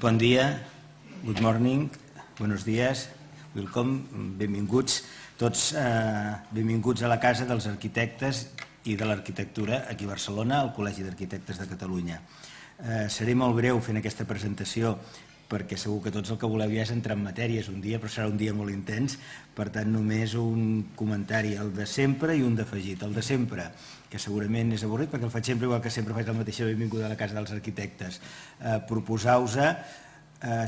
Bon dia, good morning, buenos días, welcome, benvinguts tots, benvinguts a la Casa dels Arquitectes i de l'Arquitectura aquí a Barcelona, al Col·legi d'Arquitectes de Catalunya. Seré molt breu fent aquesta presentació perquè segur que tots el que voleu ja és entrar en matèria, és un dia, però serà un dia molt intens, per tant només un comentari, el de sempre i un d'afegit. El de sempre, que segurament és avorrit perquè el faig sempre igual que sempre faig la mateixa benvinguda a la Casa dels Arquitectes. Proposar-vos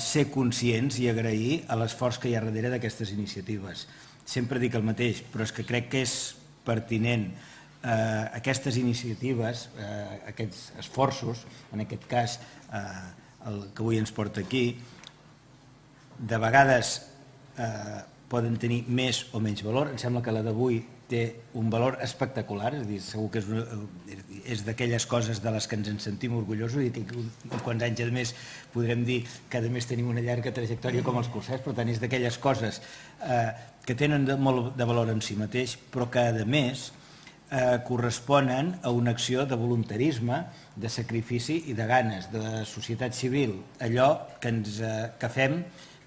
ser conscients i agrair l'esforç que hi ha darrere d'aquestes iniciatives. Sempre dic el mateix, però és que crec que és pertinent aquestes iniciatives, aquests esforços, en aquest cas el que avui ens porta aquí, de vegades poden tenir més o menys valor. Em sembla que la d'avui té un valor espectacular, és a dir, segur que és d'aquelles coses de les que ens en sentim orgullosos i que quants anys a més podrem dir que a més tenim una llarga trajectòria com els cursets, per tant és d'aquelles coses que tenen molt de valor en si mateix, però que a més corresponen a una acció de voluntarisme, de sacrifici i de ganes, de societat civil, allò que fem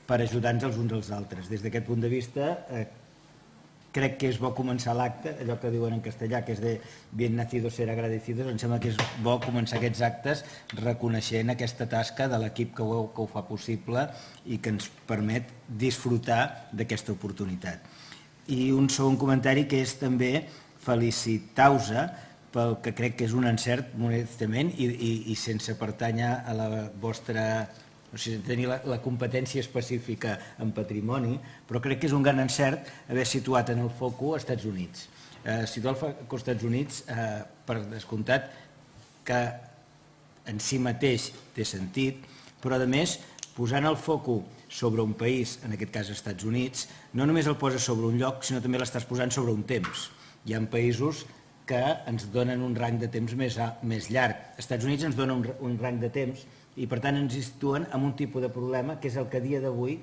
per ajudar-nos els uns als altres. Des d'aquest punt de vista, crec que és bo començar l'acte, allò que diuen en castellà, que és de bien nacidos ser agradecidos, em sembla que és bo començar aquests actes reconeixent aquesta tasca de l'equip que ho fa possible i que ens permet disfrutar d'aquesta oportunitat. I un segon comentari que és també felicitar-vos pel que crec que és un encert modestament i sense pertànyer a la vostra, o sigui, tenir la competència específica en patrimoni, però crec que és un gran encert haver situat en el focus als Estats Units. Situar el focus als Estats Units, per descomptat, que en si mateix té sentit, però a més, posant el focus sobre un país, en aquest cas als Estats Units, no només el poses sobre un lloc, sinó també l'estàs posant sobre un temps. Hi ha països que ens donen un rang de temps més llarg. Els Estats Units ens donen un rang de temps i per tant ens situen en un tipus de problema que és el que a dia d'avui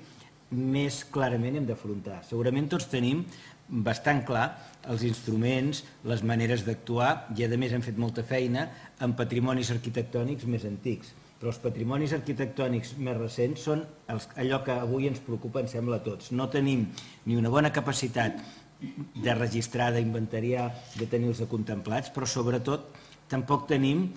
més clarament hem d'afrontar. Segurament tots tenim bastant clar els instruments, les maneres d'actuar i a més hem fet molta feina en patrimonis arquitectònics més antics. Però els patrimonis arquitectònics més recents són allò que avui ens preocupa, em sembla, a tots. No tenim ni una bona capacitat de registrar, d'inventariar, de tenir-los contemplats, però sobretot tampoc tenim,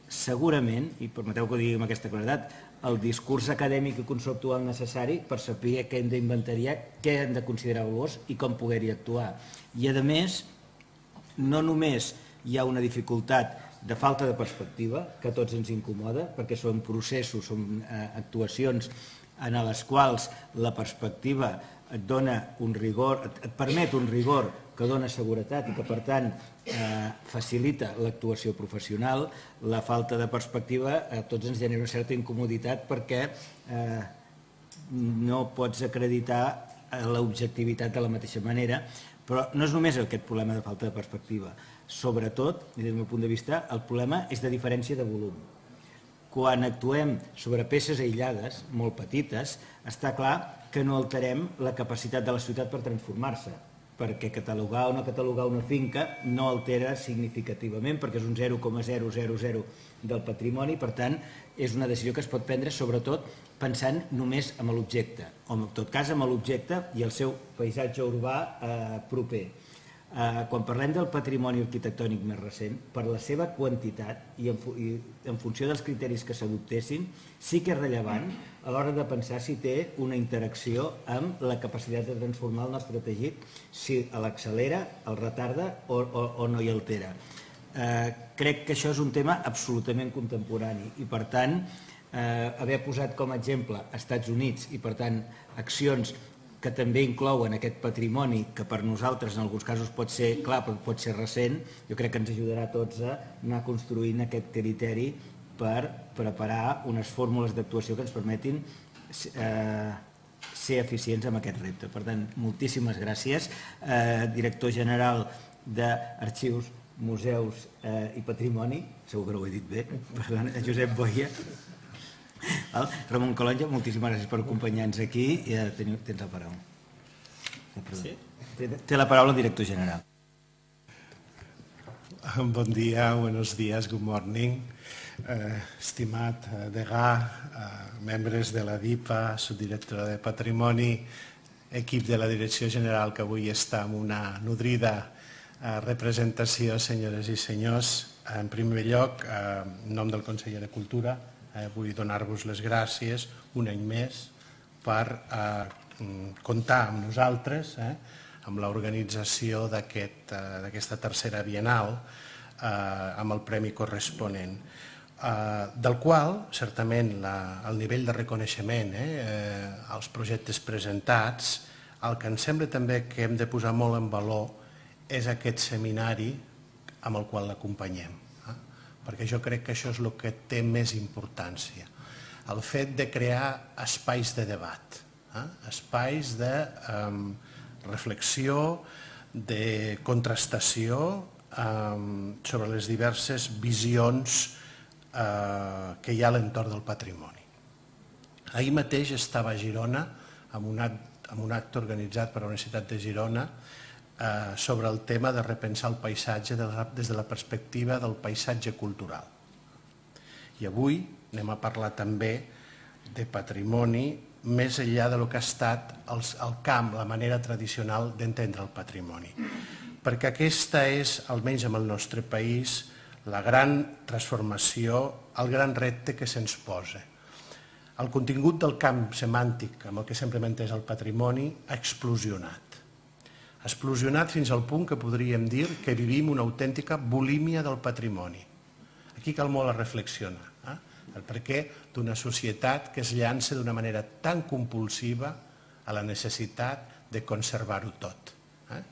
segurament, i permeteu que ho digui amb aquesta claredat, el discurs acadèmic i conceptual necessari per saber què hem d'inventariar, què hem de considerar valors i com poder-hi actuar. I a més, no només hi ha una dificultat de falta de perspectiva, que a tots ens incomoda, perquè són processos, són actuacions en les quals la perspectiva et dona un rigor, et permet un rigor que dona seguretat i que, per tant, facilita l'actuació professional. La falta de perspectiva a tots ens genera una certa incomoditat perquè no pots acreditar l'objectivitat de la mateixa manera, però no és només aquest problema de falta de perspectiva. Sobretot, des del meu punt de vista, el problema és de diferència de volum. Quan actuem sobre peces aïllades, molt petites, està clar que no alterem la capacitat de la ciutat per transformar-se, perquè catalogar o no catalogar una finca no altera significativament, perquè és un 0,000 del patrimoni, per tant, és una decisió que es pot prendre sobretot pensant només en l'objecte, o en tot cas en l'objecte i el seu paisatge urbà proper. Quan parlem del patrimoni arquitectònic més recent, per la seva quantitat i en funció dels criteris que s'adoptessin, sí que és rellevant a l'hora de pensar si té una interacció amb la capacitat de transformar el nostre teixit, si l'accelera, el retarda o no hi altera. Crec que això és un tema absolutament contemporani i, per tant, haver posat com a exemple Estats Units i, per tant, accions que també inclouen aquest patrimoni que per nosaltres en alguns casos pot ser clar però pot ser recent, jo crec que ens ajudarà a tots a anar construint aquest criteri per preparar unes fórmules d'actuació que ens permetin ser eficients en aquest repte. Per tant, moltíssimes gràcies. Director General d'Arxius, Museus i Patrimoni, segur que no ho he dit bé, Josep Boia. Ramon Colonja, moltíssimes gràcies per acompanyar-nos aquí i tens la paraula. Té la paraula el director general. Bon dia, buenos días, good morning. estimat degà, membres de l'AADIPA, subdirectora de Patrimoni, equip de la Direcció General que avui està en una nodrida representació, senyores i senyors. En primer lloc, en nom del conseller de Cultura, vull donar-vos les gràcies un any més per comptar amb nosaltres, amb l'organització d'aquesta tercera Biennal, amb el premi corresponent, del qual, certament, el nivell de reconeixement als projectes presentats, el que em sembla també que hem de posar molt en valor és aquest seminari amb el qual l'acompanyem, perquè jo crec que això és el que té més importància, el fet de crear espais de debat, espais de reflexió, de contrastació sobre les diverses visions que hi ha a l'entorn del patrimoni. Ahir mateix estava a Girona amb un acte organitzat per la Universitat de Girona sobre el tema de repensar el paisatge des de la perspectiva del paisatge cultural. I avui anem a parlar també de patrimoni més enllà del que ha estat el camp, la manera tradicional d'entendre el patrimoni. Perquè aquesta és, almenys en el nostre país, la gran transformació, el gran repte que se'ns posa. El contingut del camp semàntic amb el que sempre hem entès el patrimoni ha explosionat. Ha explosionat fins al punt que podríem dir que vivim una autèntica bulímia del patrimoni. Aquí cal molt a reflexionar el perquè d'una societat que es llança d'una manera tan compulsiva a la necessitat de conservar-ho tot.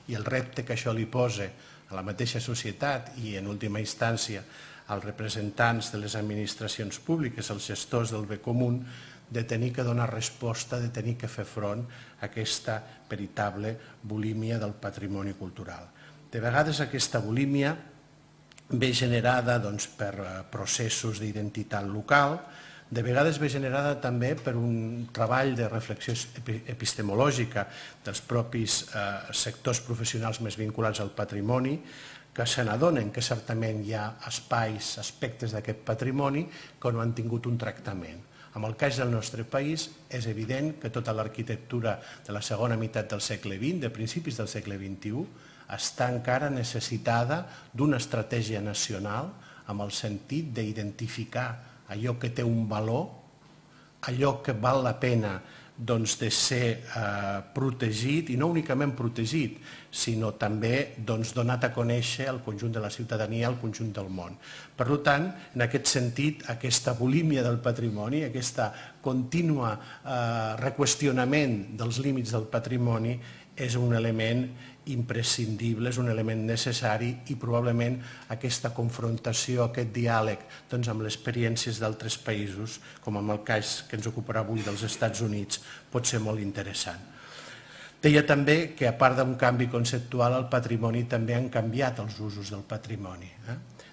I el repte que això li posa a la mateixa societat i, en última instància, als representants de les administracions públiques, als gestors del bé comú, de tenir que donar resposta, de tenir que fer front a aquesta veritable bulímia del patrimoni cultural. De vegades aquesta bulímia ve generada per processos d'identitat local, de vegades ve generada també per un treball de reflexió epistemològica dels propis sectors professionals més vinculats al patrimoni, que se n'adonen que certament hi ha espais, aspectes d'aquest patrimoni que no han tingut un tractament. En el cas del nostre país és evident que tota l'arquitectura de la segona meitat del segle XX, de principis del segle XXI, està encara necessitada d'una estratègia nacional amb el sentit d'identificar allò que té un valor, allò que val la pena de ser protegit, i no únicament protegit, sinó també donat a conèixer al conjunt de la ciutadania, al conjunt del món. Per tant, en aquest sentit, aquesta bulímia del patrimoni, aquest continu reqüestionament dels límits del patrimoni és un element imprescindible, és un element necessari i probablement aquesta confrontació, aquest diàleg amb les experiències d'altres països, com en el cas que ens ocuparà avui dels Estats Units, pot ser molt interessant. Deia també que a part d'un canvi conceptual, al patrimoni també han canviat els usos del patrimoni.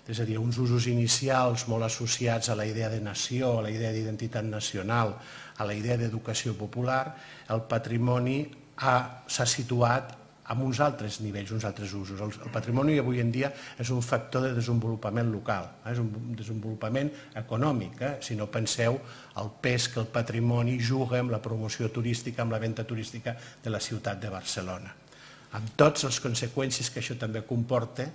És a dir, uns usos inicials molt associats a la idea de nació, a la idea d'identitat nacional, a la idea d'educació popular, el patrimoni s'ha situat amb uns altres nivells, uns altres usos. El patrimoni avui en dia és un factor de desenvolupament local, és un desenvolupament econòmic. Si no penseu el pes que el patrimoni juga amb la promoció turística, amb la venda turística de la ciutat de Barcelona. Amb totes les conseqüències que això també comporta,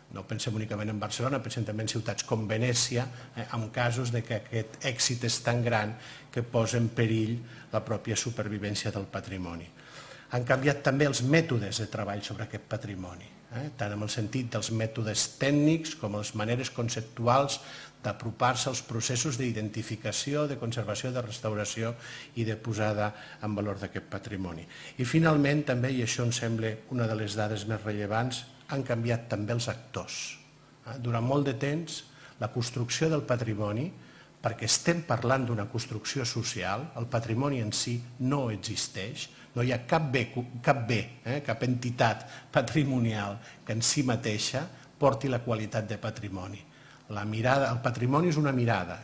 no pensem únicament en Barcelona, pensem també en ciutats com Venècia, en casos que aquest èxit és tan gran que posa en perill la pròpia supervivència del patrimoni. Han canviat també els mètodes de treball sobre aquest patrimoni, tant en el sentit dels mètodes tècnics com les maneres conceptuals d'apropar-se als processos d'identificació, de conservació, de restauració i de posada en valor d'aquest patrimoni. I finalment també, i això em sembla una de les dades més rellevants, han canviat també els actors. Durant molt de temps, la construcció del patrimoni, perquè estem parlant d'una construcció social, el patrimoni en si no existeix, no hi ha cap bé, cap entitat patrimonial que en si mateixa porti la qualitat de patrimoni. El patrimoni és una mirada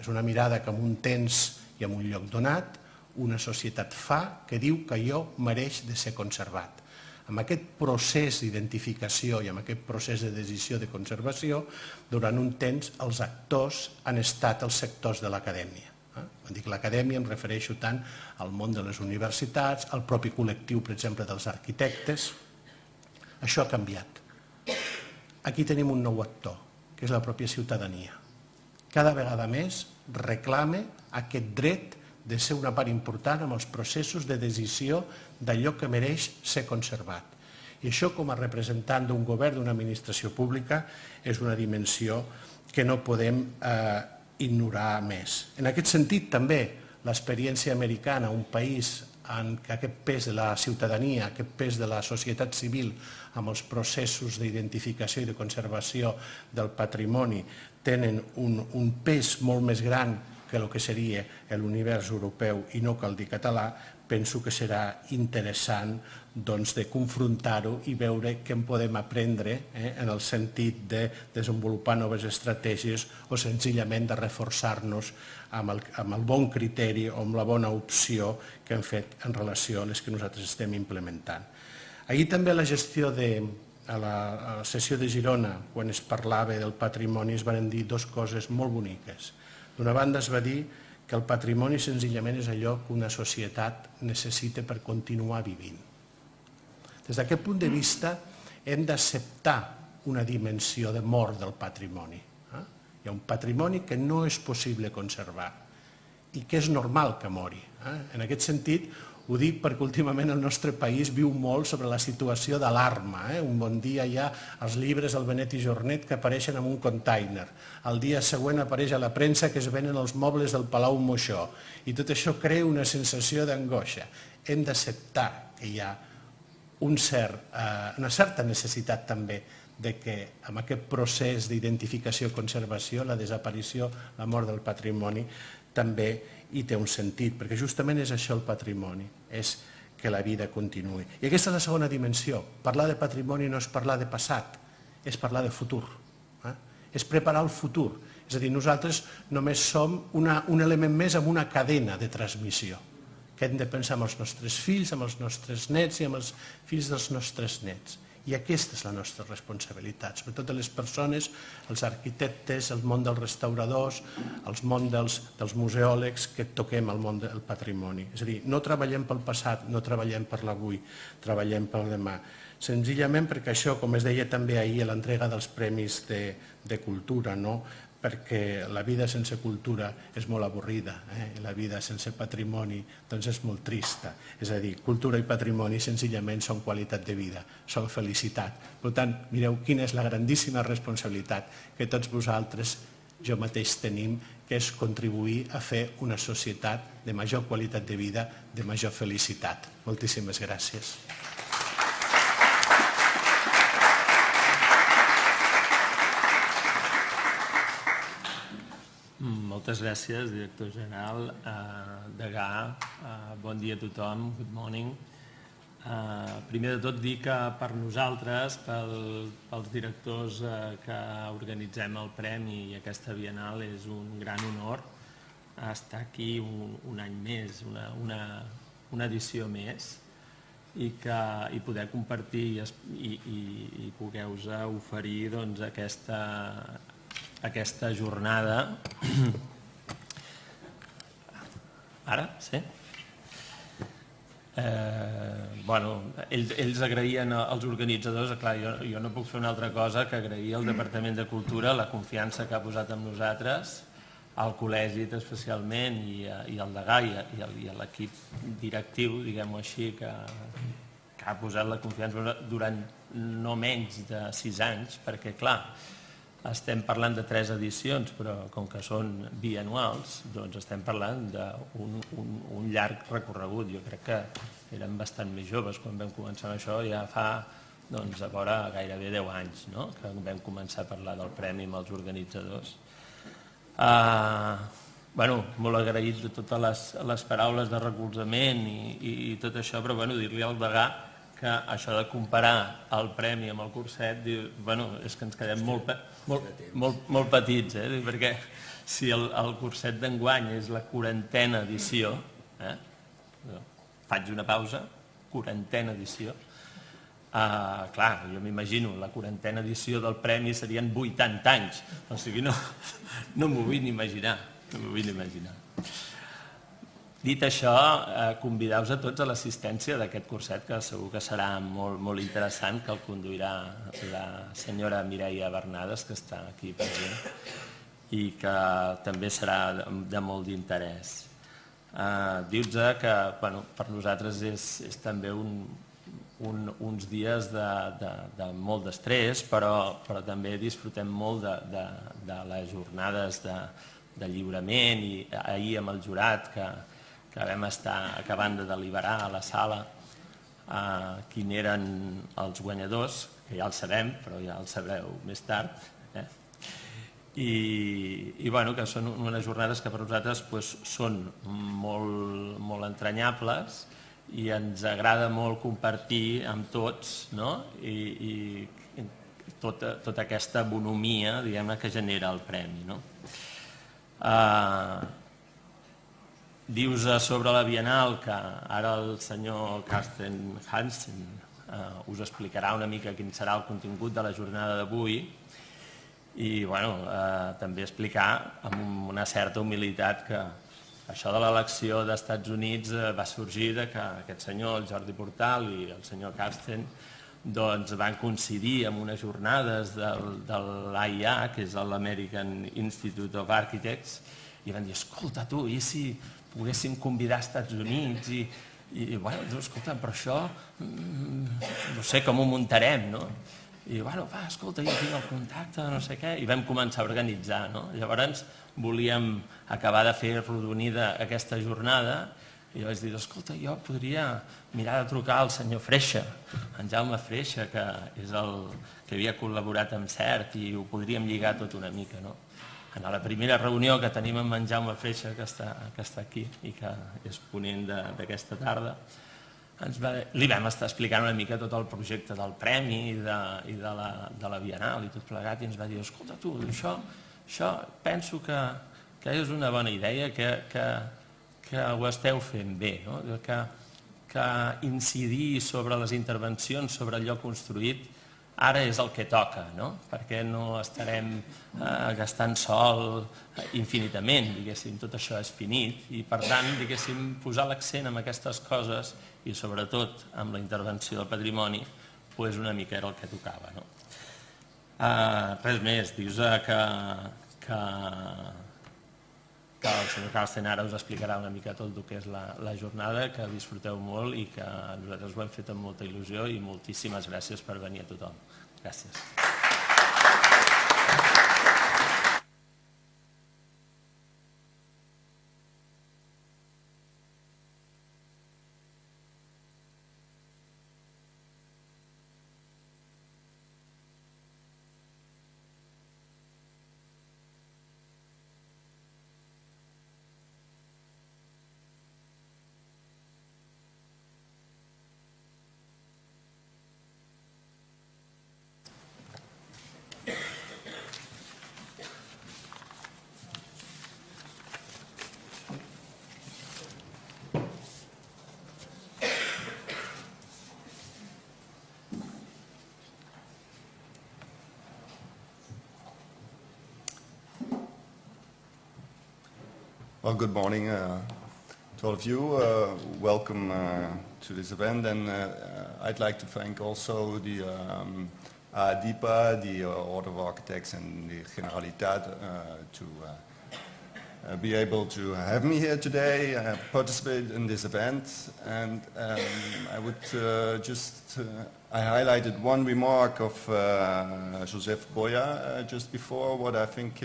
que en un temps i en un lloc donat una societat fa que diu que allò mereix de ser conservat. Amb aquest procés d'identificació i amb aquest procés de decisió de conservació, durant un temps els actors han estat els sectors de l'acadèmia. Quan dic l'acadèmia em refereixo tant al món de les universitats, al propi col·lectiu, per exemple, dels arquitectes. Això ha canviat. Aquí tenim un nou actor, que és la pròpia ciutadania. Cada vegada més reclama aquest dret de ser una part important en els processos de decisió d'allò que mereix ser conservat. I això, com a representant d'un govern, d'una administració pública, és una dimensió que no podem ignorar més. En aquest sentit, també, l'experiència americana, un país en què aquest pes de la ciutadania, aquest pes de la societat civil amb els processos d'identificació i de conservació del patrimoni tenen un pes molt més gran que el que seria l'univers europeu i no cal dir català, penso que serà interessant de confrontar-ho i veure què en podem aprendre en el sentit de desenvolupar noves estratègies o senzillament de reforçar-nos amb el bon criteri o amb la bona opció que hem fet en relació a les que nosaltres estem implementant. Ahir també a la gestió a la sessió de Girona, quan es parlava del patrimoni, es van dir dues coses molt boniques. D'una banda es va dir que el patrimoni senzillament és allò que una societat necessita per continuar vivint. Des d'aquest punt de vista hem d'acceptar una dimensió de mort del patrimoni. Hi ha un patrimoni que no és possible conservar i que és normal que mori. En aquest sentit, ho dic perquè últimament el nostre país viu molt sobre la situació d'alarma. Un bon dia hi ha els llibres del Benet i Jornet que apareixen en un container. El dia següent apareix a la premsa que es venen els mobles del Palau Moixó. I tot això crea una sensació d'angoixa. Hem d'acceptar que hi ha una certa necessitat també de que amb aquest procés d'identificació i conservació, la desaparició, la mort del patrimoni, també hi té un sentit, perquè justament és això el patrimoni, és que la vida continuï. I aquesta és la segona dimensió. Parlar de patrimoni no és parlar de passat, és parlar de futur. És preparar el futur. És a dir, nosaltres només som un element més en una cadena de transmissió, que hem de pensar en els nostres fills, en els nostres nets i en els fills dels nostres nets. I aquesta és la nostra responsabilitat, sobretot les persones, els arquitectes, el món dels restauradors, el món dels museòlegs que toquem el món del patrimoni. És a dir, no treballem pel passat, no treballem per l'avui, treballem pel demà. Senzillament perquè això, com es deia també ahir a l'entrega dels Premis de Cultura, perquè la vida sense cultura és molt avorrida, i la vida sense patrimoni és molt trista. És a dir, cultura i patrimoni senzillament són qualitat de vida, són felicitat. Per tant, mireu quina és la grandíssima responsabilitat que tots vosaltres, jo mateix tenim, que és contribuir a fer una societat de major qualitat de vida, de major felicitat. Moltíssimes gràcies. Moltes gràcies, director general, degà, bon dia a tothom, good morning. Primer de tot dir que per nosaltres, pels directors que organitzem el Premi i aquesta Biennal, és un gran honor estar aquí un any més, una edició més, i poder compartir i poder-vos oferir aquesta jornada. Ara? Sí? Ells agraïen als organitzadors, clar, jo no puc fer una altra cosa que agrair al Departament de Cultura la confiança que ha posat en nosaltres, al col·legi especialment i al degà i a l'equip directiu, diguem-ho així, que ha posat la confiança durant no menys de 6 anys, perquè clar, estem parlant de 3 edicions, però com que són bianuals, doncs estem parlant d'un llarg recorregut. Jo crec que érem bastant més joves quan vam començar amb això, ja fa a vora gairebé 10 anys que vam començar a parlar del premi amb els organitzadors. Molt agraïts de totes les paraules de recolzament i tot això, però dir-li al degà que això de comparar el premi amb el curset, és que ens quedem molt petits, perquè si el curset d'enguany és la 40a edició, faig una pausa, 40a edició, Clar, jo m'imagino, la 40a edició del premi serien 80 anys, o sigui, no m'ho vull ni imaginar, Dit això, convidar-vos a tots a l'assistència d'aquest curset, que segur que serà molt interessant, que el conduirà la senyora Mireia Bernades, que està aquí present, i que també serà de molt d'interès. Dir-vos que per nosaltres és també uns dies de molt d'estrès, però també disfrutem molt de les jornades de lliurament, i ahir amb el jurat que vam estar acabant de deliberar a la sala quin eren els guanyadors, que ja el sabem, però ja el sabreu més tard, i que són unes jornades que per nosaltres són molt entranyables i ens agrada molt compartir amb tots i tota aquesta bonomia que genera el premi. Dius sobre la Biennal que ara el senyor Carsten Hansen us explicarà una mica quin serà el contingut de la jornada d'avui i també explicar amb una certa humilitat que això de l'elecció dels Estats Units va sorgir que aquest senyor, el Jordi Portal i el senyor Carsten, van coincidir amb unes jornades de l'AIA, que és l'American Institute of Architects, i van dir, escolta tu, i si poguéssim convidar als Estats Units i escolta, però això no sé com ho muntarem, no? I va, escolta, jo tinc el contacte, no sé què, i vam començar a organitzar, no? Llavors volíem acabar de fer rodonida aquesta jornada i jo vaig dir, escolta, jo podria mirar de trucar al senyor Freixa, en Jaume Freixa, que és el que havia col·laborat amb CERT i ho podríem lligar tot una mica, no? En la primera reunió que tenim amb en Jaume Freixa, que està aquí i que és ponent d'aquesta tarda, li vam estar explicant una mica tot el projecte del premi i de la Biennal i tot plegat, i ens va dir, escolta tu, això penso que és una bona idea, que ho esteu fent bé, que incidir sobre les intervencions, sobre allò construït, ara és el que toca, perquè no estarem gastant sol infinitament, diguéssim, tot això és finit, i per tant, diguéssim, posar l'accent en aquestes coses i sobretot amb la intervenció del patrimoni, doncs una mica era el que tocava. Res més, dius que el senyor Carsten ara us explicarà una mica tot el que és la jornada, que disfruteu molt i que nosaltres ho hem fet amb molta il·lusió i moltíssimes gràcies per venir a tothom. Gràcies. Well, good morning to all of you. Welcome to this event, and I'd like to thank also the AADIPA, the Order of Architects, and the Generalitat to be able to have me here today, participate in this event, and I would I highlighted one remark of Joseph Boya just before, what I think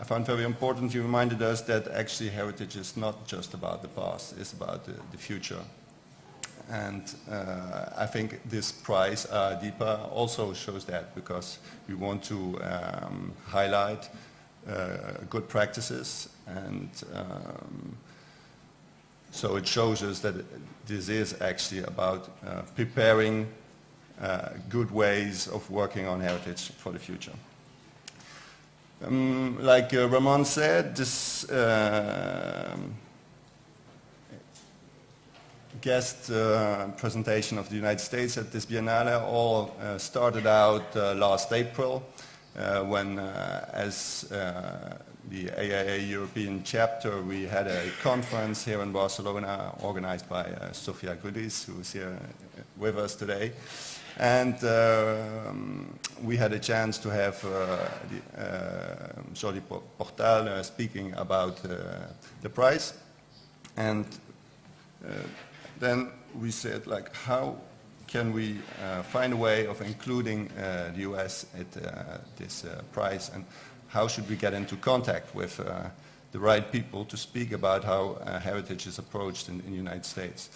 I found very important. He reminded us that actually heritage is not just about the past, it's about the future. And I think this prize, AADIPA, also shows that, because we want to highlight good practices, and so it shows us that this is actually about preparing good ways of working on heritage for the future. Like Ramon said, guest presentation of the United States at this Biennale all started out last April when, as the AAA European chapter, we had a conference here in Barcelona organized by Sofia Goodis, who is here with us today. And we had a chance to have Jordi Portal speaking about the prize. And then we said, like, how can we find a way of including the US at this prize, and how should we get into contact with the right people to speak about how heritage is approached in the United States.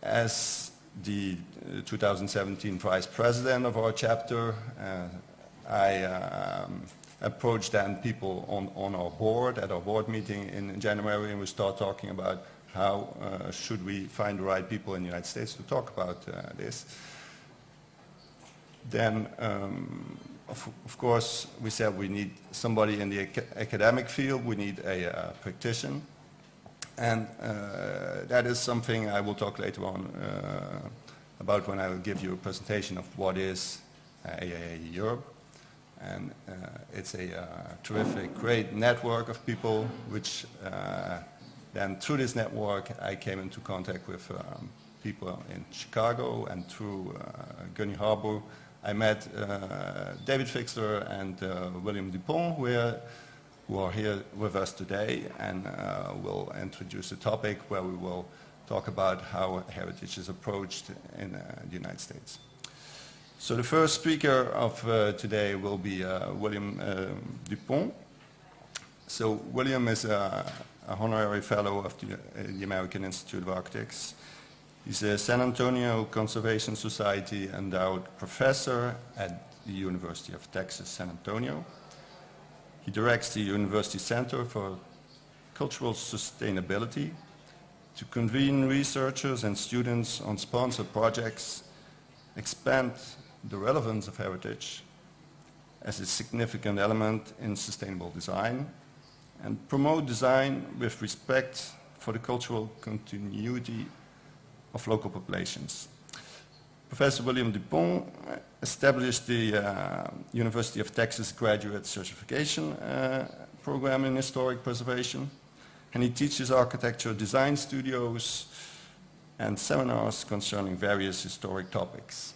As the 2017 Prize President of our chapter, I approached then people on our board at our board meeting in January, and we start talking about how should we find the right people in the United States to talk about this. Then, of course, we said we need somebody in the academic field, we need a practitioner. And that is something I will talk later on about when I will give you a presentation of what is AAA Europe. And it's a terrific, great network of people, which then through this network I came into contact with people in Chicago, and through Gurney Harbor I met David Fixler and William Dupont, who are here with us today, and will introduce a topic where we will talk about how heritage is approached in the United States. So the first speaker of today will be William Dupont. So William is a honorary fellow of the American Institute of Architects. He's a San Antonio Conservation Society endowed professor at the University of Texas, San Antonio. He directs the University Center for Cultural Sustainability to convene researchers and students on sponsored projects, expand the relevance of heritage as a significant element in sustainable design, and promote design with respect for the cultural continuity of local populations. Professor William Dupont established the University of Texas Graduate Certification Program in Historic Preservation, and he teaches architecture design studios and seminars concerning various historic topics.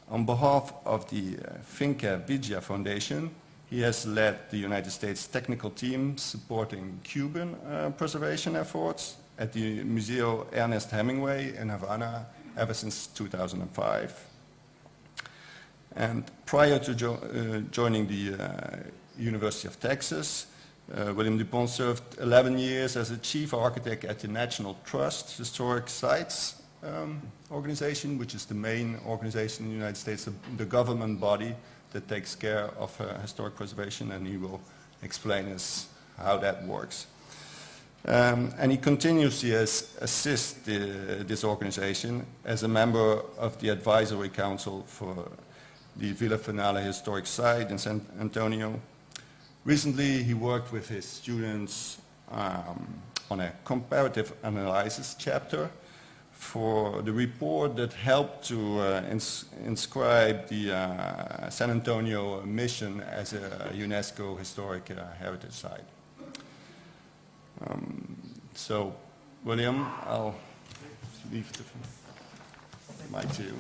On behalf of the Finca Vigia Foundation, he has led the United States technical team supporting Cuban preservation efforts at the Museo Ernest Hemingway in Havana ever since 2005. And prior to joining the University of Texas, William Dupont served 11 years as a chief architect at the National Trust Historic Sites organization, which is the main organization in the United States, the government body that takes care of historic preservation, and he will explain us how that works. And he continues to assist this organization as a member of the advisory council for the Villa Finale Historic Site in San Antonio. Recently, he worked with his students on a comparative analysis chapter for the report that helped to inscribe the San Antonio mission as a UNESCO Historic Heritage Site. So, William, I'll leave the mic to you.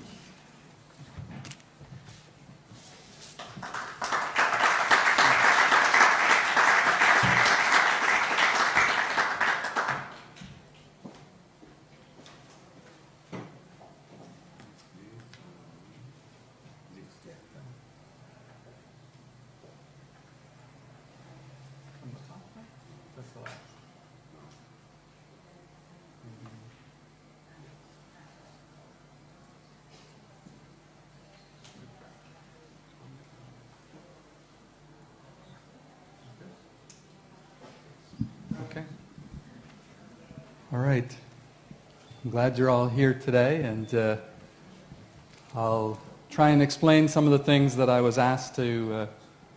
Okay. All right. I'm glad you're all here today, and I'll try and explain some of the things that I was asked to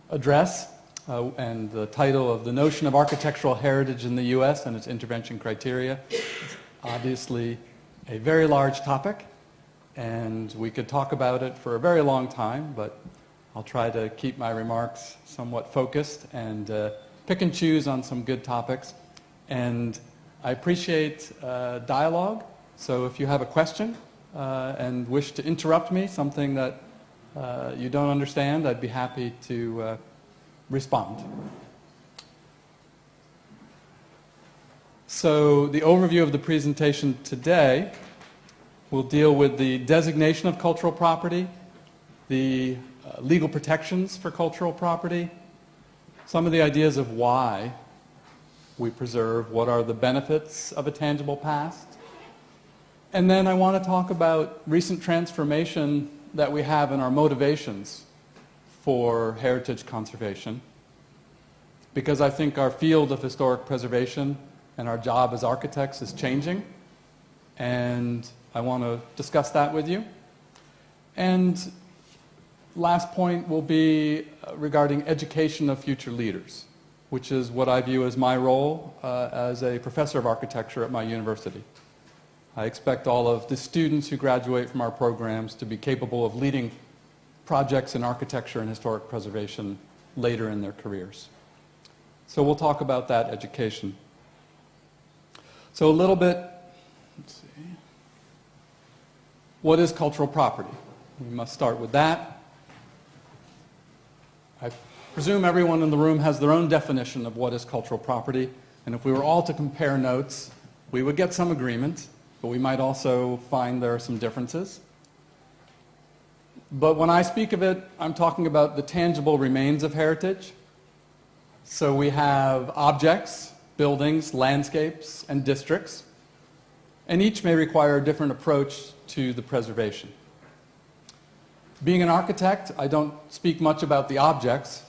address, and the title of the notion of architectural heritage in the U.S. and its intervention criteria. obviously a very large topic, and we could talk about it for a very long time, but I'll try to keep my remarks somewhat focused and pick and choose on some good topics. And I appreciate dialogue, so if you have a question and wish to interrupt me, something that you don't understand, I'd be happy to respond. So the overview of the presentation today will deal with the designation of cultural property, the legal protections for cultural property, some of the ideas of why we preserve, what are the benefits of a tangible past, and then I want to talk about recent transformation that we have in our motivations for heritage conservation, because I think our field of historic preservation and our job as architects is changing, and I want to discuss that with you. And last point will be regarding education of future leaders, which is what I view as my role as a professor of architecture at my university. I expect all of the students who graduate from our programs to be capable of leading projects in architecture and historic preservation later in their careers. So we'll talk about that education. So a little bit, let's see, what is cultural property? We must start with that. I presume everyone in the room has their own definition of what is cultural property, and if we were all to compare notes, we would get some agreement, but we might also find there are some differences. But when I speak of it, I'm talking about the tangible remains of heritage. So we have objects, buildings, landscapes, and districts, and each may require a different approach to the preservation. Being an architect, I don't speak much about the objects,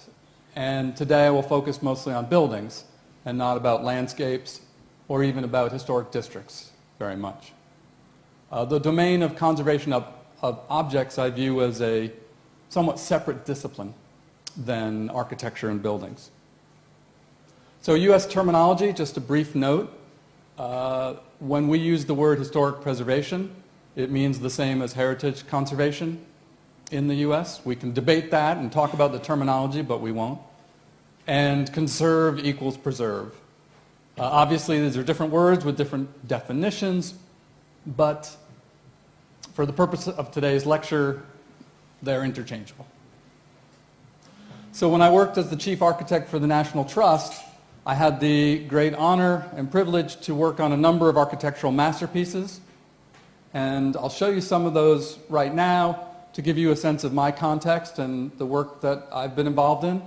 and today I will focus mostly on buildings and not about landscapes or even about historic districts very much. The domain of conservation of objects I view as a somewhat separate discipline than architecture and buildings. So U.S. terminology, just a brief note. When we use the word historic preservation, it means the same as heritage conservation in the U.S. We can debate that and talk about the terminology, but we won't. And conserve equals preserve. Obviously, these are different words with different definitions, but for the purpose of today's lecture, they're interchangeable. So when I worked as the chief architect for the National Trust, I had the great honor and privilege to work on a number of architectural masterpieces, and I'll show you some of those right now to give you a sense of my context and the work that I've been involved in,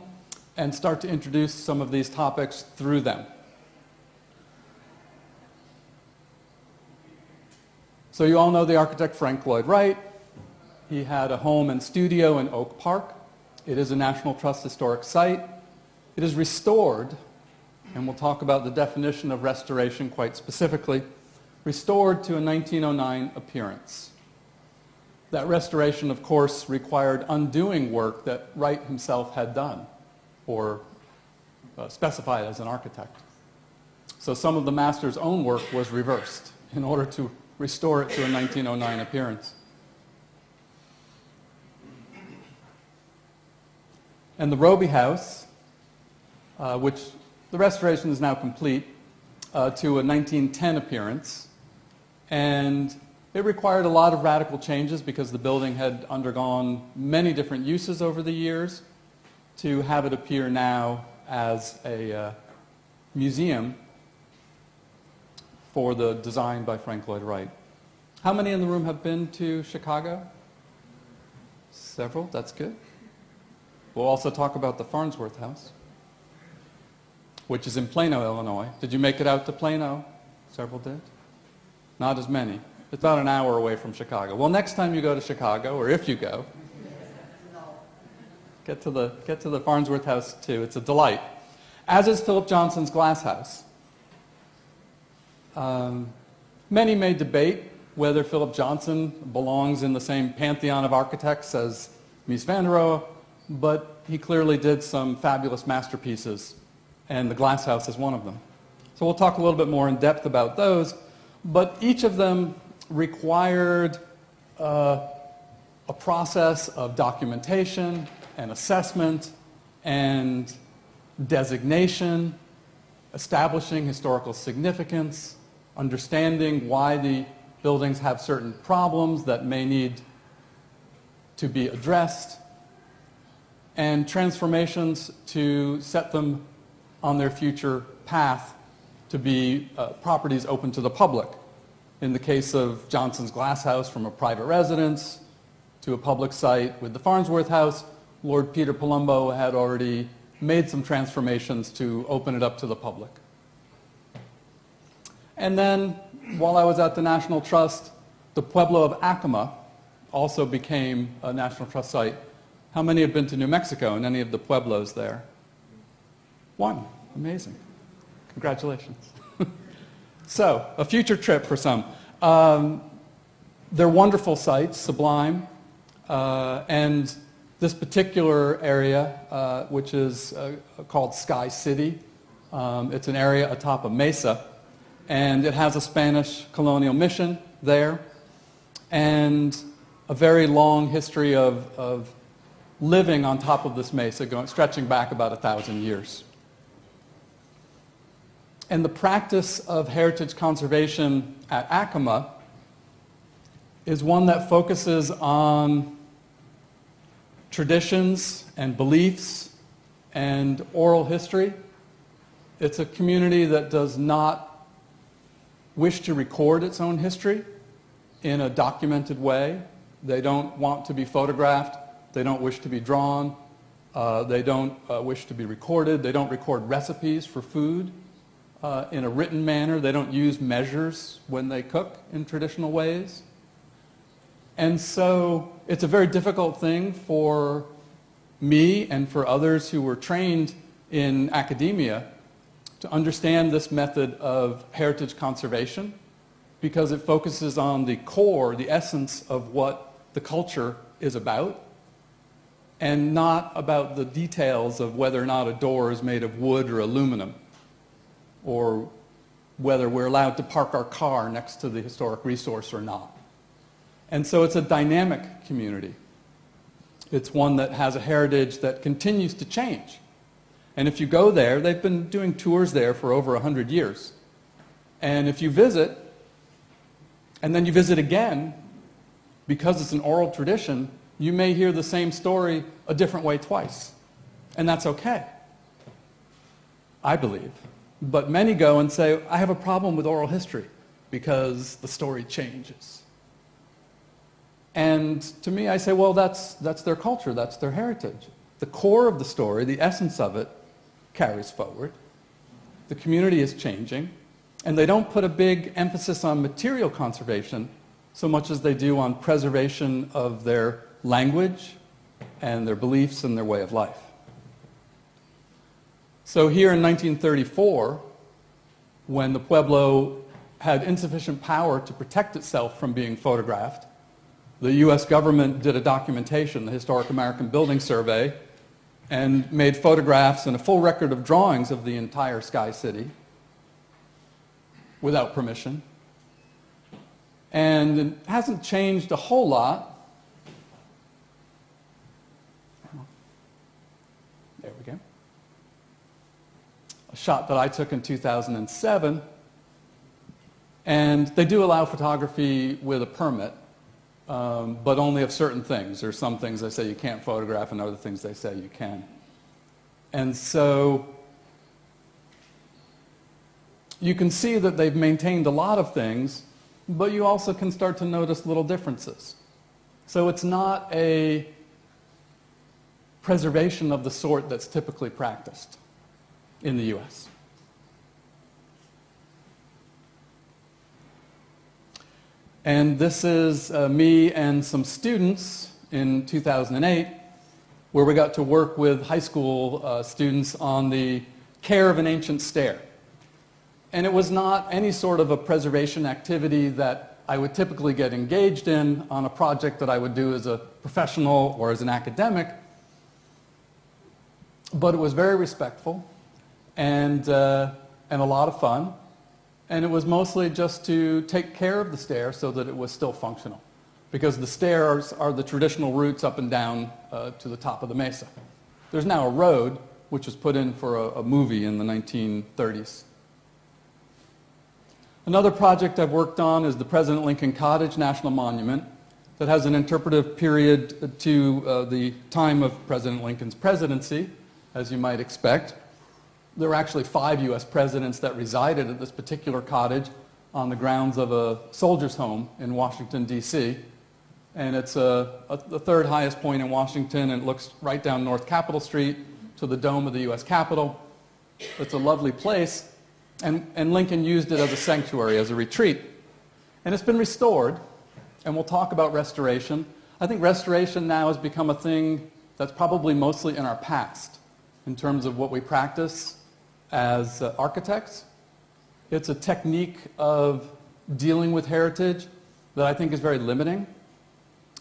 and start to introduce some of these topics through them. So you all know the architect Frank Lloyd Wright. He had a home and studio in Oak Park. It is a National Trust historic site. It is restored, and we'll talk about the definition of restoration quite specifically, restored to a 1909 appearance. That restoration, of course, required undoing work that Wright himself had done or specified as an architect. So some of the master's own work was reversed in order to restore it to a 1909 appearance. And the Roby House, which the restoration is now complete, to a 1910 appearance. And it required a lot of radical changes because the building had undergone many different uses over the years to have it appear now as a museum for the design by Frank Lloyd Wright. How many in the room have been to Chicago? Several, that's good. We'll also talk about the Farnsworth House, which is in Plano, Illinois. Did you make it out to Plano? Several did? Not as many. It's about an hour away from Chicago. Well, next time you go to Chicago, or if you go, get to the Farnsworth House too. It's a delight. As is Philip Johnson's Glass House. Many may debate whether Philip Johnson belongs in the same pantheon of architects as Mies van der Rohe, but he clearly did some fabulous masterpieces, and the Glass House is one of them. So we'll talk a little bit more in depth about those, but each of them required a process of documentation and assessment and designation, establishing historical significance, understanding why the buildings have certain problems that may need to be addressed, and transformations to set them on their future path to be properties open to the public. In the case of Johnson's Glass House, from a private residence to a public site with the Farnsworth House, Lord Peter Palumbo had already made some transformations to open it up to the public. And then, while I was at the National Trust, the Pueblo of Acoma also became a National Trust site. How many have been to New Mexico and any of the pueblos there? One. Amazing. Congratulations. So, a future trip for some. They're wonderful sites, sublime, and this particular area, which is called Sky City, it's an area atop a mesa, and it has a Spanish colonial mission there, and a very long history of living on top of this mesa, stretching back about 1,000 years. And the practice of heritage conservation at Acoma is one that focuses on traditions and beliefs and oral history. It's a community that does not wish to record its own history in a documented way. They don't want to be photographed. They don't wish to be drawn. They don't wish to be recorded. They don't record recipes for food in a written manner. They don't use measures when they cook in traditional ways. And so it's a very difficult thing for me and for others who were trained in academia to understand this method of heritage conservation, because it focuses on the core, the essence of what the culture is about, and not about the details of whether or not a door is made of wood or aluminum, or whether we're allowed to park our car next to the historic resource or not. And so it's a dynamic community. It's one that has a heritage that continues to change. And if you go there, they've been doing tours there for over 100 years. And if you visit, and then you visit again, because it's an oral tradition, you may hear the same story a different way twice. And that's okay, I believe. But many go and say, I have a problem with oral history because the story changes. And to me, I say, well, that's their culture, that's their heritage. The core of the story, the essence of it, carries forward. The community is changing, and they don't put a big emphasis on material conservation so much as they do on preservation of their language and their beliefs and their way of life. So here in 1934, when the Pueblo had insufficient power to protect itself from being photographed, the U.S. government did a documentation, the Historic American Building Survey, and made photographs and a full record of drawings of the entire Sky City without permission. And it hasn't changed a whole lot. There we go. A shot that I took in 2007. And they do allow photography with a permit, but only of certain things. There's some things they say you can't photograph and other things they say you can. And so you can see that they've maintained a lot of things, but you also can start to notice little differences. So it's not a preservation of the sort that's typically practiced in the U.S. And this is me and some students in 2008, where we got to work with high school students on the care of an ancient stair. And it was not any sort of a preservation activity that I would typically get engaged in on a project that I would do as a professional or as an academic, but it was very respectful and a lot of fun. And it was mostly just to take care of the stair so that it was still functional, because the stairs are the traditional routes up and down to the top of the mesa. There's now a road, which was put in for a movie in the 1930s. Another project I've worked on is the President Lincoln Cottage National Monument that has an interpretive period to the time of President Lincoln's presidency, as you might expect. There were actually 5 U.S. presidents that resided at this particular cottage on the grounds of a soldier's home in Washington, D.C. And it's the third highest point in Washington, and it looks right down North Capitol Street to the dome of the U.S. Capitol. It's a lovely place, and Lincoln used it as a sanctuary, as a retreat. And it's been restored, and we'll talk about restoration. I think restoration now has become a thing that's probably mostly in our past in terms of what we practice as architects. It's a technique of dealing with heritage that I think is very limiting.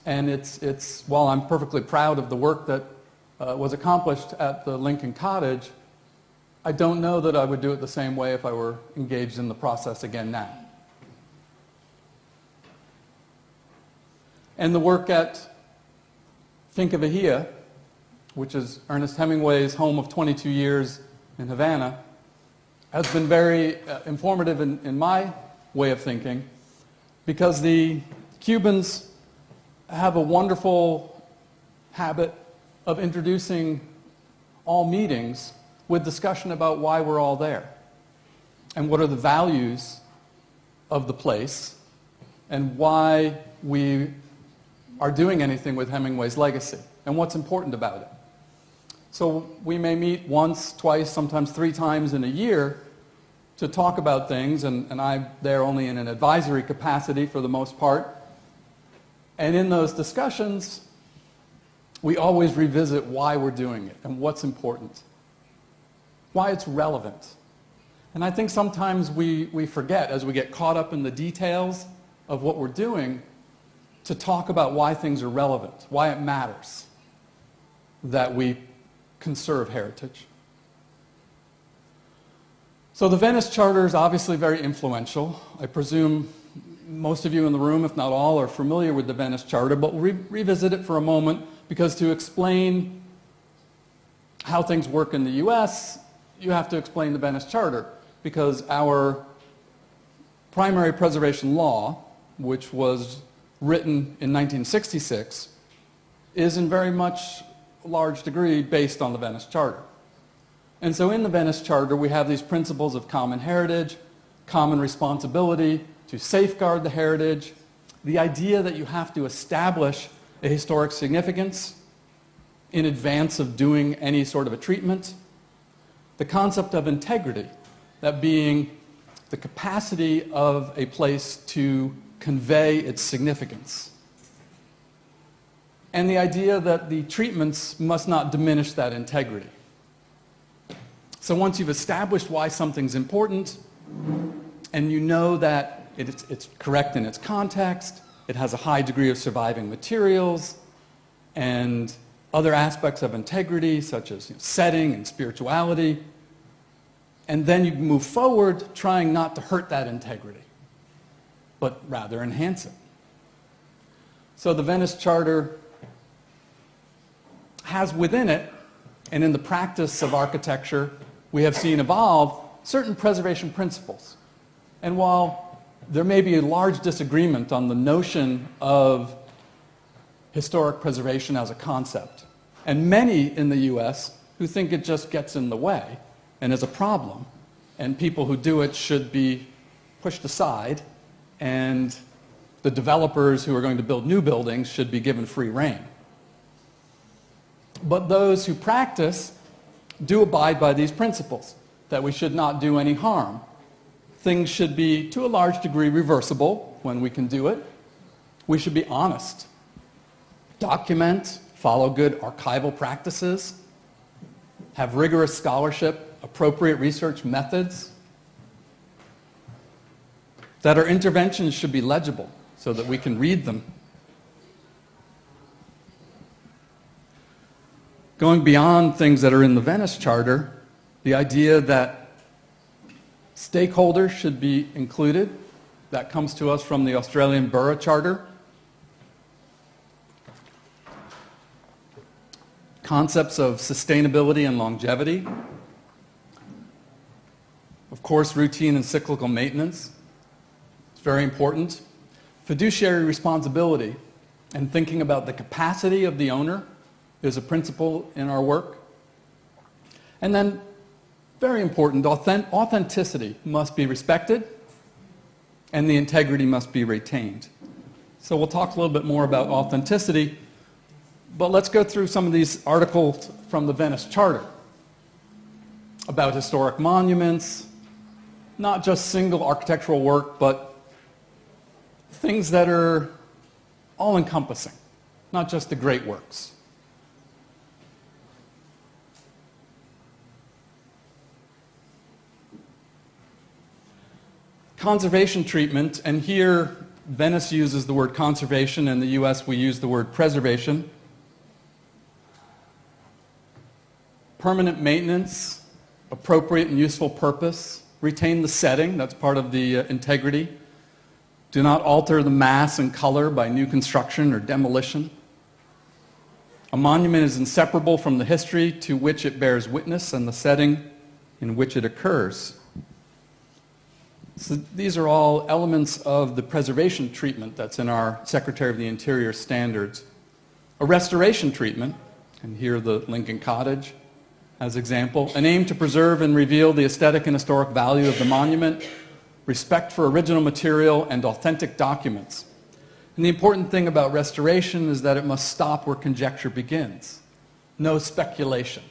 And while I'm perfectly proud of the work that was accomplished at the Lincoln Cottage, I don't know that I would do it the same way if I were engaged in the process again now. And the work at Finca Vehia, which is Ernest Hemingway's home of 22 years in Havana, has been very informative in my way of thinking, because the Cubans have a wonderful habit of introducing all meetings with discussion about why we're all there and what are the values of the place and why we are doing anything with Hemingway's legacy and what's important about it. So we may meet once, twice, sometimes 3 times in a year to talk about things, and I'm there only in an advisory capacity for the most part. And in those discussions, we always revisit why we're doing it and what's important, why it's relevant. And I think sometimes we forget, as we get caught up in the details of what we're doing, to talk about why things are relevant, why it matters that we conserve heritage. So the Venice Charter is obviously very influential. I presume most of you in the room, if not all, are familiar with the Venice Charter, but we'll revisit it for a moment, because to explain how things work in the US, you have to explain the Venice Charter, because our primary preservation law, which was written in 1966, is in very much a large degree based on the Venice Charter. And so in the Venice Charter, we have these principles of common heritage, common responsibility to safeguard the heritage, the idea that you have to establish a historic significance in advance of doing any sort of a treatment, the concept of integrity, that being the capacity of a place to convey its significance, and the idea that the treatments must not diminish that integrity. So once you've established why something's important, and you know that it's correct in its context, it has a high degree of surviving materials, and other aspects of integrity, such as setting and spirituality, and then you move forward trying not to hurt that integrity, but rather enhance it. So the Venice Charter has within it, and in the practice of architecture, we have seen evolve certain preservation principles. And while there may be a large disagreement on the notion of historic preservation as a concept, and many in the US who think it just gets in the way and is a problem, and people who do it should be pushed aside, and the developers who are going to build new buildings should be given free rein. But those who practice do abide by these principles, that we should not do any harm. Things should be, to a large degree, reversible when we can do it. We should be honest, document, follow good archival practices, have rigorous scholarship, appropriate research methods, that our interventions should be legible so that we can read them. Going beyond things that are in the Venice Charter, the idea that Stakeholders should be included. That comes to us from the Australian Borough Charter. Concepts of sustainability and longevity. Of course, routine and cyclical maintenance. It's very important. Fiduciary responsibility and thinking about the capacity of the owner is a principle in our work. And then, very important, authenticity must be respected and the integrity must be retained. So we'll talk a little bit more about authenticity, but let's go through some of these articles from the Venice Charter about historic monuments, not just single architectural work, but things that are all-encompassing, not just the great works. Conservation treatment, and here Venice uses the word conservation, in the US we use the word preservation. Permanent maintenance, appropriate and useful purpose, retain the setting, that's part of the integrity. Do not alter the mass and color by new construction or demolition. A monument is inseparable from the history to which it bears witness and the setting in which it occurs. So these are all elements of the preservation treatment that's in our Secretary of the Interior standards. A restoration treatment, and here the Lincoln Cottage as example, an aim to preserve and reveal the aesthetic and historic value of the monument, respect for original material and authentic documents. And the important thing about restoration is that it must stop where conjecture begins. No speculation.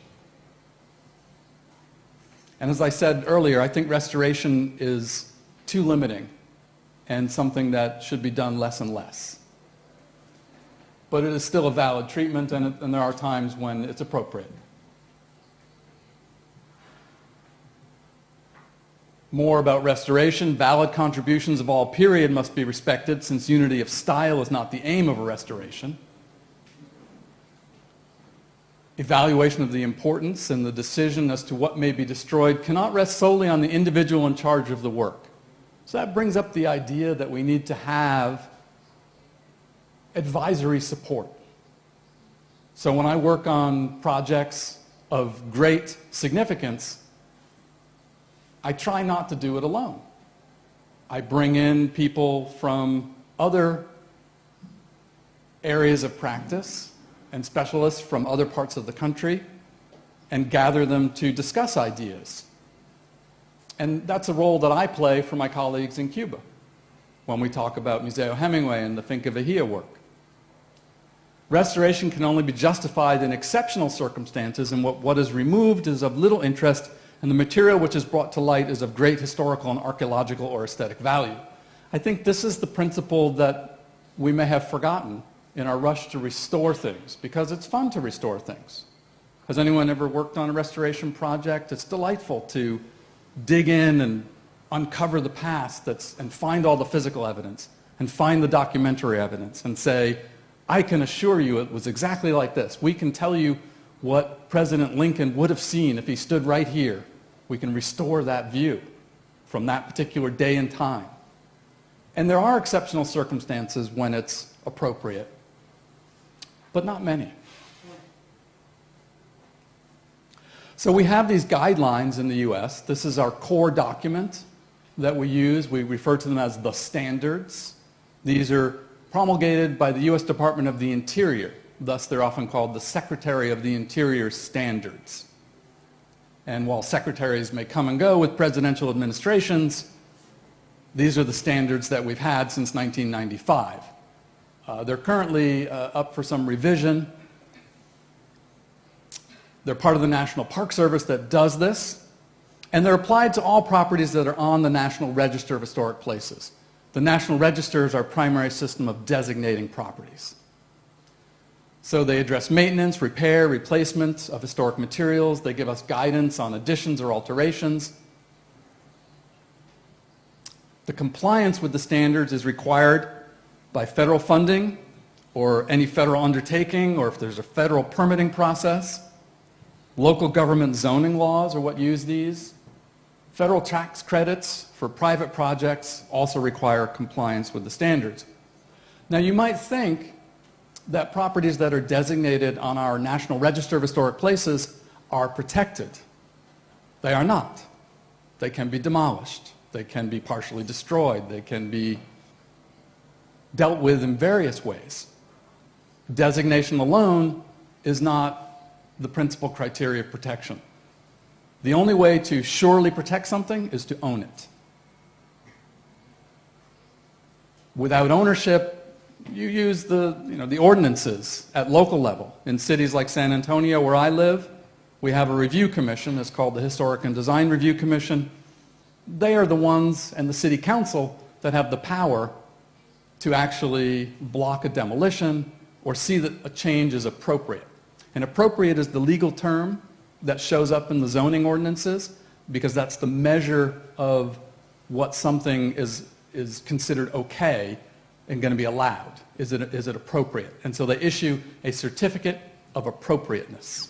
And as I said earlier, I think restoration is too limiting and something that should be done less and less. But it is still a valid treatment, and there are times when it's appropriate. More about restoration. Valid contributions of all period must be respected, since unity of style is not the aim of a restoration. Evaluation of the importance and the decision as to what may be destroyed cannot rest solely on the individual in charge of the work. So that brings up the idea that we need to have advisory support. So when I work on projects of great significance, I try not to do it alone. I bring in people from other areas of practice and specialists from other parts of the country and gather them to discuss ideas. And that's a role that I play for my colleagues in Cuba when we talk about Museo Hemingway and the Finca Vejía work. Restoration can only be justified in exceptional circumstances, and what is removed is of little interest, and the material which is brought to light is of great historical and archaeological or aesthetic value. I think this is the principle that we may have forgotten in our rush to restore things, because it's fun to restore things. Has anyone ever worked on a restoration project? It's delightful to dig in and uncover the past and find all the physical evidence and find the documentary evidence and say, I can assure you it was exactly like this. We can tell you what President Lincoln would have seen if he stood right here. We can restore that view from that particular day and time. And there are exceptional circumstances when it's appropriate, but not many. So we have these guidelines in the US. This is our core document that we use. We refer to them as the standards. These are promulgated by the US Department of the Interior. Thus, they're often called the Secretary of the Interior standards. And while secretaries may come and go with presidential administrations, these are the standards that we've had since 1995. They're currently up for some revision. They're part of the National Park Service that does this, and they're applied to all properties that are on the National Register of Historic Places. The National Register is our primary system of designating properties. So they address maintenance, repair, replacement of historic materials. They give us guidance on additions or alterations. The compliance with the standards is required by federal funding or any federal undertaking, or if there's a federal permitting process. Local government zoning laws are what use these. Federal tax credits for private projects also require compliance with the standards. Now, you might think that properties that are designated on our National Register of Historic Places are protected. They are not. They can be demolished. They can be partially destroyed. They can be dealt with in various ways. Designation alone is not the principal criteria of protection. The only way to surely protect something is to own it. Without ownership, you use the ordinances at local level. In cities like San Antonio, where I live, we have a review commission. It's called the Historic and Design Review Commission. They are the ones, and the city council, that have the power to actually block a demolition or see that a change is appropriate. And appropriate is the legal term that shows up in the zoning ordinances, because that's the measure of what something is considered okay and going to be allowed. Is it appropriate? And so they issue a certificate of appropriateness.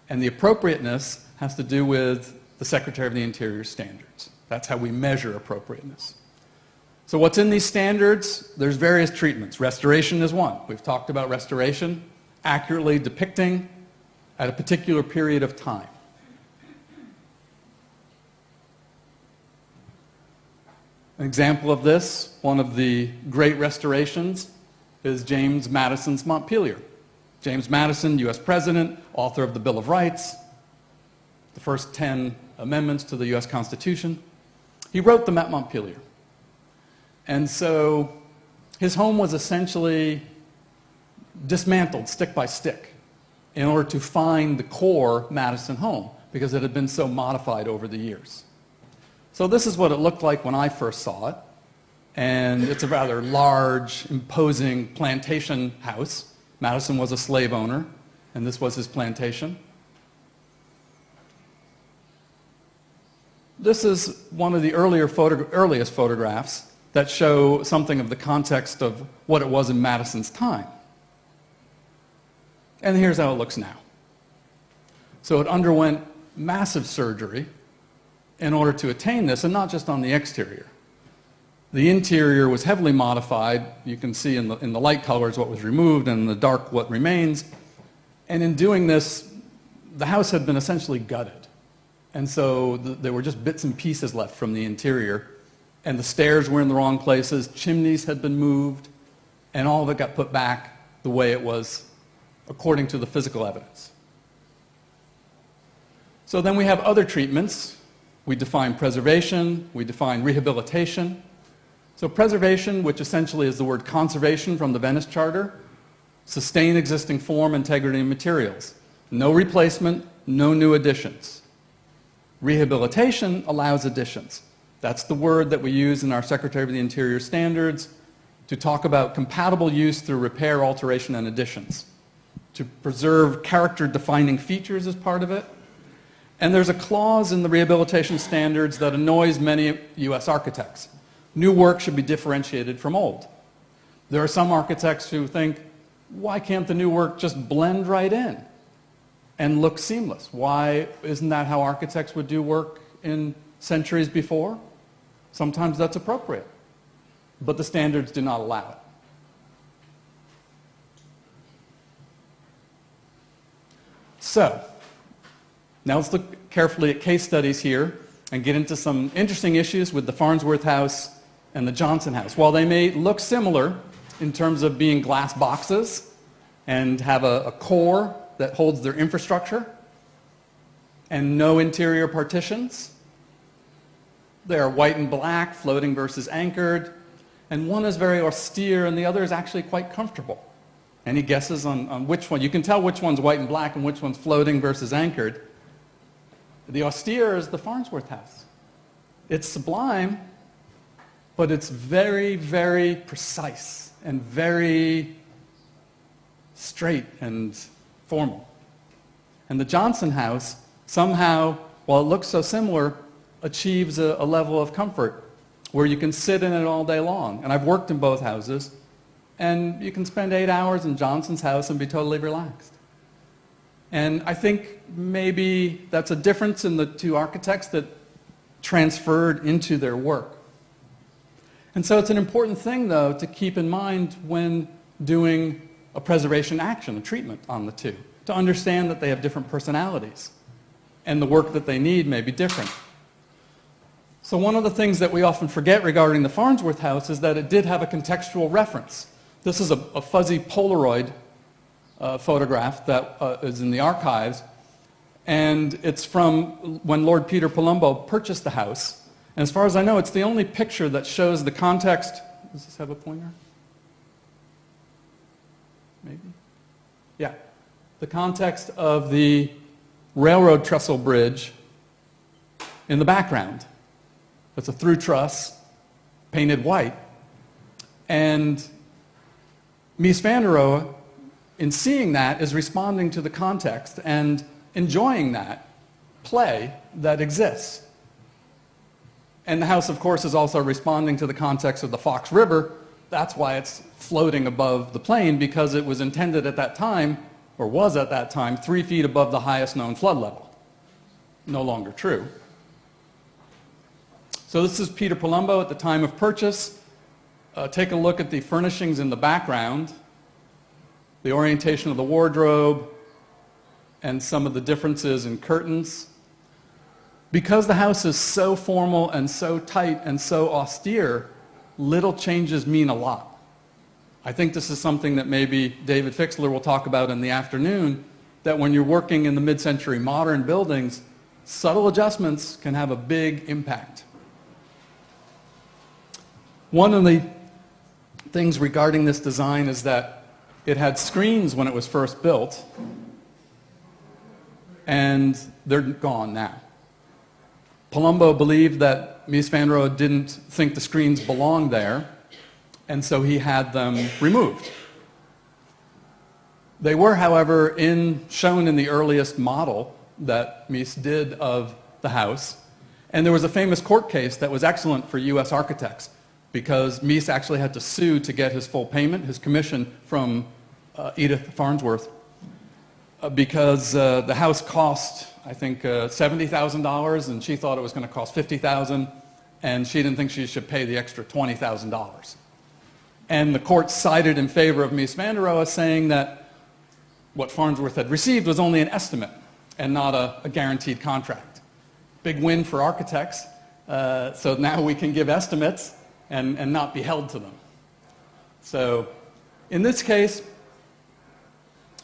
And the appropriateness has to do with the Secretary of the Interior standards. That's how we measure appropriateness. So what's in these standards? There's various treatments. Restoration is one. We've talked about restoration, accurately depicting at a particular period of time. An example of this, one of the great restorations, is James Madison's Montpelier. James Madison, U.S. President, author of the Bill of Rights, the first 10 amendments to the U.S. Constitution. He wrote them at Montpelier. And so his home was essentially dismantled stick by stick in order to find the core Madison home, because it had been so modified over the years. So this is what it looked like when I first saw it. And it's a rather large, imposing plantation house. Madison was a slave owner, and this was his plantation. This is one of the earliest photographs that show something of the context of what it was in Madison's time. And here's how it looks now. So it underwent massive surgery in order to attain this, and not just on the exterior. The interior was heavily modified. You can see in the light colors what was removed, and in the dark what remains. And in doing this, the house had been essentially gutted. And so there were just bits and pieces left from the interior. And the stairs were in the wrong places, chimneys had been moved, and all of it got put back the way it was according to the physical evidence. So then we have other treatments. We define preservation, we define rehabilitation. So preservation, which essentially is the word conservation from the Venice Charter, sustain existing form, integrity, and materials. No replacement, no new additions. Rehabilitation allows additions. That's the word that we use in our Secretary of the Interior standards to talk about compatible use through repair, alteration, and additions. To preserve character-defining features as part of it. And there's a clause in the rehabilitation standards that annoys many U.S. architects. New work should be differentiated from old. There are some architects who think, why can't the new work just blend right in and look seamless? Why isn't that how architects would do work in centuries before? Sometimes that's appropriate, but the standards do not allow it. So, now let's look carefully at case studies here and get into some interesting issues with the Farnsworth House and the Johnson House. While they may look similar in terms of being glass boxes and have a core that holds their infrastructure and no interior partitions, they are white and black, floating versus anchored, and one is very austere and the other is actually quite comfortable. Any guesses on which one? You can tell which one's white and black and which one's floating versus anchored. The austere is the Farnsworth House. It's sublime, but it's very, very precise and very straight and formal. And the Johnson House, somehow, while it looks so similar, achieves a level of comfort where you can sit in it all day long. And I've worked in both houses, and you can spend 8 hours in Johnson's house and be totally relaxed. And I think maybe that's a difference in the two architects, that transferred into their work. And so it's an important thing, though, to keep in mind when doing a preservation action, a treatment on the two, to understand that they have different personalities and the work that they need may be different. So one of the things that we often forget regarding the Farnsworth house is that it did have a contextual reference. This is a fuzzy Polaroid photograph that is in the archives, and it's from when Lord Peter Palumbo purchased the house. And as far as I know, it's the only picture that shows the context. Does this have a pointer? Maybe? Yeah. The context of the railroad trestle bridge in the background. It's a through truss, painted white. And Mies van der Rohe, in seeing that, is responding to the context and enjoying that play that exists. And the house, of course, is also responding to the context of the Fox River. That's why it's floating above the plain, because it was intended at that time, or was at that time, 3 feet above the highest known flood level. No longer true. So this is Peter Palumbo at the time of purchase. Take a look at the furnishings in the background, the orientation of the wardrobe, and some of the differences in curtains. Because the house is so formal and so tight and so austere, little changes mean a lot. I think this is something that maybe David Fixler will talk about in the afternoon, that when you're working in the mid-century modern buildings, subtle adjustments can have a big impact. One of the things regarding this design is that it had screens when it was first built, and they're gone now. Palumbo believed that Mies van der Rohe didn't think the screens belonged there, and so he had them removed. They were, however, shown in the earliest model that Mies did of the house, and there was a famous court case that was excellent for U.S. architects, because Mies actually had to sue to get his full payment, his commission, from Edith Farnsworth, because the house cost, I think, $70,000, and she thought it was going to cost $50,000, and she didn't think she should pay the extra $20,000. And the court sided in favor of Mies van der Rohe, saying that what Farnsworth had received was only an estimate and not a guaranteed contract. Big win for architects, so now we can give estimates and not be held to them. So in this case,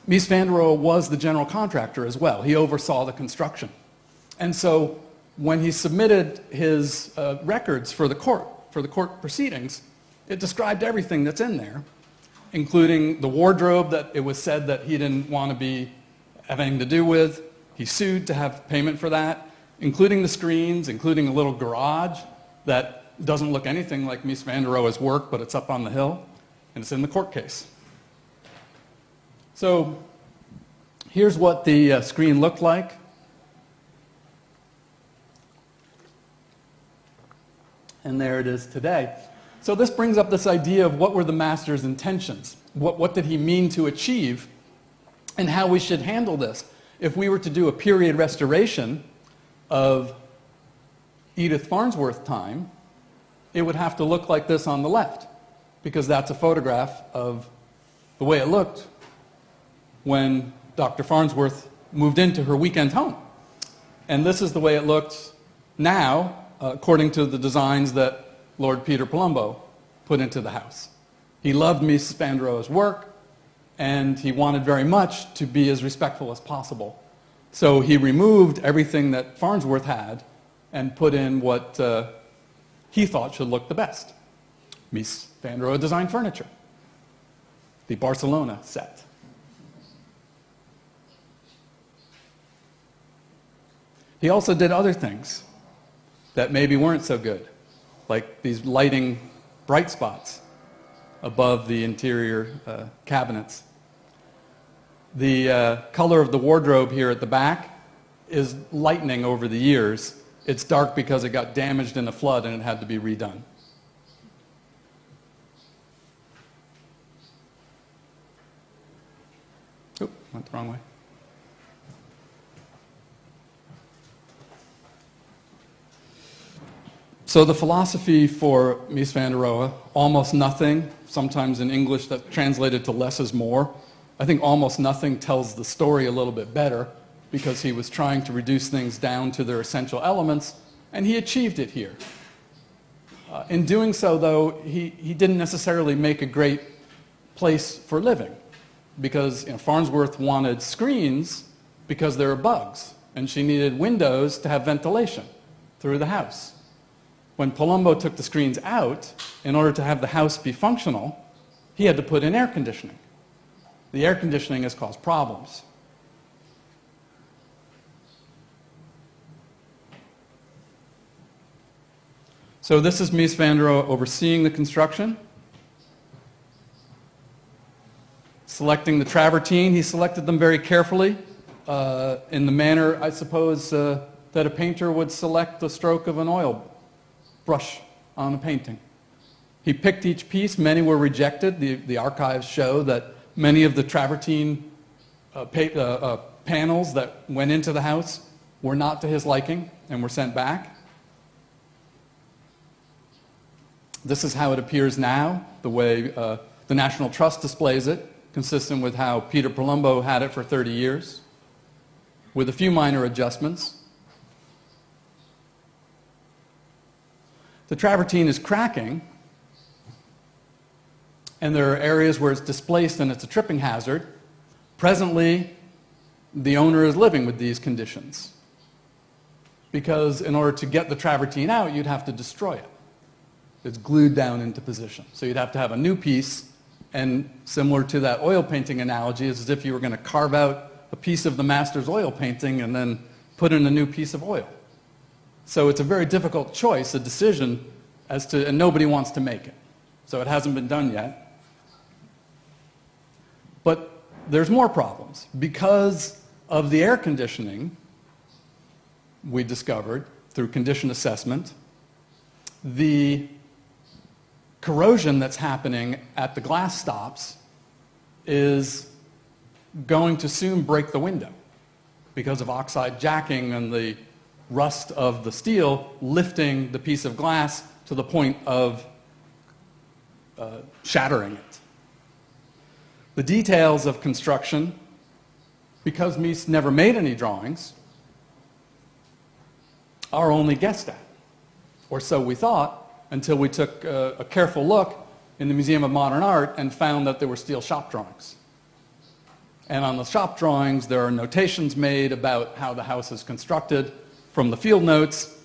Mies van der Rohe was the general contractor as well. He oversaw the construction. And so when he submitted his records for the court proceedings, it described everything that's in there, including the wardrobe that it was said that he didn't want to have anything to do with. He sued to have payment for that, including the screens, including a little garage that doesn't look anything like Mies van der Rohe's work, but it's up on the hill, and it's in the court case. So here's what the screen looked like. And there it is today. So this brings up this idea of what were the master's intentions? What did he mean to achieve? And how we should handle this. If we were to do a period restoration of Edith Farnsworth time, it would have to look like this on the left, because that's a photograph of the way it looked when Dr. Farnsworth moved into her weekend home. And this is the way it looked now, according to the designs that Lord Peter Palumbo put into the house. He loved Mies van der Rohe's work, and he wanted very much to be as respectful as possible. So he removed everything that Farnsworth had and put in what he thought should look the best. Mies van der Rohe designed furniture, the Barcelona set. He also did other things that maybe weren't so good, like these lighting bright spots above the interior cabinets. The color of the wardrobe here at the back is lightening over the years. It's dark because it got damaged in a flood and it had to be redone. Oh, went the wrong way. So the philosophy for Mies van der Rohe, almost nothing, sometimes in English that translated to less is more. I think almost nothing tells the story a little bit better because he was trying to reduce things down to their essential elements, and he achieved it here. In doing so, though, he didn't necessarily make a great place for living because Farnsworth wanted screens because there were bugs, and she needed windows to have ventilation through the house. When Palumbo took the screens out, in order to have the house be functional, he had to put in air conditioning. The air conditioning has caused problems. So this is Mies van der Rohe overseeing the construction. Selecting the travertine, he selected them very carefully in the manner, I suppose, that a painter would select the stroke of an oil brush on a painting. He picked each piece. Many were rejected. The archives show that many of the travertine panels that went into the house were not to his liking and were sent back. This is how it appears now, the way the National Trust displays it, consistent with how Peter Palumbo had it for 30 years, with a few minor adjustments. The travertine is cracking, and there are areas where it's displaced and it's a tripping hazard. Presently, the owner is living with these conditions because in order to get the travertine out, you'd have to destroy it. It's glued down into position. So you'd have to have a new piece, and similar to that oil painting analogy, it's as if you were going to carve out a piece of the master's oil painting and then put in a new piece of oil. So it's a very difficult choice, a decision, and nobody wants to make it. So it hasn't been done yet. But there's more problems. Because of the air conditioning, we discovered through condition assessment, the corrosion that's happening at the glass stops is going to soon break the window because of oxide jacking and the rust of the steel lifting the piece of glass to the point of shattering it. The details of construction, because Mies never made any drawings, are only guessed at, or so we thought, until we took a careful look in the Museum of Modern Art and found that there were steel shop drawings. And on the shop drawings, there are notations made about how the house is constructed from the field notes,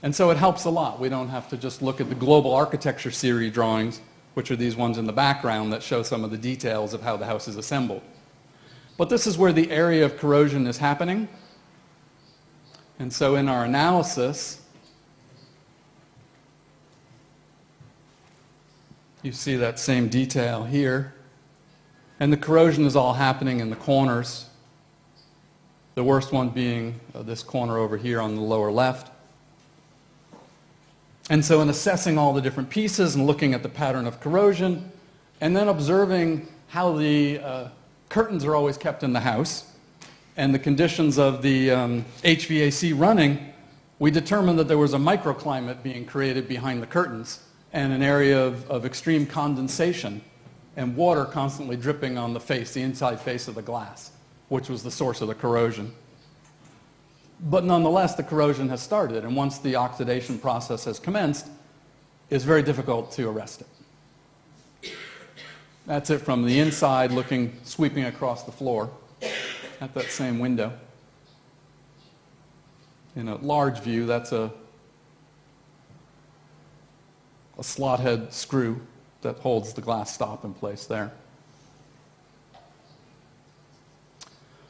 and so it helps a lot. We don't have to just look at the global architecture series drawings, which are these ones in the background that show some of the details of how the house is assembled. But this is where the area of corrosion is happening. And so in our analysis, you see that same detail here. And the corrosion is all happening in the corners. The worst one being this corner over here on the lower left. And so in assessing all the different pieces and looking at the pattern of corrosion, and then observing how the curtains are always kept in the house, and the conditions of the HVAC running, we determined that there was a microclimate being created behind the curtains and an area of extreme condensation and water constantly dripping on the face, the inside face of the glass, which was the source of the corrosion. But nonetheless, the corrosion has started, and once the oxidation process has commenced, it's very difficult to arrest it. That's it from the inside, sweeping across the floor at that same window. In a large view, that's a slot head screw that holds the glass stop in place there.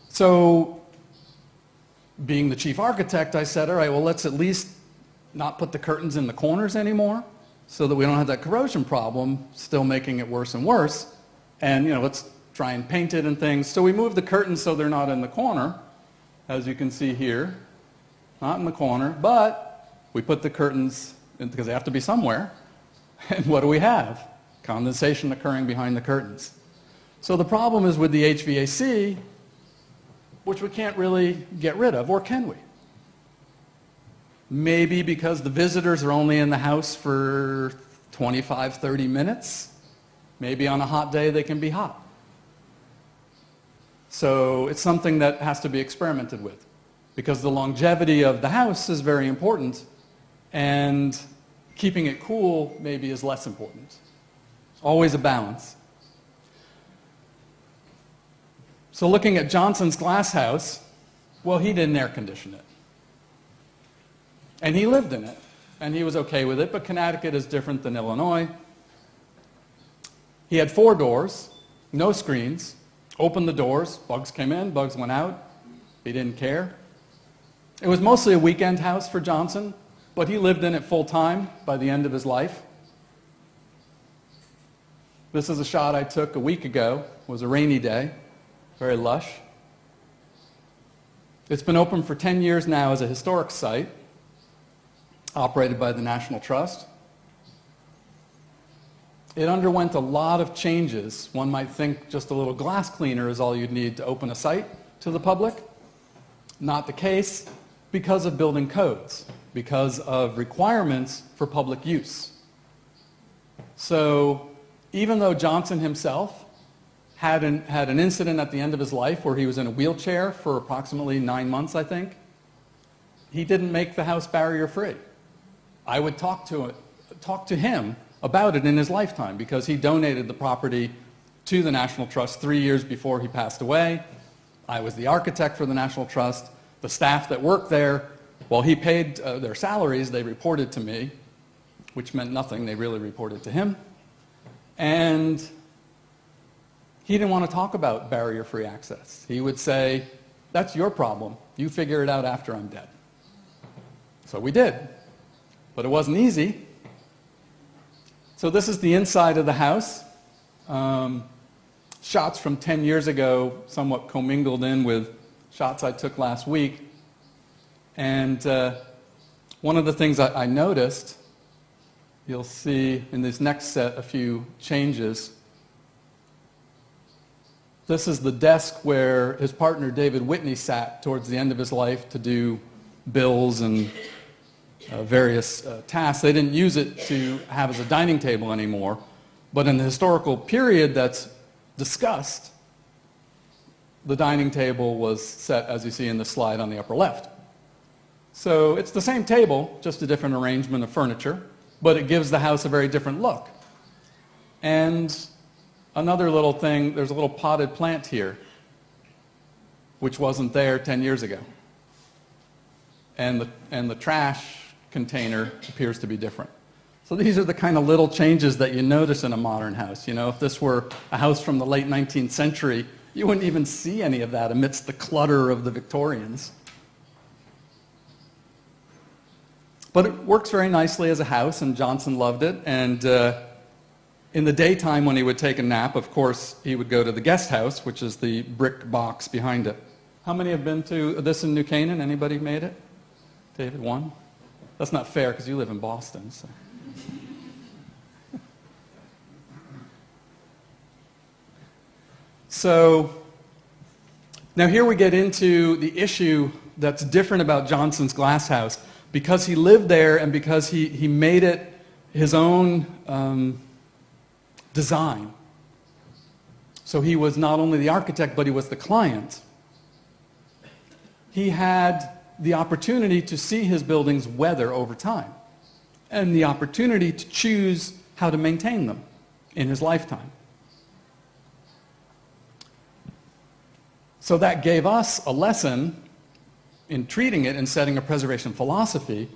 So, being the chief architect, I said, all right, well, let's at least not put the curtains in the corners anymore so that we don't have that corrosion problem still making it worse and worse. And, let's try and paint it and things. So we moved the curtains so they're not in the corner, as you can see here. Not in the corner, but we put the curtains in because they have to be somewhere. And what do we have? Condensation occurring behind the curtains. So the problem is with the HVAC, which we can't really get rid of, or can we? Maybe because the visitors are only in the house for 25, 30 minutes. Maybe on a hot day they can be hot. So it's something that has to be experimented with, because the longevity of the house is very important, and keeping it cool maybe is less important. Always a balance. So looking at Johnson's glass house, well, he didn't air condition it. And he lived in it, and he was okay with it, but Connecticut is different than Illinois. He had 4 doors, no screens, opened the doors, bugs came in, bugs went out. He didn't care. It was mostly a weekend house for Johnson, but he lived in it full time by the end of his life. This is a shot I took a week ago. It was a rainy day, very lush. It's been open for 10 years now as a historic site, operated by the National Trust. It underwent a lot of changes. One might think just a little glass cleaner is all you'd need to open a site to the public. Not the case, because of building codes, because of requirements for public use. So even though Johnson himself had an incident at the end of his life where he was in a wheelchair for approximately 9 months, I think, he didn't make the house barrier-free. I would talk to him about it in his lifetime, because he donated the property to the National Trust 3 years before he passed away. I was the architect for the National Trust. The staff that worked there, while he paid their salaries, they reported to me, which meant nothing. They really reported to him. And he didn't want to talk about barrier-free access. He would say, "That's your problem. You figure it out after I'm dead." So we did. But it wasn't easy. So this is the inside of the house. Shots from 10 years ago, somewhat commingled in with shots I took last week. And one of the things I noticed, you'll see in this next set a few changes. This is the desk where his partner David Whitney sat towards the end of his life to do bills and various tasks. They didn't use it to have as a dining table anymore, but in the historical period that's discussed, the dining table was set, as you see in the slide on the upper left. So it's the same table, just a different arrangement of furniture, but it gives the house a very different look. And another little thing, there's a little potted plant here, which wasn't there 10 years ago. And the trash container appears to be different. So these are the kind of little changes that you notice in a modern house. You know, if this were a house from the late 19th century, you wouldn't even see any of that amidst the clutter of the Victorians. But it works very nicely as a house, and Johnson loved it. And in the daytime when he would take a nap, of course, he would go to the guest house, which is the brick box behind it. How many have been to this in New Canaan? Anybody made it? David, 1? That's not fair because you live in Boston. So. So now here we get into the issue that's different about Johnson's glass house. Because he lived there and because he made it his own design. So he was not only the architect, but he was the client. He had the opportunity to see his buildings weather over time, and the opportunity to choose how to maintain them in his lifetime. So that gave us a lesson in treating it and setting a preservation philosophy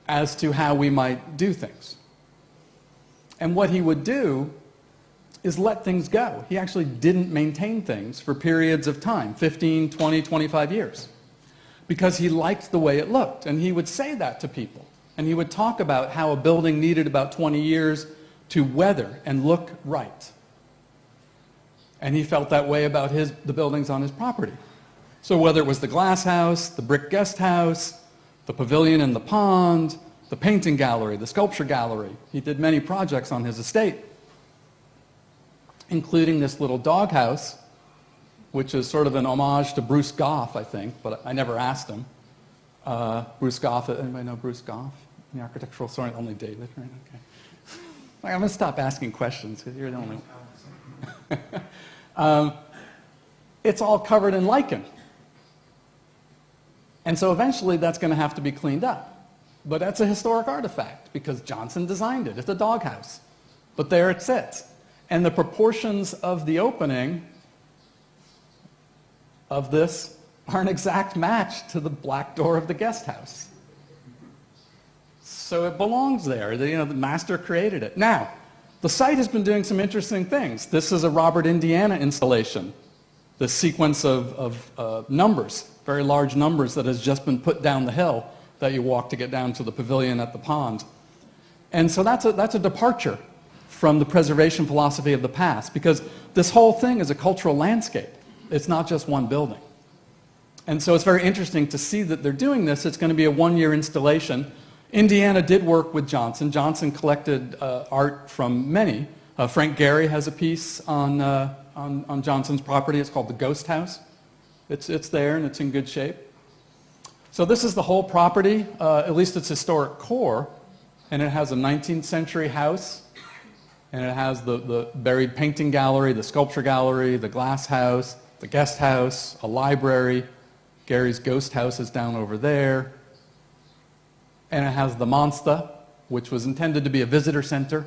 as to how we might do things. And what he would do is let things go. He actually didn't maintain things for periods of time, 15, 20, 25 years, because he liked the way it looked. And he would say that to people. And he would talk about how a building needed about 20 years to weather and look right. And he felt that way about the buildings on his property. So whether it was the glass house, the brick guest house, the pavilion in the pond, the painting gallery, the sculpture gallery, he did many projects on his estate, including this little doghouse, which is sort of an homage to Bruce Goff, I think, but I never asked him. Bruce Goff, anybody know Bruce Goff? The architectural historian, only David, right? Okay. I'm going to stop asking questions because you're the only one. It's all covered in lichen. And so eventually that's going to have to be cleaned up. But that's a historic artifact because Johnson designed it. It's a doghouse. But there it sits. And the proportions of the opening of this are an exact match to the black door of the guest house. So it belongs there. The master created it. Now, the site has been doing some interesting things. This is a Robert, Indiana installation. The sequence of numbers, very large numbers that has just been put down the hill that you walk to get down to the pavilion at the pond. And so that's a departure from the preservation philosophy of the past, because this whole thing is a cultural landscape. It's not just one building. And so it's very interesting to see that they're doing this. It's going to be a one-year installation. Indiana did work with Johnson. Johnson collected art from many. Frank Gehry has a piece on Johnson's property. It's called the Ghost House. It's there and it's in good shape. So this is the whole property, at least its historic core, and it has a 19th century house, and it has the buried painting gallery, the sculpture gallery, the glass house, the guest house, a library. Gary's ghost house is down over there. And it has the Monsta, which was intended to be a visitor center,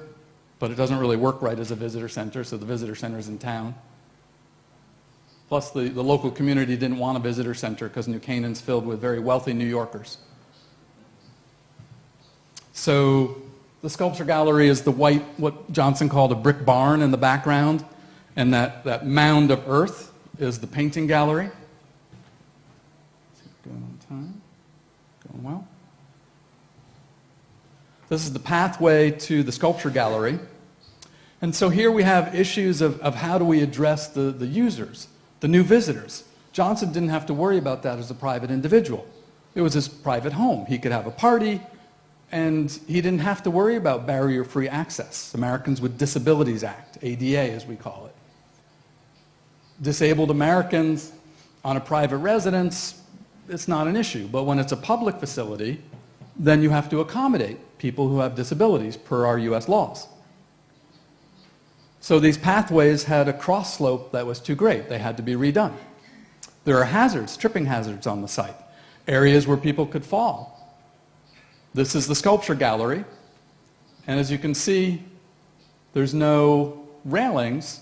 but it doesn't really work right as a visitor center, so the visitor center is in town. Plus, the local community didn't want a visitor center because New Canaan's filled with very wealthy New Yorkers. So the sculpture gallery is the white, what Johnson called a brick barn in the background, and that mound of earth is the painting gallery. Going on time? Going well? This is the pathway to the sculpture gallery. And so here we have issues of how do we address the users, the new visitors. Johnson didn't have to worry about that as a private individual. It was his private home. He could have a party, and he didn't have to worry about barrier-free access. Americans with Disabilities Act, ADA as we call it. Disabled Americans on a private residence, it's not an issue. But when it's a public facility, then you have to accommodate people who have disabilities per our US laws. So these pathways had a cross slope that was too great. They had to be redone. There are hazards, tripping hazards on the site, areas where people could fall. This is the sculpture gallery, and as you can see, there's no railings,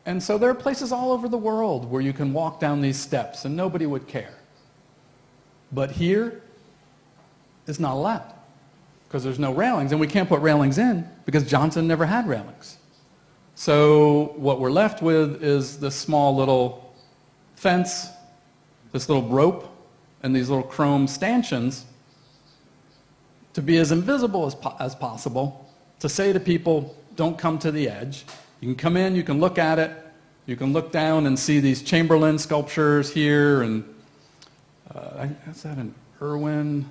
and so there are places all over the world where you can walk down these steps and nobody would care. But here, it's not allowed because there's no railings, and we can't put railings in because Johnson never had railings. So what we're left with is this small little fence, this little rope, and these little chrome stanchions to be as invisible as possible, to say to people, don't come to the edge. You can come in, you can look at it, you can look down and see these Chamberlain sculptures here, and is that an Irwin?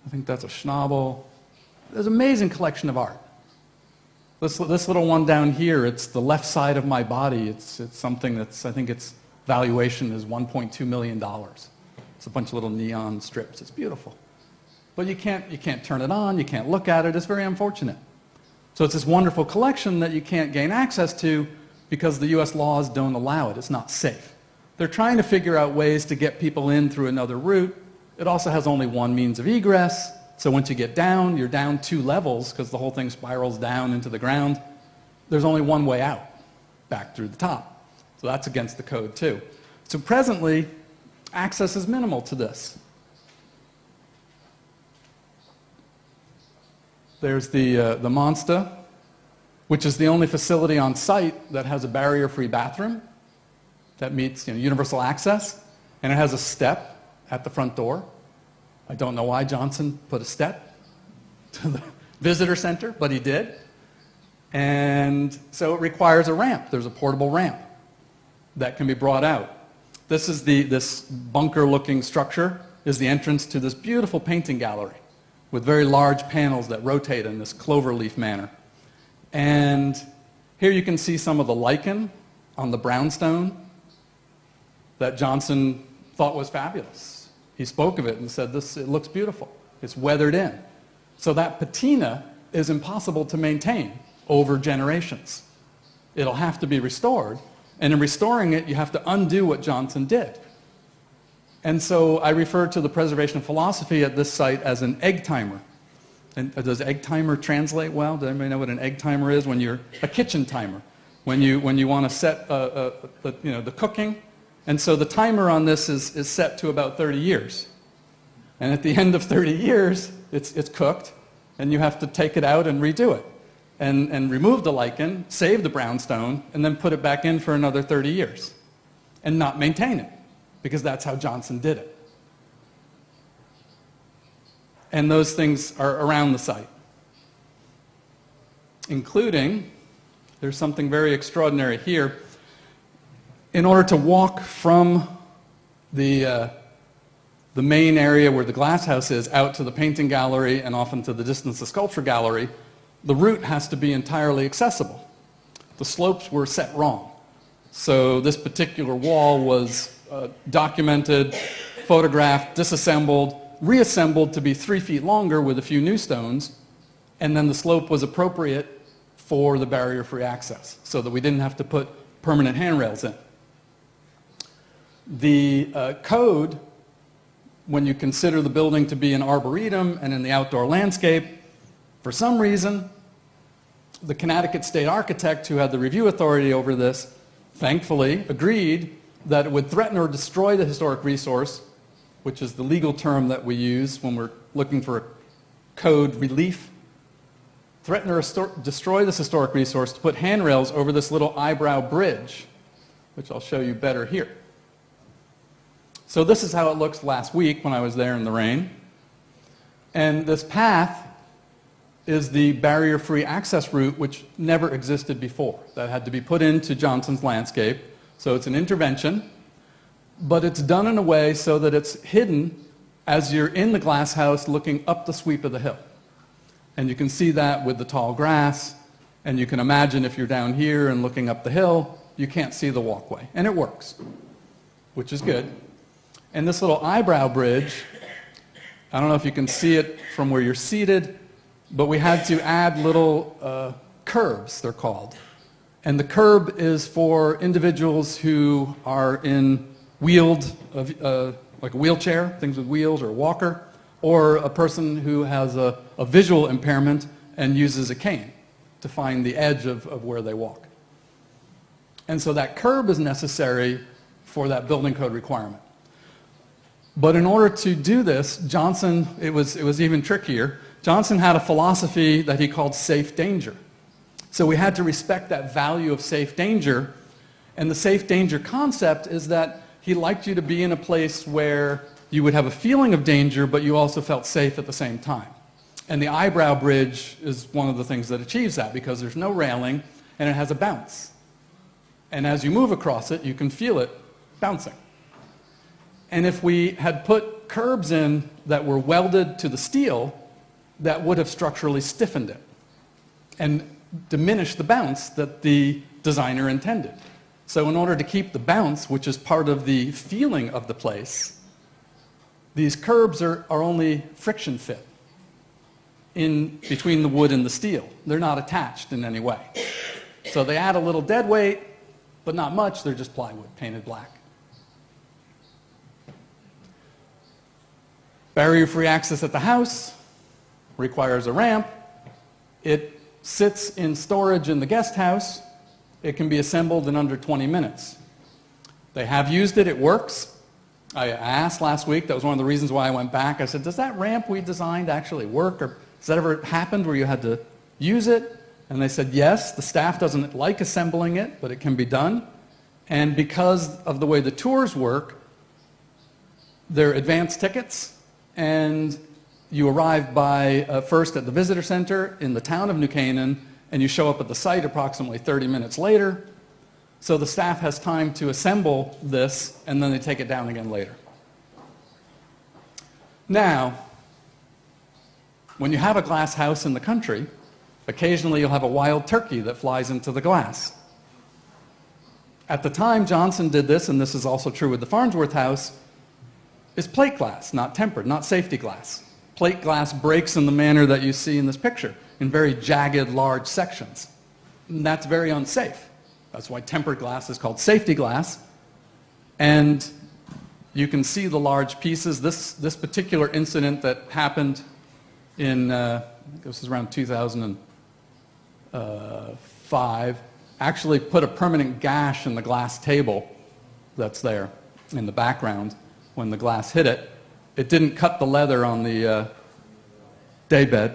I think that's a Schnabel. There's an amazing collection of art. This little one down here, it's the left side of my body. It's something that's, I think its valuation is $1.2 million. It's a bunch of little neon strips. It's beautiful. But you can't turn it on, you can't look at it. It's very unfortunate. So it's this wonderful collection that you can't gain access to because the US laws don't allow it. It's not safe. They're trying to figure out ways to get people in through another route. It also has only one means of egress. So once you get down, you're down 2 levels because the whole thing spirals down into the ground. There's only one way out, back through the top. So that's against the code too. So presently, access is minimal to this. There's the Monsta, which is the only facility on site that has a barrier-free bathroom that meets universal access, and it has a step at the front door. I don't know why Johnson put a step to the visitor center, but he did. And so it requires a ramp. There's a portable ramp that can be brought out. This bunker-looking structure is the entrance to this beautiful painting gallery with very large panels that rotate in this cloverleaf manner. And here you can see some of the lichen on the brownstone that Johnson thought was fabulous. He spoke of it and said, it looks beautiful. It's weathered in. So that patina is impossible to maintain over generations. It'll have to be restored, and in restoring it, you have to undo what Johnson did. And so I refer to the preservation philosophy at this site as an egg timer. And does egg timer translate well? Does anybody know what an egg timer is? When you're a kitchen timer, when you want to set the cooking. And so the timer on this is set to about 30 years. And at the end of 30 years, it's cooked, and you have to take it out and redo it. And remove the lichen, save the brownstone, and then put it back in for another 30 years. And not maintain it, because that's how Johnson did it. And those things are around the site. Including, there's something very extraordinary here. In order to walk from the main area where the glass house is out to the painting gallery and off into the distance the sculpture gallery, the route has to be entirely accessible. The slopes were set wrong. So this particular wall was documented, photographed, disassembled, reassembled to be 3 feet longer with a few new stones, and then the slope was appropriate for the barrier-free access so that we didn't have to put permanent handrails in. The code, when you consider the building to be an arboretum and in the outdoor landscape, for some reason, the Connecticut state architect who had the review authority over this, thankfully, agreed that it would threaten or destroy the historic resource, which is the legal term that we use when we're looking for a code relief, threaten or destroy this historic resource to put handrails over this little eyebrow bridge, which I'll show you better here. So this is how it looks last week when I was there in the rain. And this path is the barrier-free access route, which never existed before. That had to be put into Johnson's landscape. So it's an intervention, but it's done in a way so that it's hidden as you're in the glass house looking up the sweep of the hill. And you can see that with the tall grass, and you can imagine if you're down here and looking up the hill, you can't see the walkway. And it works, which is good. And this little eyebrow bridge, I don't know if you can see it from where you're seated, but we had to add little curbs, they're called. And the curb is for individuals who are in wheeled, like a wheelchair, things with wheels, or a walker, or a person who has a visual impairment and uses a cane to find the edge of where they walk. And so that curb is necessary for that building code requirement. But in order to do this, Johnson, it was even trickier. Johnson had a philosophy that he called safe danger. So we had to respect that value of safe danger. And the safe danger concept is that he liked you to be in a place where you would have a feeling of danger, but you also felt safe at the same time. And the eyebrow bridge is one of the things that achieves that, because there's no railing and it has a bounce. And as you move across it, you can feel it bouncing. And if we had put curbs in that were welded to the steel, that would have structurally stiffened it and diminished the bounce that the designer intended. So in order to keep the bounce, which is part of the feeling of the place, these curbs are only friction fit in between the wood and the steel. They're not attached in any way. So they add a little dead weight, but not much. They're just plywood painted black. Barrier-free access at the house requires a ramp. It sits in storage in the guest house. It can be assembled in under 20 minutes. They have used it. It works. I asked last week, that was one of the reasons why I went back. I said, does that ramp we designed actually work? Or has that ever happened where you had to use it? And they said, yes, the staff doesn't like assembling it, but it can be done. And because of the way the tours work, they're advance tickets, and you arrive by first at the visitor center in the town of New Canaan, and you show up at the site approximately 30 minutes later. So the staff has time to assemble this, and then they take it down again later. Now, when you have a glass house in the country, occasionally you'll have a wild turkey that flies into the glass. At the time Johnson did this, and this is also true with the Farnsworth house, is plate glass, not tempered, not safety glass. Plate glass breaks in the manner that you see in this picture, in very jagged, large sections. And that's very unsafe. That's why tempered glass is called safety glass. And you can see the large pieces. This particular incident that happened in, this is around 2005, actually put a permanent gash in the glass table that's there in the background when the glass hit it. It didn't cut the leather on the daybed,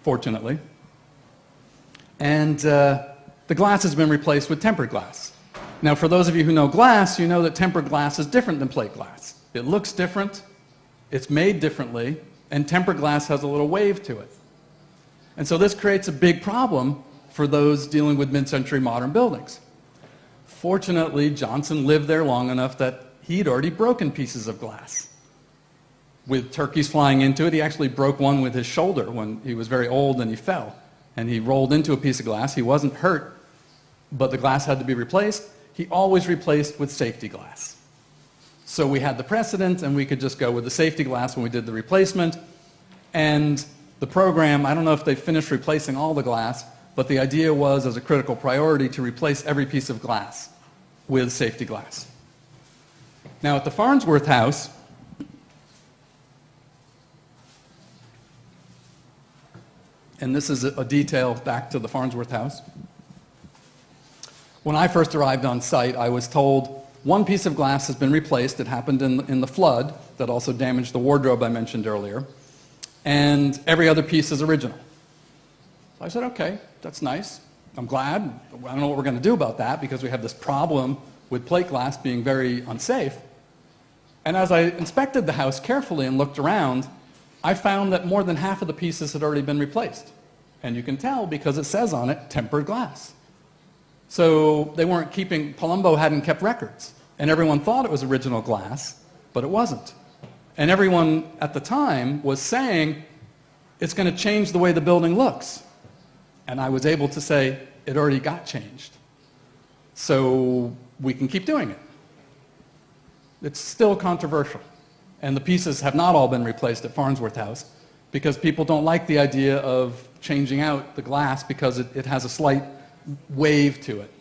fortunately. And the glass has been replaced with tempered glass. Now, for those of you who know glass, you know that tempered glass is different than plate glass. It looks different, it's made differently, and tempered glass has a little wave to it. And so this creates a big problem for those dealing with mid-century modern buildings. Fortunately, Johnson lived there long enough that he'd already broken pieces of glass. With turkeys flying into it, he actually broke one with his shoulder when he was very old and he fell. And he rolled into a piece of glass. He wasn't hurt, but the glass had to be replaced. He always replaced with safety glass. So we had the precedent, and we could just go with the safety glass when we did the replacement. And the program, I don't know if they finished replacing all the glass, but the idea was, as a critical priority, to replace every piece of glass with safety glass. Now, at the Farnsworth House, and this is a detail back to the Farnsworth House. When I first arrived on site, I was told one piece of glass has been replaced. It happened in the flood that also damaged the wardrobe I mentioned earlier. And every other piece is original. So I said, okay, that's nice. I'm glad. I don't know what we're going to do about that because we have this problem with plate glass being very unsafe. And as I inspected the house carefully and looked around, I found that more than half of the pieces had already been replaced. And you can tell because it says on it, tempered glass. So they weren't keeping, Palumbo hadn't kept records. And everyone thought it was original glass, but it wasn't. And everyone at the time was saying, it's going to change the way the building looks. And I was able to say, it already got changed. So we can keep doing it. It's still controversial. And the pieces have not all been replaced at Farnsworth House because people don't like the idea of changing out the glass because it has a slight wave to it.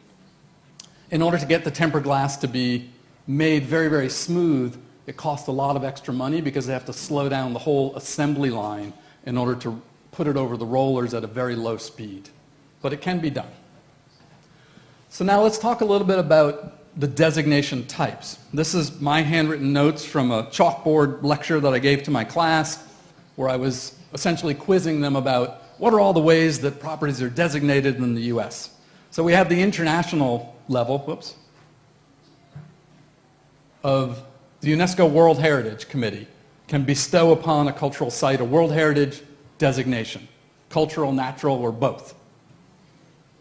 In order to get the tempered glass to be made very, very smooth, it costs a lot of extra money because they have to slow down the whole assembly line in order to put it over the rollers at a very low speed. But it can be done. So now let's talk a little bit about the designation types. This is my handwritten notes from a chalkboard lecture that I gave to my class where I was essentially quizzing them about what are all the ways that properties are designated in the US. So we have the international level, of the UNESCO World Heritage Committee can bestow upon a cultural site a World Heritage designation, cultural, natural, or both.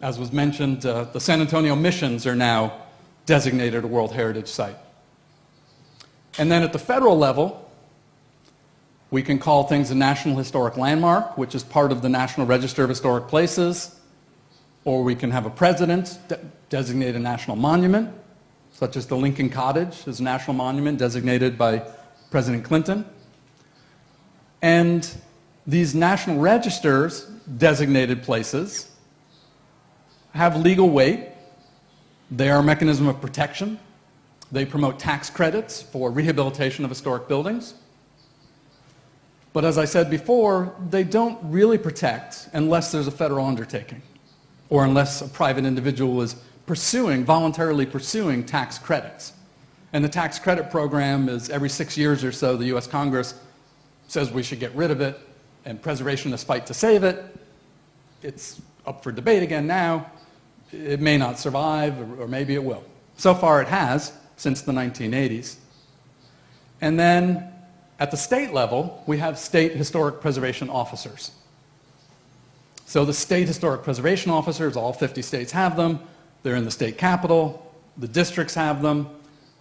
As was mentioned, the San Antonio Missions are now designated a World Heritage Site. And then at the federal level, we can call things a National Historic Landmark, which is part of the National Register of Historic Places, or we can have a president designate a national monument, such as the Lincoln Cottage is a national monument designated by President Clinton. And these national registers, designated places, have legal weight. They are a mechanism of protection. They promote tax credits for rehabilitation of historic buildings. But as I said before, they don't really protect unless there's a federal undertaking or unless a private individual is voluntarily pursuing tax credits. And the tax credit program is every 6 years or so, the US Congress says we should get rid of it, and preservationists fight to save it. It's up for debate again now. It may not survive, or maybe it will. So far it has, since the 1980s. And then at the state level, we have state historic preservation officers. So the state historic preservation officers, all 50 states have them. They're in the state capital. The districts have them.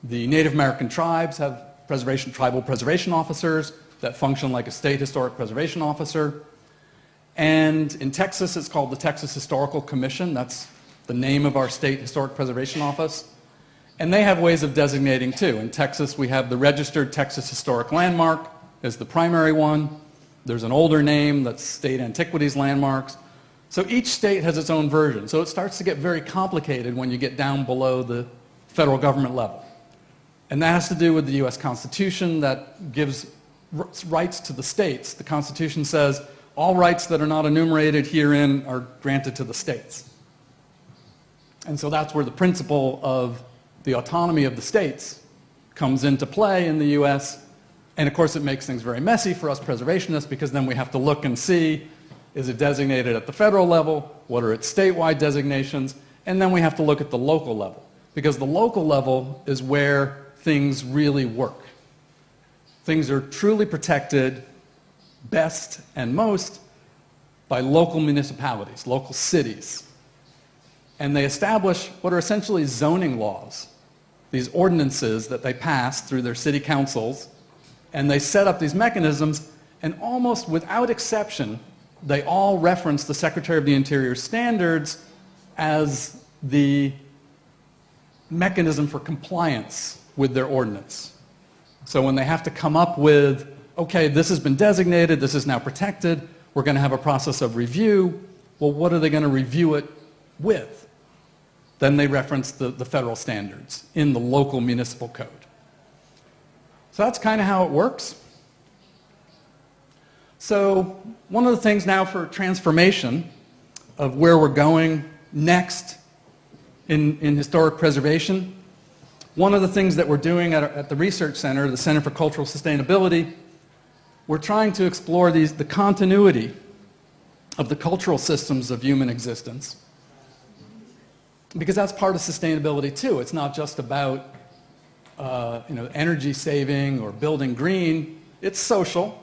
The Native American tribes have tribal preservation officers that function like a state historic preservation officer. And in Texas, it's called the Texas Historical Commission. That's the name of our state historic preservation office. And they have ways of designating too. In Texas, we have the registered Texas Historic Landmark as the primary one. There's an older name that's state antiquities landmarks. So each state has its own version. So it starts to get very complicated when you get down below the federal government level. And that has to do with the U.S. Constitution that gives rights to the states. The Constitution says all rights that are not enumerated herein are granted to the states. And so that's where the principle of the autonomy of the states comes into play in the U.S. And of course it makes things very messy for us preservationists, because then we have to look and see, is it designated at the federal level? What are its statewide designations? And then we have to look at the local level, because the local level is where things really work. Things are truly protected best and most by local municipalities, local cities. And they establish what are essentially zoning laws, these ordinances that they pass through their city councils, and they set up these mechanisms, and almost without exception, they all reference the Secretary of the Interior standards as the mechanism for compliance with their ordinance. So when they have to come up with, okay, this has been designated, this is now protected, we're going to have a process of review, well, what are they going to review it with? Then they reference the federal standards in the local municipal code. So that's kind of how it works. So one of the things now for transformation of where we're going next in historic preservation, one of the things that we're doing at the Research Center, the Center for Cultural Sustainability, we're trying to explore the continuity of the cultural systems of human existence, because that's part of sustainability too. It's not just about energy saving or building green. It's social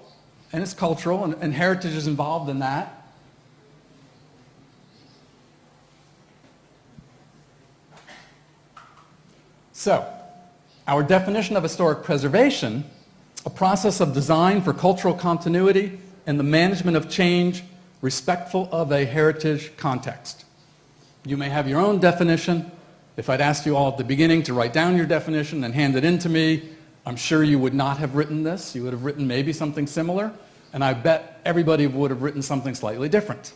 and it's cultural, and heritage is involved in that. So, our definition of historic preservation, a process of design for cultural continuity and the management of change respectful of a heritage context. You may have your own definition. If I'd asked you all at the beginning to write down your definition and hand it in to me, I'm sure you would not have written this. You would have written maybe something similar, and I bet everybody would have written something slightly different.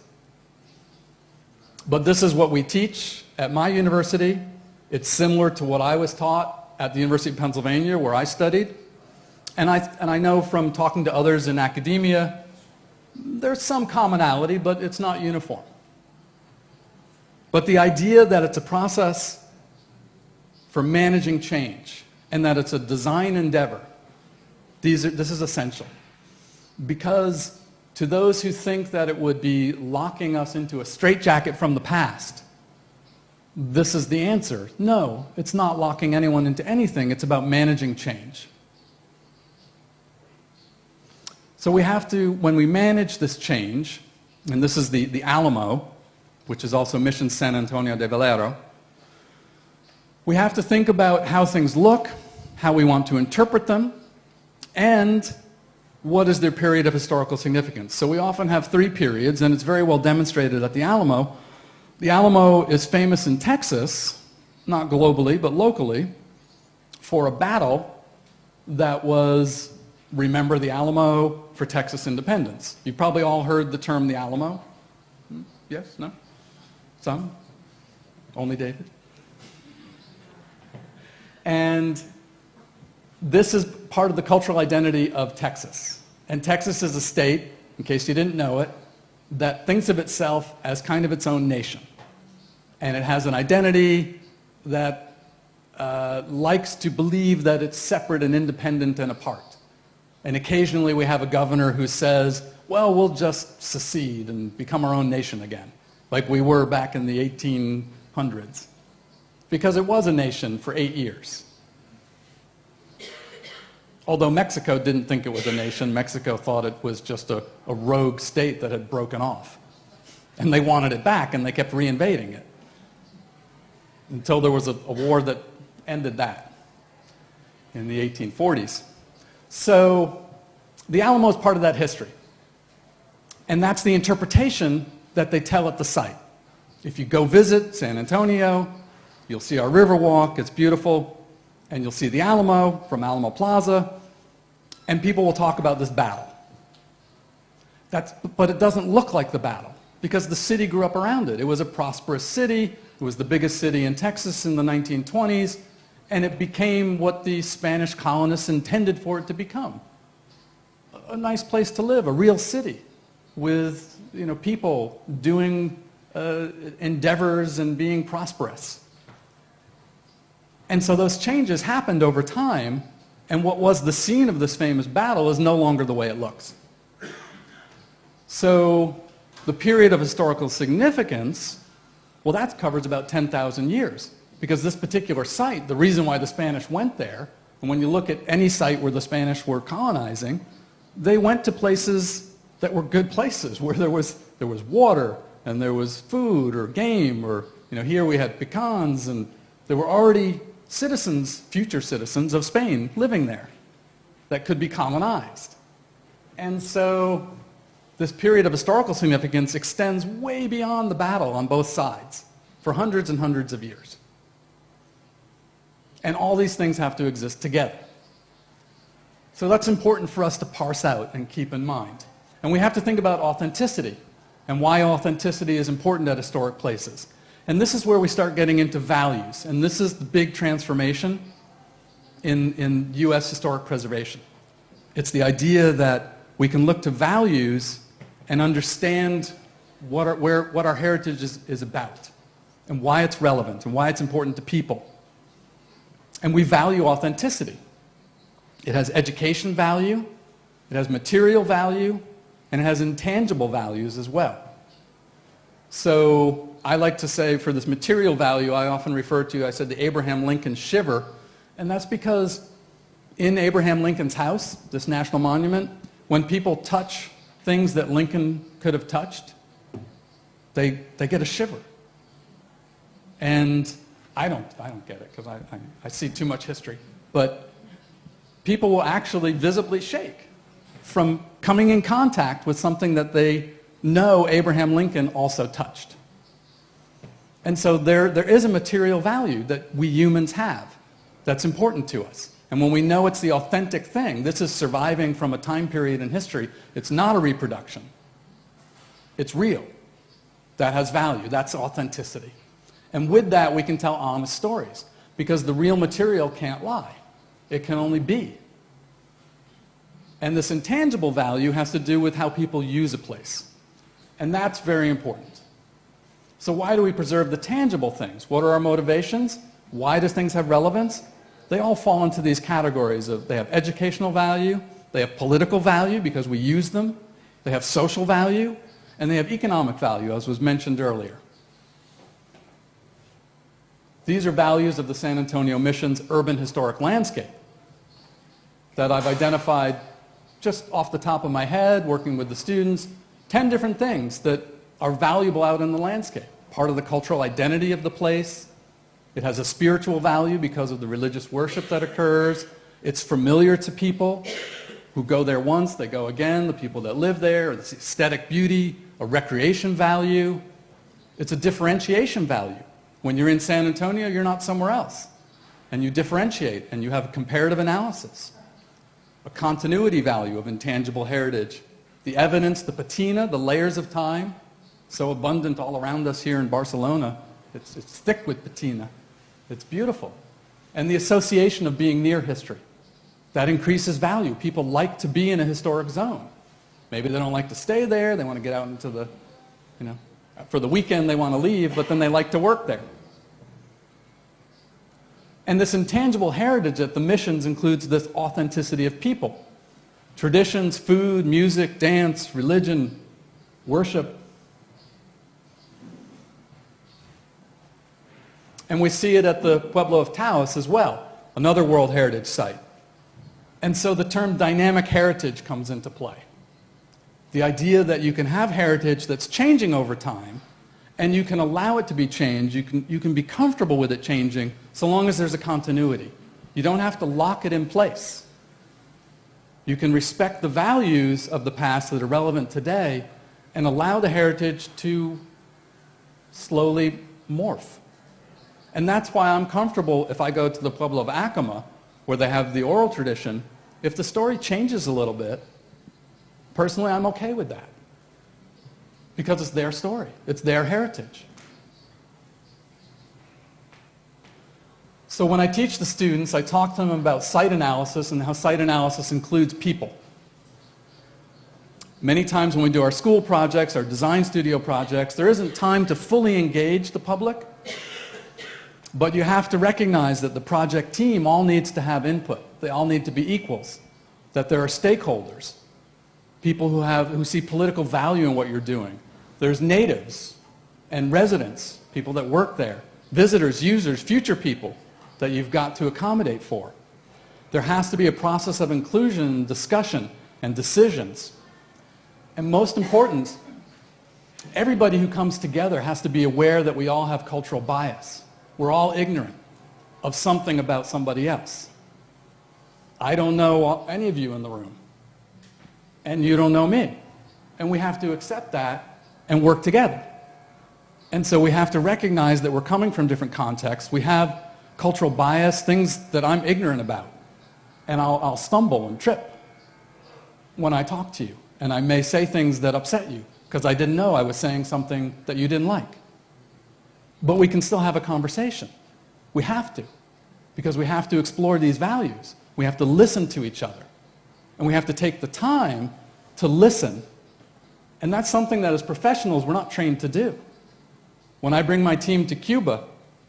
But this is what we teach at my university. It's similar to what I was taught at the University of Pennsylvania, where I studied. And I know from talking to others in academia, there's some commonality, but it's not uniform. But the idea that it's a process for managing change and that it's a design endeavor, this is essential. Because to those who think that it would be locking us into a straitjacket from the past, this is the answer. No, it's not locking anyone into anything. It's about managing change. So we have to, when we manage this change, and this is the Alamo, which is also Mission San Antonio de Valero, we have to think about how things look, how we want to interpret them, and what is their period of historical significance. So we often have 3 periods, and it's very well demonstrated at the Alamo. The Alamo is famous in Texas, not globally, but locally, for a battle that was, remember the Alamo, for Texas independence. You've probably all heard the term the Alamo. Yes? No? Some? Only David? And this is part of the cultural identity of Texas. And Texas is a state, in case you didn't know it, that thinks of itself as kind of its own nation. And it has an identity that likes to believe that it's separate and independent and apart. And occasionally we have a governor who says, well, we'll just secede and become our own nation again, like we were back in the 1800s. Because it was a nation for 8 years. Although Mexico didn't think it was a nation, Mexico thought it was just a rogue state that had broken off. And they wanted it back, and they kept reinvading it. Until there was a war that ended that in the 1840s. So the Alamo is part of that history. And that's the interpretation that they tell at the site. If you go visit San Antonio, You'll see our Riverwalk, it's beautiful, and you'll see the Alamo from Alamo Plaza, and people will talk about this battle. But it doesn't look like the battle, because the city grew up around it. It was a prosperous city, it was the biggest city in Texas in the 1920s, and it became what the Spanish colonists intended for it to become. A nice place to live, a real city, with people doing endeavors and being prosperous. And so those changes happened over time, and what was the scene of this famous battle is no longer the way it looks. So the period of historical significance, well, that covers about 10,000 years, because this particular site, the reason why the Spanish went there, and when you look at any site where the Spanish were colonizing, they went to places that were good places, where there was water, and there was food or game, or here we had pecans, and there were already citizens, future citizens of Spain living there that could be colonized. And so this period of historical significance extends way beyond the battle on both sides for hundreds and hundreds of years. And all these things have to exist together. So that's important for us to parse out and keep in mind. And we have to think about authenticity and why authenticity is important at historic places. And this is where we start getting into values. And this is the big transformation in U.S. historic preservation. It's the idea that we can look to values and understand what our heritage is about and why it's relevant and why it's important to people. And we value authenticity. It has education value, it has material value, and it has intangible values as well. So I like to say for this material value, I often refer to, I said, the Abraham Lincoln shiver, and that's because in Abraham Lincoln's house, this national monument, when people touch things that Lincoln could have touched, they get a shiver. And I don't get it, because I see too much history, but people will actually visibly shake from coming in contact with something that they know Abraham Lincoln also touched. And so there is a material value that we humans have that's important to us. And when we know it's the authentic thing, this is surviving from a time period in history, it's not a reproduction. It's real. That has value. That's authenticity. And with that, we can tell honest stories, because the real material can't lie. It can only be. And this intangible value has to do with how people use a place. And that's very important. So why do we preserve the tangible things? What are our motivations? Why do things have relevance? They all fall into these categories of they have educational value, they have political value because we use them, they have social value, and they have economic value, as was mentioned earlier. These are values of the San Antonio Mission's urban historic landscape that I've identified just off the top of my head, working with the students, 10 different things that are valuable out in the landscape. Part of the cultural identity of the place. It has a spiritual value because of the religious worship that occurs. It's familiar to people who go there once, they go again, the people that live there, it's aesthetic beauty, a recreation value. It's a differentiation value. When you're in San Antonio, you're not somewhere else. And you differentiate, and you have a comparative analysis. A continuity value of intangible heritage. The evidence, the patina, the layers of time, so abundant all around us here in Barcelona. It's thick with patina. It's beautiful. And the association of being near history. That increases value. People like to be in a historic zone. Maybe they don't like to stay there. They want to get out into the, for the weekend they want to leave, but then they like to work there. And this intangible heritage at the missions includes this authenticity of people. Traditions, food, music, dance, religion, worship. And we see it at the Pueblo of Taos as well, another World Heritage Site. And so the term dynamic heritage comes into play. The idea that you can have heritage that's changing over time, and you can allow it to be changed, you can be comfortable with it changing, so long as there's a continuity. You don't have to lock it in place. You can respect the values of the past that are relevant today and allow the heritage to slowly morph And that's why I'm comfortable if I go to the Pueblo of Acoma, where they have the oral tradition, if the story changes a little bit, personally I'm okay with that. Because it's their story, it's their heritage. So when I teach the students, I talk to them about site analysis and how site analysis includes people. Many times when we do our school projects, our design studio projects, there isn't time to fully engage the public, but you have to recognize that the project team all needs to have input. They all need to be equals, that there are stakeholders, people who see political value in what you're doing. There's natives and residents, people that work there, visitors, users, future people that you've got to accommodate for. There has to be a process of inclusion, discussion, and decisions. And most important, everybody who comes together has to be aware that we all have cultural bias. We're all ignorant of something about somebody else. I don't know any of you in the room, and you don't know me. And we have to accept that and work together. And so we have to recognize that we're coming from different contexts. We have cultural bias, things that I'm ignorant about. And I'll stumble and trip when I talk to you. And I may say things that upset you because I didn't know I was saying something that you didn't like. But we can still have a conversation. We have to, because we have to explore these values. We have to listen to each other. And we have to take the time to listen. And that's something that as professionals we're not trained to do. When I bring my team to Cuba,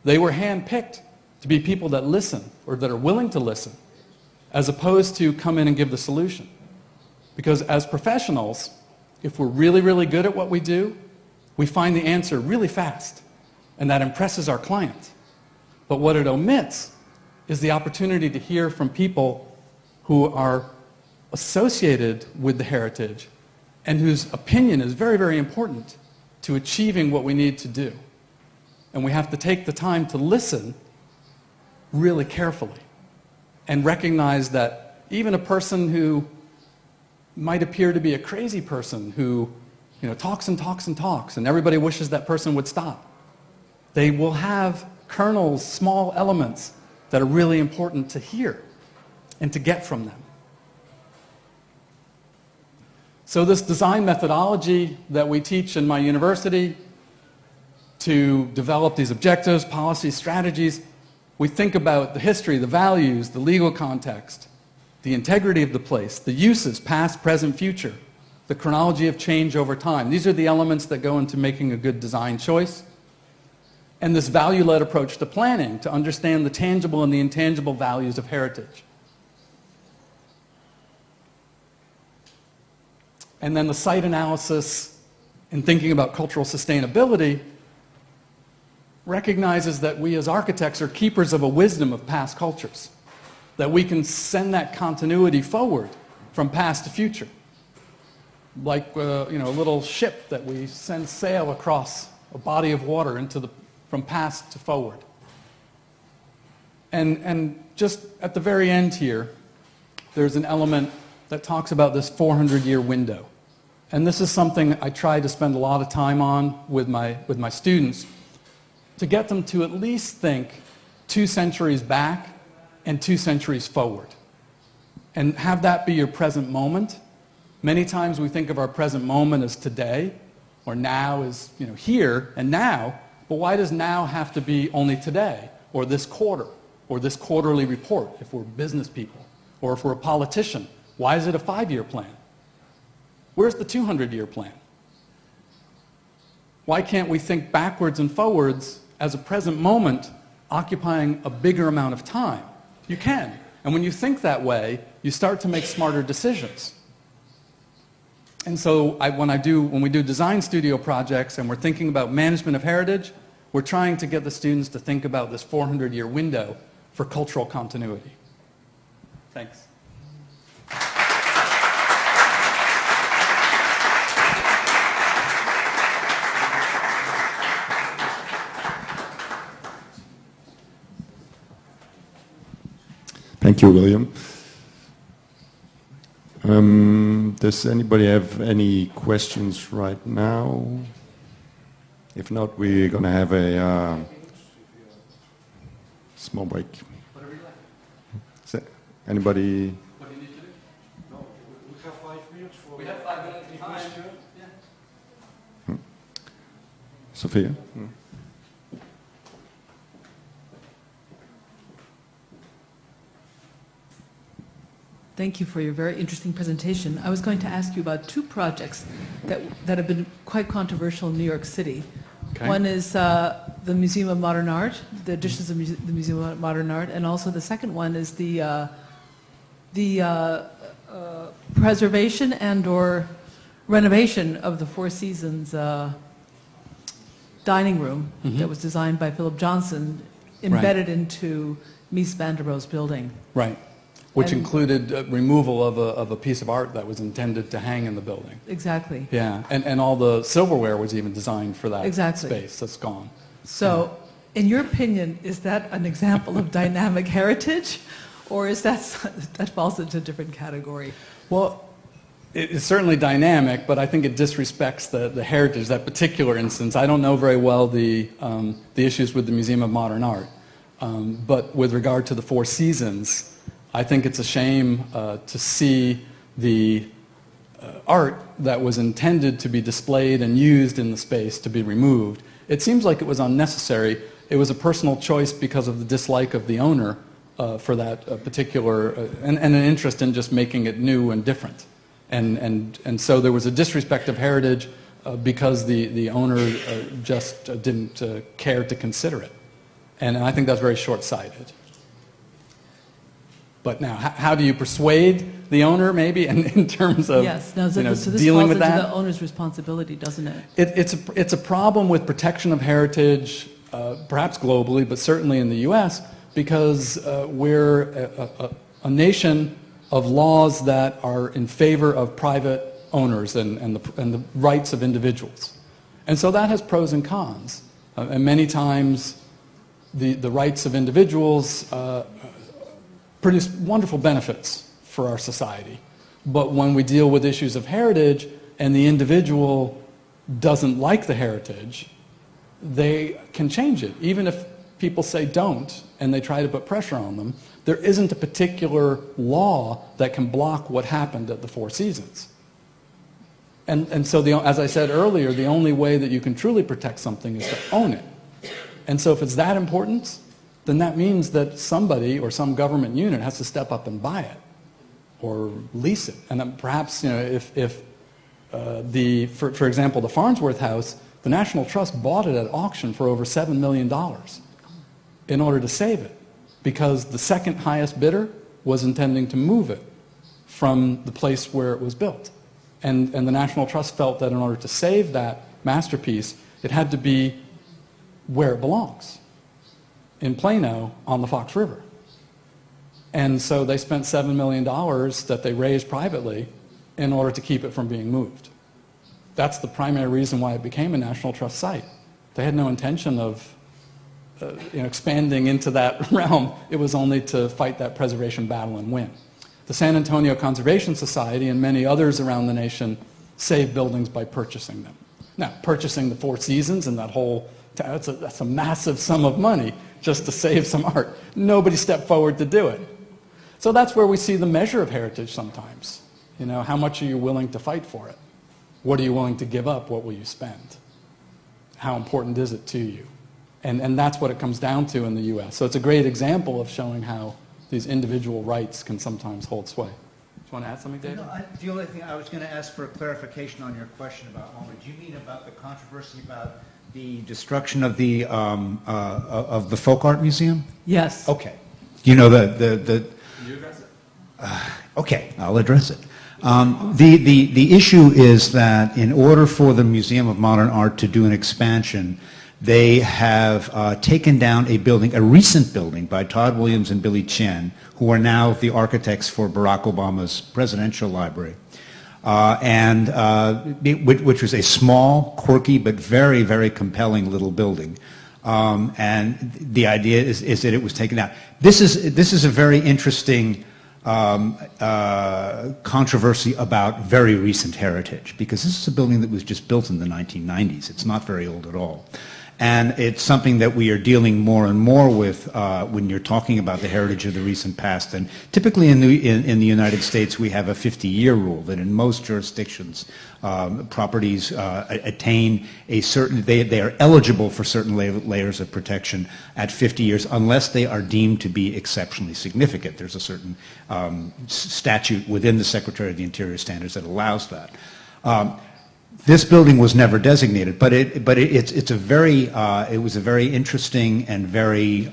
they were handpicked to be people that listen, or that are willing to listen, as opposed to come in and give the solution. Because as professionals, if we're really, really good at what we do, we find the answer really fast, and that impresses our client. But what it omits is the opportunity to hear from people who are associated with the heritage and whose opinion is very, very important to achieving what we need to do. And we have to take the time to listen really carefully and recognize that even a person who might appear to be a crazy person who talks and talks and talks and everybody wishes that person would stop, they will have kernels, small elements that are really important to hear and to get from them. So this design methodology that we teach in my university to develop these objectives, policies, strategies, we think about the history, the values, the legal context, the integrity of the place, the uses, past, present, future, the chronology of change over time. These are the elements that go into making a good design choice. And this value-led approach to planning to understand the tangible and the intangible values of heritage. And then the site analysis in thinking about cultural sustainability recognizes that we as architects are keepers of a wisdom of past cultures, that we can send that continuity forward from past to future. Like a little ship that we send sail across a body of water from past to forward. And just at the very end here, there's an element that talks about this 400-year window. And this is something I try to spend a lot of time on with my students, to get them to at least think 2 centuries back and 2 centuries forward. And have that be your present moment. Many times we think of our present moment as today, or now as here and now, but why does now have to be only today, or this quarter, or this quarterly report if we're business people, or if we're a politician? Why is it a 5-year plan? Where's the 200-year plan? Why can't we think backwards and forwards as a present moment occupying a bigger amount of time? You can. And when you think that way, you start to make smarter decisions. And so when we do design studio projects and we're thinking about management of heritage, we're trying to get the students to think about this 400-year window for cultural continuity. Thanks. Thank you, William. Does anybody have any questions right now? If not, we're going to have a Small break. Whatever you like. Anybody? What do you need to do? No, we have 5 minutes for... We have 5 minutes time. Yeah. Sophia? Thank you for your very interesting presentation. I was going to ask you about 2 projects that have been quite controversial in New York City. Okay. One is the Museum of Modern Art, the additions of the Museum of Modern Art, and also the second one is the preservation and/or renovation of the Four Seasons dining room that was designed by Philip Johnson, embedded into Mies van der Rohe's building. Right. Which And- included removal of a piece of art that was intended to hang in the building. Exactly. Yeah, and all the silverware was even designed for that Exactly. space. That's gone. So, in your opinion, is that an example of dynamic heritage, or is that falls into a different category? Well, it's certainly dynamic, but I think it disrespects the heritage, that particular instance. I don't know very well the issues with the Museum of Modern Art, but with regard to the Four Seasons, I think it's a shame to see the art that was intended to be displayed and used in the space to be removed. It seems like it was unnecessary. It was a personal choice because of the dislike of the owner for that particular, and an interest in just making it new and different. And so there was a disrespect of heritage because the owner just didn't care to consider it. And I think that's very short-sighted. But now, how do you persuade the owner, maybe, in terms of Yes. Now, so this dealing falls with into that? the owner's responsibility, doesn't it? It's a problem with protection of heritage, perhaps globally, but certainly in the U.S., because we're a nation of laws that are in favor of private owners and the rights of individuals. And so that has pros and cons. And many times, the rights of individuals produce wonderful benefits for our society. But when we deal with issues of heritage and the individual doesn't like the heritage, they can change it. Even if people say don't and they try to put pressure on them, there isn't a particular law that can block what happened at the Four Seasons. And so, as I said earlier, the only way that you can truly protect something is to own it. And so if it's that important, then that means that somebody or some government unit has to step up and buy it or lease it. And then perhaps, if for example, the Farnsworth House, the National Trust bought it at auction for over $7 million in order to save it, because the second highest bidder was intending to move it from the place where it was built. And the National Trust felt that in order to save that masterpiece, it had to be where it belongs, in Plano on the Fox River. And so they spent $7 million that they raised privately in order to keep it from being moved. That's the primary reason why it became a National Trust site. They had no intention of expanding into that realm. It was only to fight that preservation battle and win. The San Antonio Conservation Society and many others around the nation save buildings by purchasing them. Now, purchasing the Four Seasons and that whole, that's a massive sum of money just to save some art. Nobody stepped forward to do it. So that's where we see the measure of heritage sometimes. How much are you willing to fight for it? What are you willing to give up? What will you spend? How important is it to you? And that's what it comes down to in the U.S. So it's a great example of showing how these individual rights can sometimes hold sway. Do you want to add something, David? No, the only thing I was going to ask for a clarification on your question about owner. Do you mean about the controversy about the destruction of the folk art museum? Yes. Okay. You know the. Can you address it? Okay, I'll address it. The issue is that in order for the Museum of Modern Art to do an expansion, they have taken down a building, a recent building by Todd Williams and Billy Chen, who are now the architects for Barack Obama's presidential library, which was a small, quirky, but very, very compelling little building. And the idea is that it was taken down. This is a very interesting controversy about very recent heritage, because this is a building that was just built in the 1990s. It's not very old at all. And it's something that we are dealing more and more with when you're talking about the heritage of the recent past. And typically in the United States, we have a 50-year rule that in most jurisdictions, properties attain a certain, they are eligible for certain layers of protection at 50 years unless they are deemed to be exceptionally significant. There's a certain statute within the Secretary of the Interior standards that allows that. This building was never designated, but it was a very interesting and very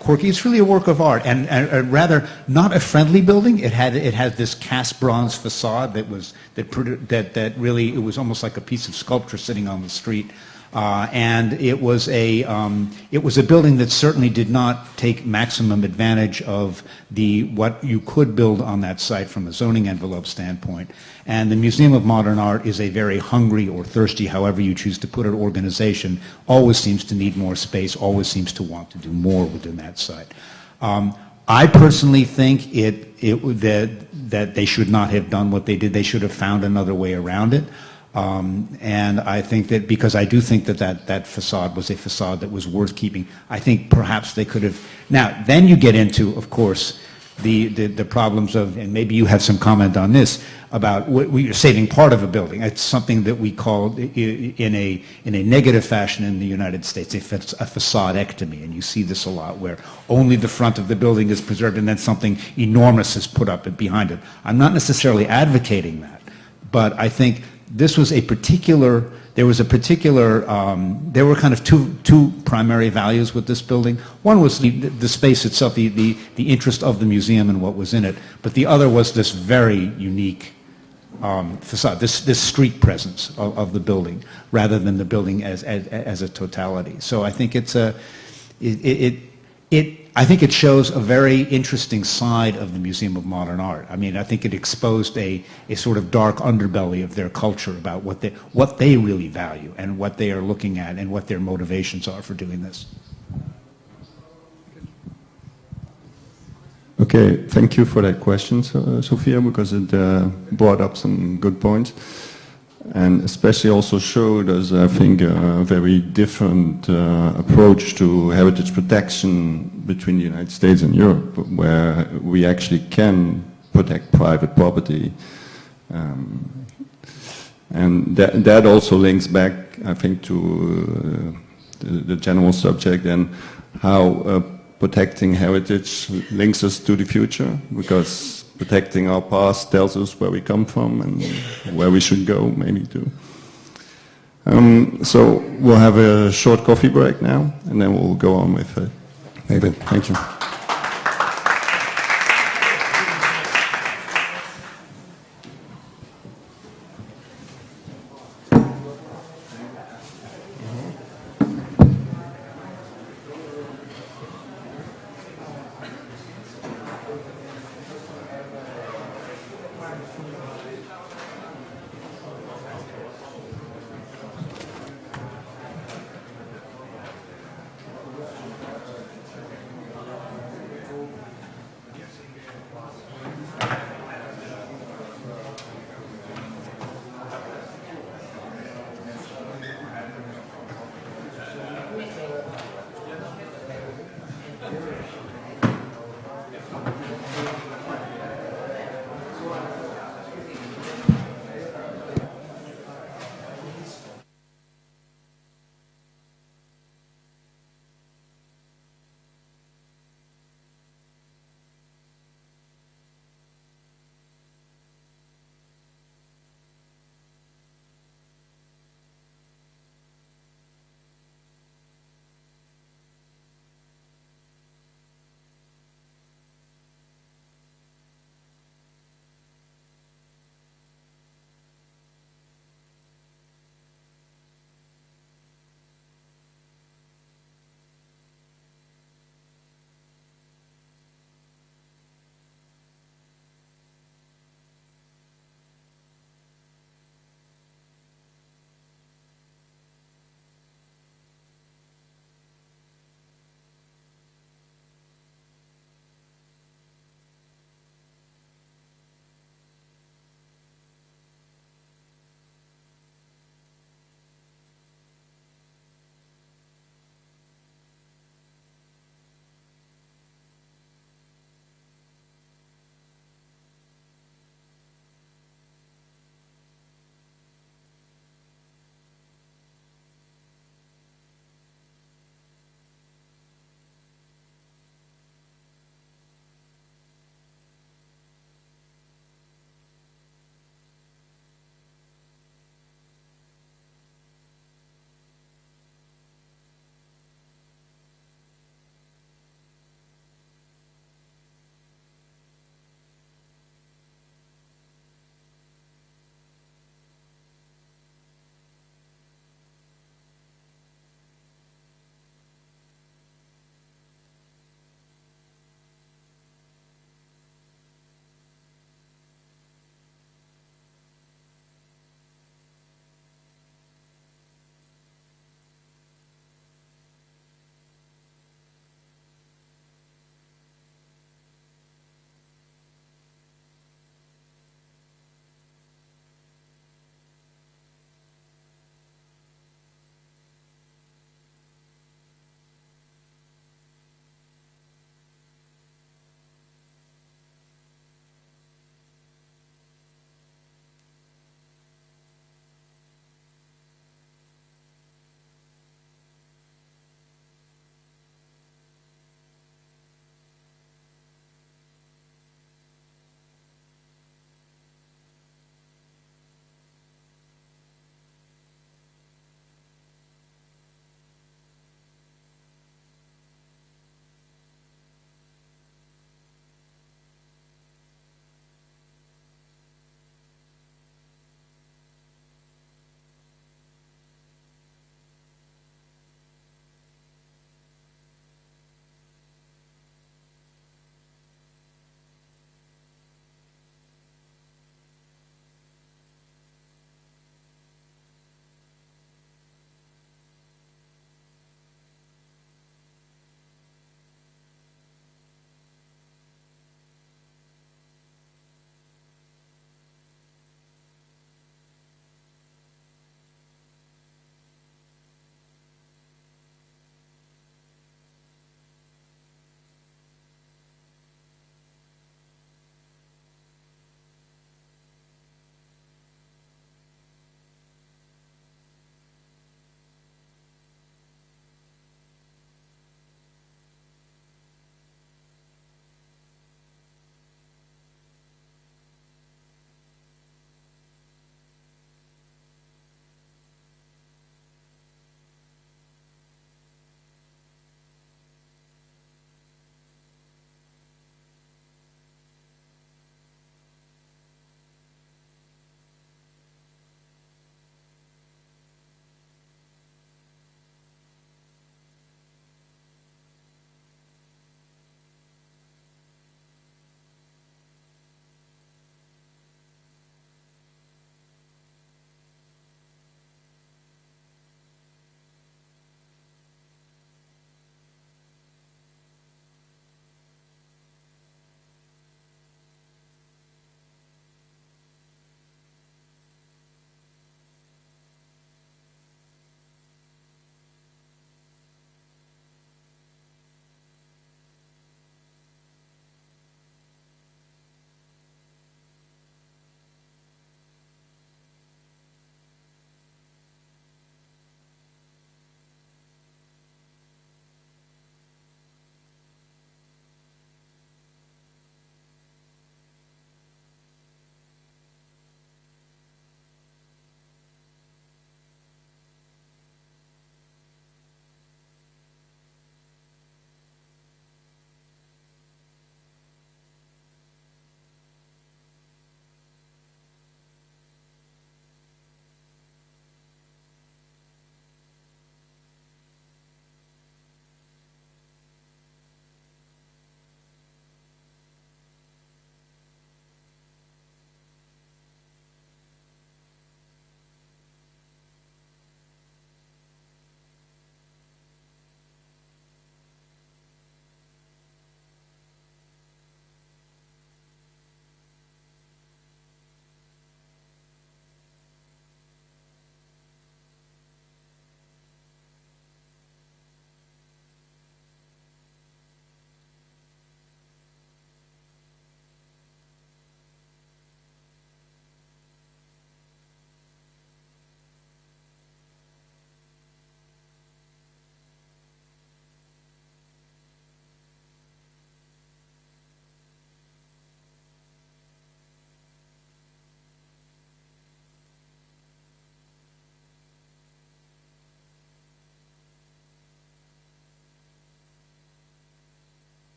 quirky. It's really a work of art, and rather not a friendly building. It had this cast bronze facade that really, it was almost like a piece of sculpture sitting on the street. And it was a building that certainly did not take maximum advantage of what you could build on that site from a zoning envelope standpoint. And the Museum of Modern Art is a very hungry or thirsty, however you choose to put it, organization. Always seems to need more space. Always seems to want to do more within that site. I personally think that they should not have done what they did. They should have found another way around it. And I think that, because I do think that facade was a facade that was worth keeping, I think perhaps they could have. Now, then you get into, of course, the problems of, and maybe you have some comment on this, about you're saving part of a building. It's something that we call, in a negative fashion in the United States, a facadectomy, and you see this a lot, where only the front of the building is preserved and then something enormous is put up behind it. I'm not necessarily advocating that, but I think this was there were kind of two primary values with this building. One was the space itself, the interest of the museum and what was in it, but the other was this very unique facade, this street presence of the building, rather than the building as a totality. So I think I think it shows a very interesting side of the Museum of Modern Art. I mean, I think it exposed a sort of dark underbelly of their culture about what they really value and what they are looking at and what their motivations are for doing this. Okay, thank you for that question, Sophia, because it brought up some good points. And especially also showed us, I think, a very different approach to heritage protection between the United States and Europe, where we actually can protect private property. And that also links back, I think, to the general subject and how protecting heritage links us to the future, because protecting our past tells us where we come from and where we should go, maybe, too. So we'll have a short coffee break now, and then we'll go on with it. David, thank you.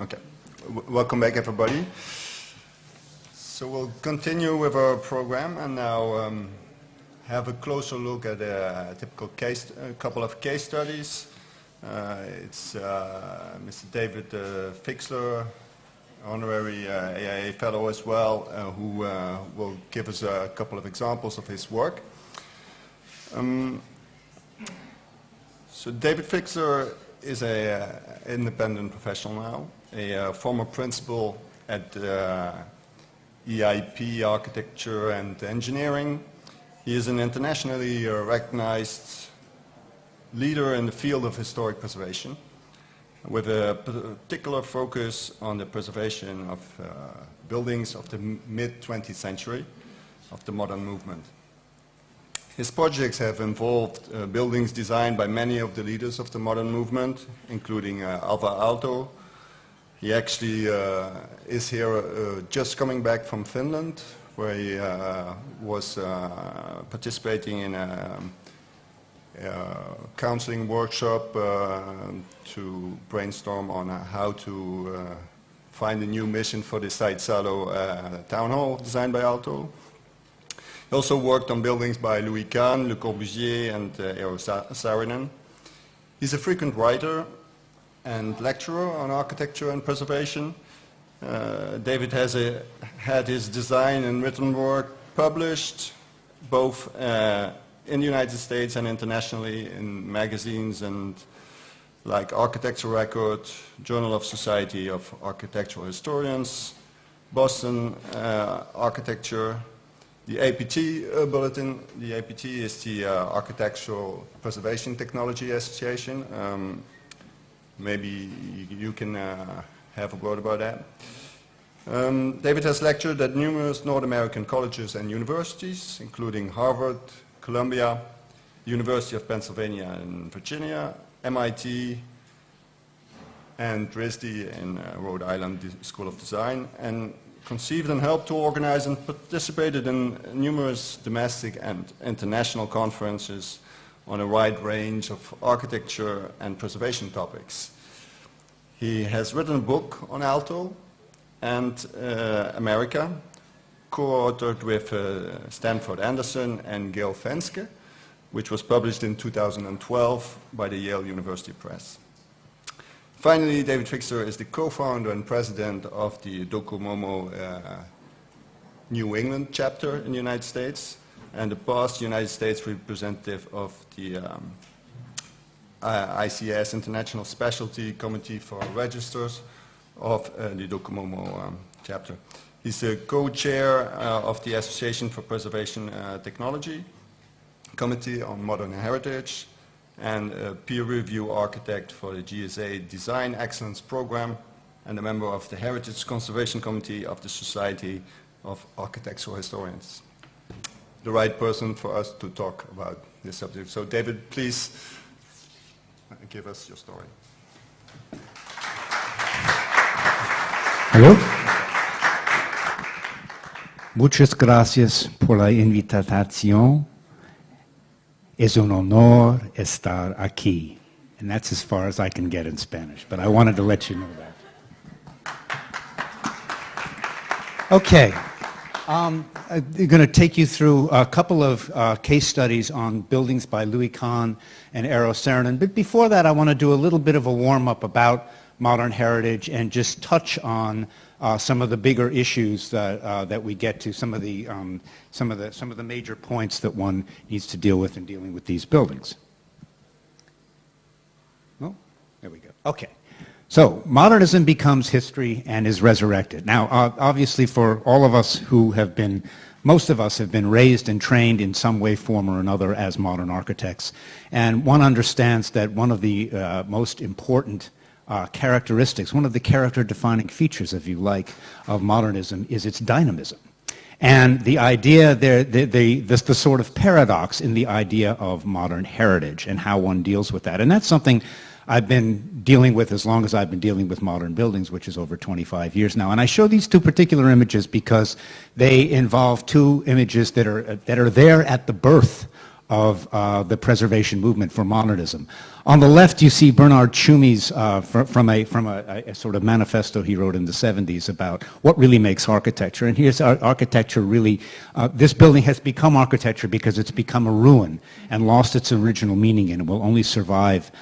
Okay. Welcome back, everybody. So we'll continue with our program and now have a closer look at a typical couple of case studies. It's Mr. David Fixler, honorary AIA fellow as well, who will give us a couple of examples of his work. So David Fixler is an independent professional now, a former principal at EIP, Architecture and Engineering. He is an internationally recognized leader in the field of historic preservation, with a particular focus on the preservation of buildings of the mid-20th century, of the modern movement. His projects have involved buildings designed by many of the leaders of the modern movement, including Alvar Aalto. He actually is here just coming back from Finland, where he was participating in a counseling workshop to brainstorm on how to find a new mission for the Said Salo town hall designed by Aalto. He also worked on buildings by Louis Kahn, Le Corbusier and Eero Saarinen. He's a frequent writer and lecturer on architecture and preservation. David has had his design and written work published both in the United States and internationally in magazines and like Architecture Record, Journal of Society of Architectural Historians, Boston Architecture, the APT bulletin. The APT is the Architectural Preservation Technology Association. Maybe you can have a word about that. David has lectured at numerous North American colleges and universities, including Harvard, Columbia, University of Pennsylvania in Virginia, MIT, and RISD in Rhode Island School of Design, and conceived and helped to organize and participated in numerous domestic and international conferences on a wide range of architecture and preservation topics. He has written a book on Aalto and America, co-authored with Stanford Anderson and Gail Fenske, which was published in 2012 by the Yale University Press. Finally, David Fixler is the co-founder and president of the Docomomo New England chapter in the United States, and the past United States representative of the ICS, International Specialty Committee for Registers of the Docomomo chapter. He's a co-chair of the Association for Preservation Technology, Committee on Modern Heritage, and a peer review architect for the GSA Design Excellence Program, and a member of the Heritage Conservation Committee of the Society of Architectural Historians. The right person for us to talk about this subject. So David, please give us your story. Hello. Muchas gracias por la invitación. Es un honor estar aquí. And that's as far as I can get in Spanish, but I wanted to let you know that. Okay. I'm going to take you through a couple of case studies on buildings by Louis Kahn and Eero Saarinen. But before that, I want to do a little bit of a warm-up about modern heritage and just touch on some of the bigger issues that we get to, some of the major points that one needs to deal with in dealing with these buildings. Oh, there we go. Okay. So modernism becomes history and is resurrected. Now, obviously, for all of us who have been, most of us have been raised and trained in some way, form, or another as modern architects, and one understands that one of the most important characteristics, one of the character-defining features, if you like, of modernism is its dynamism. And the idea, the sort of paradox in the idea of modern heritage and how one deals with that. And that's something I've been dealing with as long as I've been dealing with modern buildings, which is over 25 years now. And I show these two particular images because they involve two images that are there at the birth of the preservation movement for modernism. On the left, you see Bernard Tschumi's from a sort of manifesto he wrote in the 70s about what really makes architecture. And here's architecture really, this building has become architecture because it's become a ruin and lost its original meaning, and it will only survive,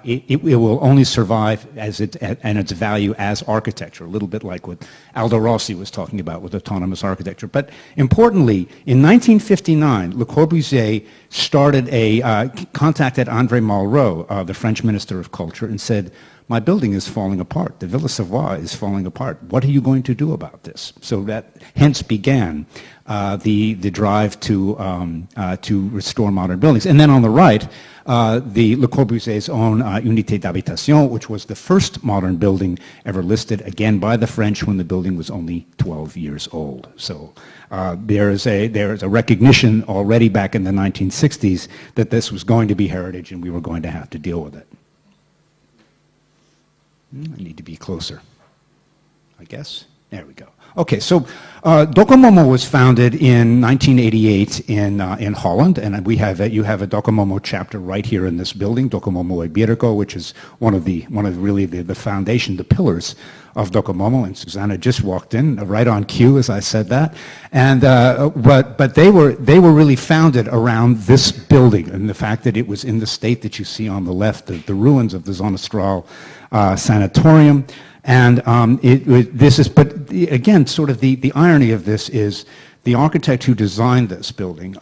it will only survive as and its value as architecture, a little bit like what Aldo Rossi was talking about with autonomous architecture. But importantly, in 1959, Le Corbusier started contacted André Malraux, the French Minister of Culture, and said, my building is falling apart. The Villa Savoye is falling apart. What are you going to do about this? So that hence began the drive to restore modern buildings. And then on the right, Le Corbusier's own Unité d'Habitation, which was the first modern building ever listed, again by the French when the building was only 12 years old. So there is a recognition already back in the 1960s that this was going to be heritage and we were going to have to deal with it. I need to be closer, I guess. There we go. Okay, so Docomomo was founded in 1988 in Holland, and you have a Docomomo chapter right here in this building, Docomomo Iberico, which is one of really the foundation, the pillars of Docomomo. And Susanna just walked in right on cue as I said that. And but they were really founded around this building and the fact that it was in the state that you see on the left, the ruins of the Zonnestraal sanatorium. And but again, sort of the irony of this is the architect who designed this building,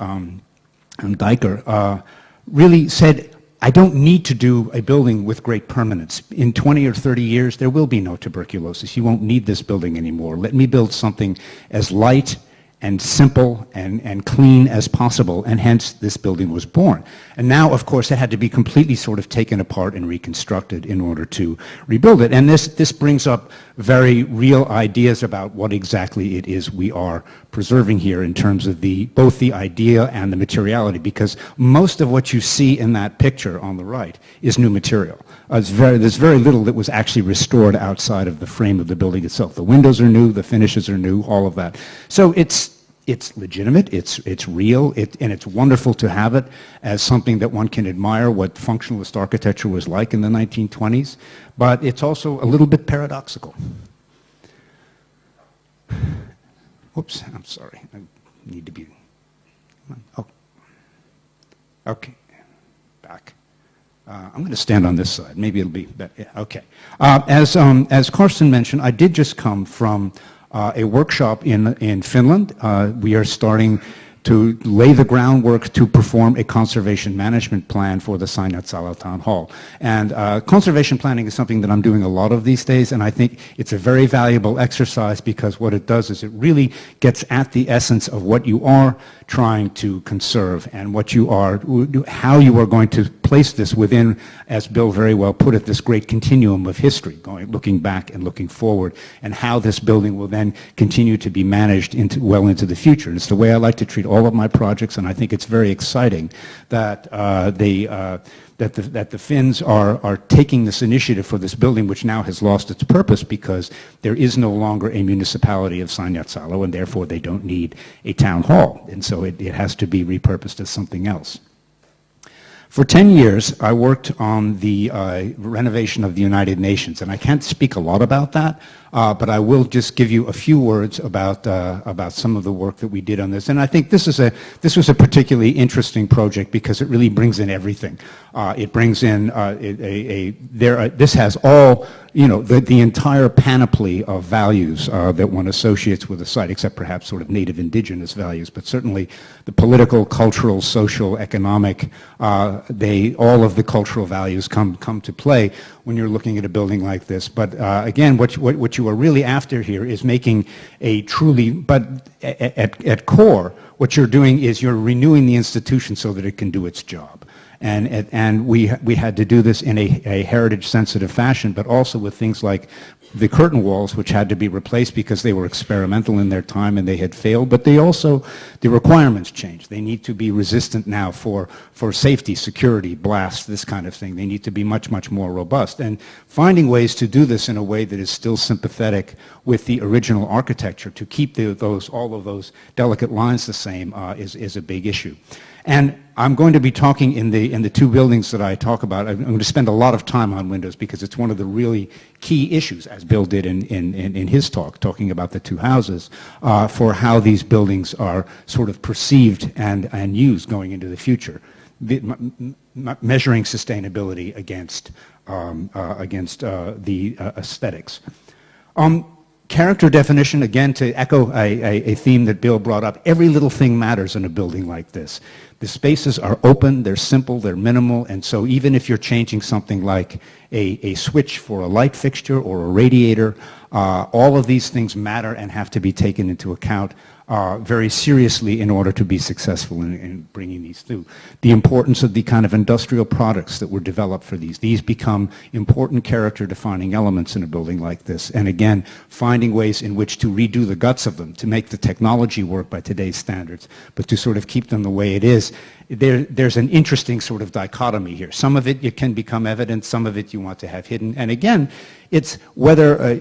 Dijker, really said, I don't need to do a building with great permanence. In 20 or 30 years, there will be no tuberculosis. You won't need this building anymore. Let me build something as light and simple and clean as possible, and hence this building was born. And now, of course, it had to be completely sort of taken apart and reconstructed in order to rebuild it. And this brings up very real ideas about what exactly it is we are preserving here in terms of both the idea and the materiality, because most of what you see in that picture on the right is new material. There's very little that was actually restored outside of the frame of the building itself. The windows are new, the finishes are new, all of that. So it's legitimate, it's real, and it's wonderful to have it as something that one can admire what functionalist architecture was like in the 1920s, but it's also a little bit paradoxical. Oops, I'm sorry, I need to be, oh, okay, back. I'm going to stand on this side, maybe it'll be better, yeah, okay. As Carsten mentioned, I did just come from a workshop in Finland. We are starting to lay the groundwork to perform a conservation management plan for the Seinäjoki Town Hall. And conservation planning is something that I'm doing a lot of these days, and I think it's a very valuable exercise because what it does is it really gets at the essence of what you are trying to conserve and how you are going to place this within, as Bill very well put it, this great continuum of history, looking back and looking forward, and how this building will then continue to be managed well into the future. And it's the way I like to treat all of my projects, and I think it's very exciting that the Finns are taking this initiative for this building, which now has lost its purpose because there is no longer a municipality of Seinäjoki, and therefore they don't need a town hall, and so it has to be repurposed as something else. For 10 years, I worked on the renovation of the United Nations, and I can't speak a lot about that, but I will just give you a few words about some of the work that we did on this. And I think this was a particularly interesting project because it really brings in everything. It brings in this has all, the entire panoply of values that one associates with a site, except perhaps sort of native indigenous values, but certainly the political, cultural, social, economic, all of the cultural values come to play when you're looking at a building like this. But again, what you are really after here is making a truly, but at core, what you're doing is you're renewing the institution so that it can do its job. And we had to do this in a heritage-sensitive fashion, but also with things like the curtain walls, which had to be replaced because they were experimental in their time and they had failed. But they also, the requirements change. They need to be resistant now for safety, security, blasts, this kind of thing. They need to be much, much more robust. And finding ways to do this in a way that is still sympathetic with the original architecture, to keep all of those delicate lines the same, is a big issue. And I'm going to be talking in the two buildings that I talk about. I'm going to spend a lot of time on windows because it's one of the really key issues, as Bill did in his talk, talking about the two houses, for how these buildings are sort of perceived and used going into the future, measuring sustainability against the aesthetics. Character definition, again, to echo a theme that Bill brought up, every little thing matters in a building like this. The spaces are open, they're simple, they're minimal, and so even if you're changing something like a switch for a light fixture or a radiator, all of these things matter and have to be taken into account very seriously in order to be successful in bringing these through. The importance of the kind of industrial products that were developed for these. These become important character-defining elements in a building like this. And again, finding ways in which to redo the guts of them, to make the technology work by today's standards, but to sort of keep them the way it is. There's an interesting sort of dichotomy here. Some of it can become evident, some of it you want to have hidden. And again, it's whether,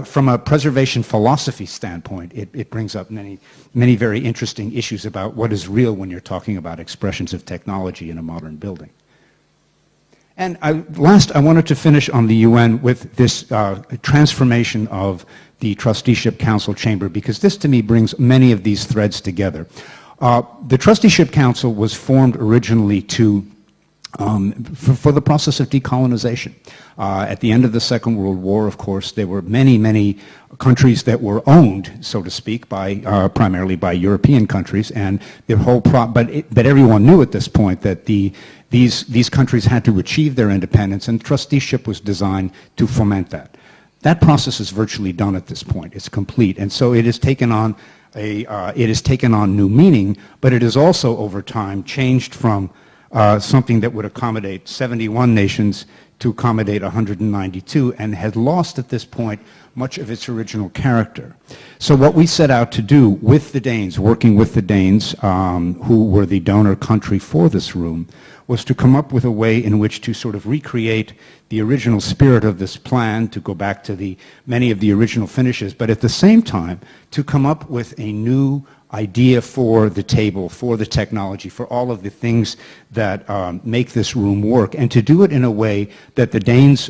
from a preservation philosophy standpoint, it brings up many very interesting issues about what is real when you're talking about expressions of technology in a modern building. And last, I wanted to finish on the UN with this transformation of the Trusteeship Council Chamber, because this to me brings many of these threads together. The Trusteeship Council was formed originally for the process of decolonization. At the end of the Second World War, of course, there were many countries that were owned, so to speak, primarily by European countries, and the whole but everyone knew at this point that these countries had to achieve their independence, and trusteeship was designed to foment that. That process is virtually done at this point. It's complete, and so it has taken on new meaning, but it has also over time changed from something that would accommodate 71 nations to accommodate 192, and had lost at this point much of its original character. So what we set out to do with the Danes, working with the Danes, who were the donor country for this room, was to come up with a way in which to sort of recreate the original spirit of this plan, to go back to many of the original finishes, but at the same time to come up with a new idea for the table, for the technology, for all of the things that make this room work, and to do it in a way that the Danes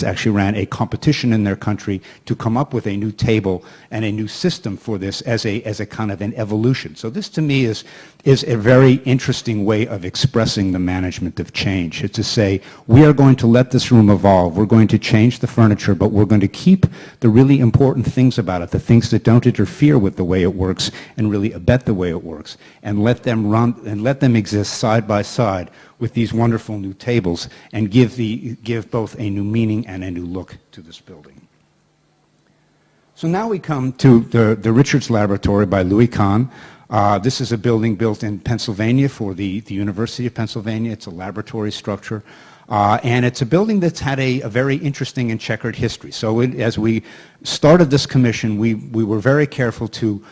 actually ran a competition in their country to come up with a new table and a new system for this as a kind of an evolution. So this to me is a very interesting way of expressing the management of change. It's to say, we are going to let this room evolve, we're going to change the furniture, but we're going to keep the really important things about it, the things that don't interfere with the way it works and really abet the way it works, and let them run and let them exist side by side with these wonderful new tables, and give both a new meaning and a new look to this building. So now we come to the Richards Laboratory by Louis Kahn. This is a building built in Pennsylvania for the University of Pennsylvania. It's a laboratory structure. And it's a building that's had a very interesting and checkered history. So as we started this commission, we were very careful to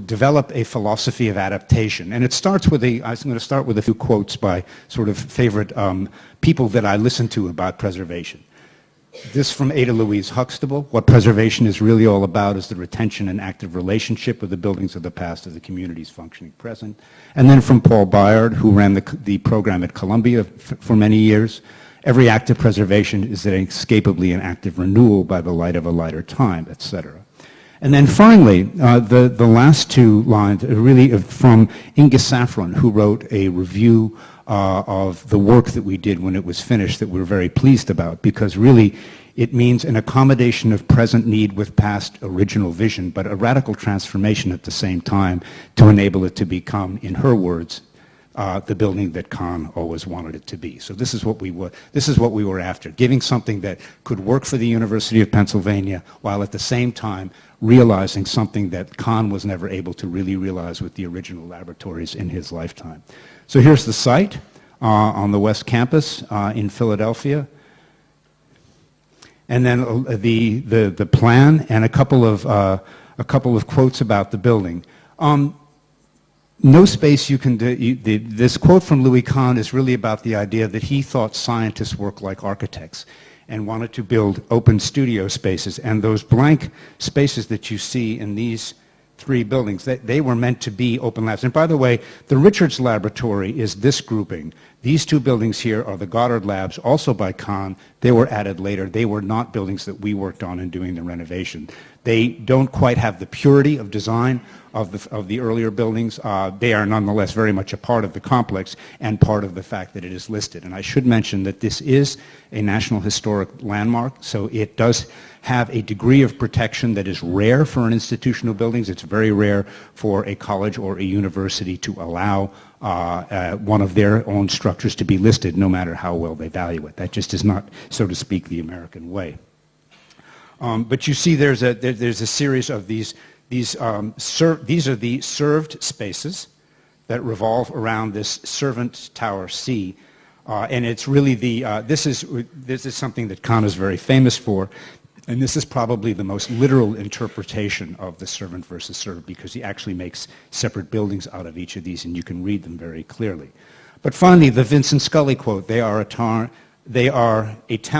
develop a philosophy of adaptation. And it starts with I'm going to start with a few quotes by sort of favorite people that I listen to about preservation. This from Ada Louise Huxtable: what preservation is really all about is the retention and active relationship of the buildings of the past to the community's functioning present. And then from Paul Byard, who ran the program at Columbia for many years: every act of preservation is inescapably an act of renewal by the light of a lighter time, etc. And then finally, the last two lines are really from Inga Saffron, who wrote a review of the work that we did when it was finished that we're very pleased about, because really it means an accommodation of present need with past original vision, but a radical transformation at the same time to enable it to become, in her words, the building that Kahn always wanted it to be. So this is what we were after, giving something that could work for the University of Pennsylvania while at the same time realizing something that Kahn was never able to really realize with the original laboratories in his lifetime. So here's the site on the West Campus in Philadelphia. And then the plan and a couple of quotes about the building. no space you can do, this quote from Louis Kahn is really about the idea that he thought scientists work like architects and wanted to build open studio spaces. And those blank spaces that you see in these three buildings, they were meant to be open labs. And by the way, the Richards Laboratory is this grouping. These two buildings here are the Goddard Labs, also by Kahn. They were added later. They were not buildings that we worked on in doing the renovation. They don't quite have the purity of design of the earlier buildings. They are nonetheless very much a part of the complex and part of the fact that it is listed. And I should mention that this is a National Historic Landmark, so it does have a degree of protection that is rare for an institutional buildings. It's very rare for a college or a university to allow one of their own structures to be listed, no matter how well they value it. That just is not, so to speak, the American way. But you see there's a series of these are the served spaces that revolve around this servant tower C. And it's really this is something that Kahn is very famous for. And this is probably the most literal interpretation of the servant versus served, because he actually makes separate buildings out of each of these, and you can read them very clearly. But finally, the Vincent Scully quote, they are a town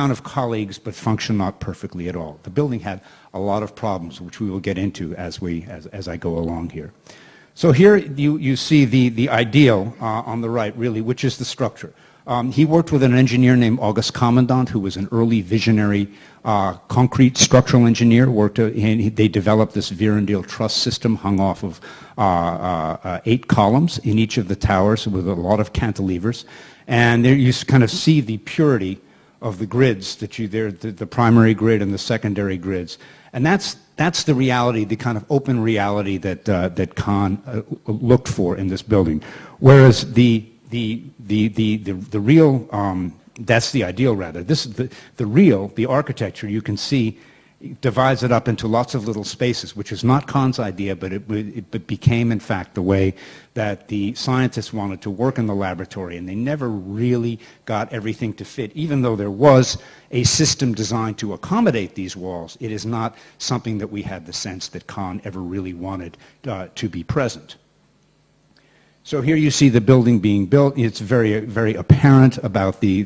of colleagues, but function not perfectly at all. The building had a lot of problems, which we will get into as I go along here. So here you see the ideal on the right, really, which is the structure. He worked with an engineer named August Commandant, who was an early visionary concrete structural engineer. They developed this Vierendeel truss system hung off of 8 columns in each of the towers with a lot of cantilevers. And there you kind of see the purity of the grids the primary grid and the secondary grids. And that's the reality, the kind of open reality that Kahn looked for in this building. Whereas the real, that's the ideal rather. The architecture, you can see, divides it up into lots of little spaces, which is not Kahn's idea, but it became, in fact, the way that the scientists wanted to work in the laboratory, and they never really got everything to fit. Even though there was a system designed to accommodate these walls, it is not something that we had the sense that Kahn ever really wanted to be present. So here you see the building being built. It's very, very apparent about the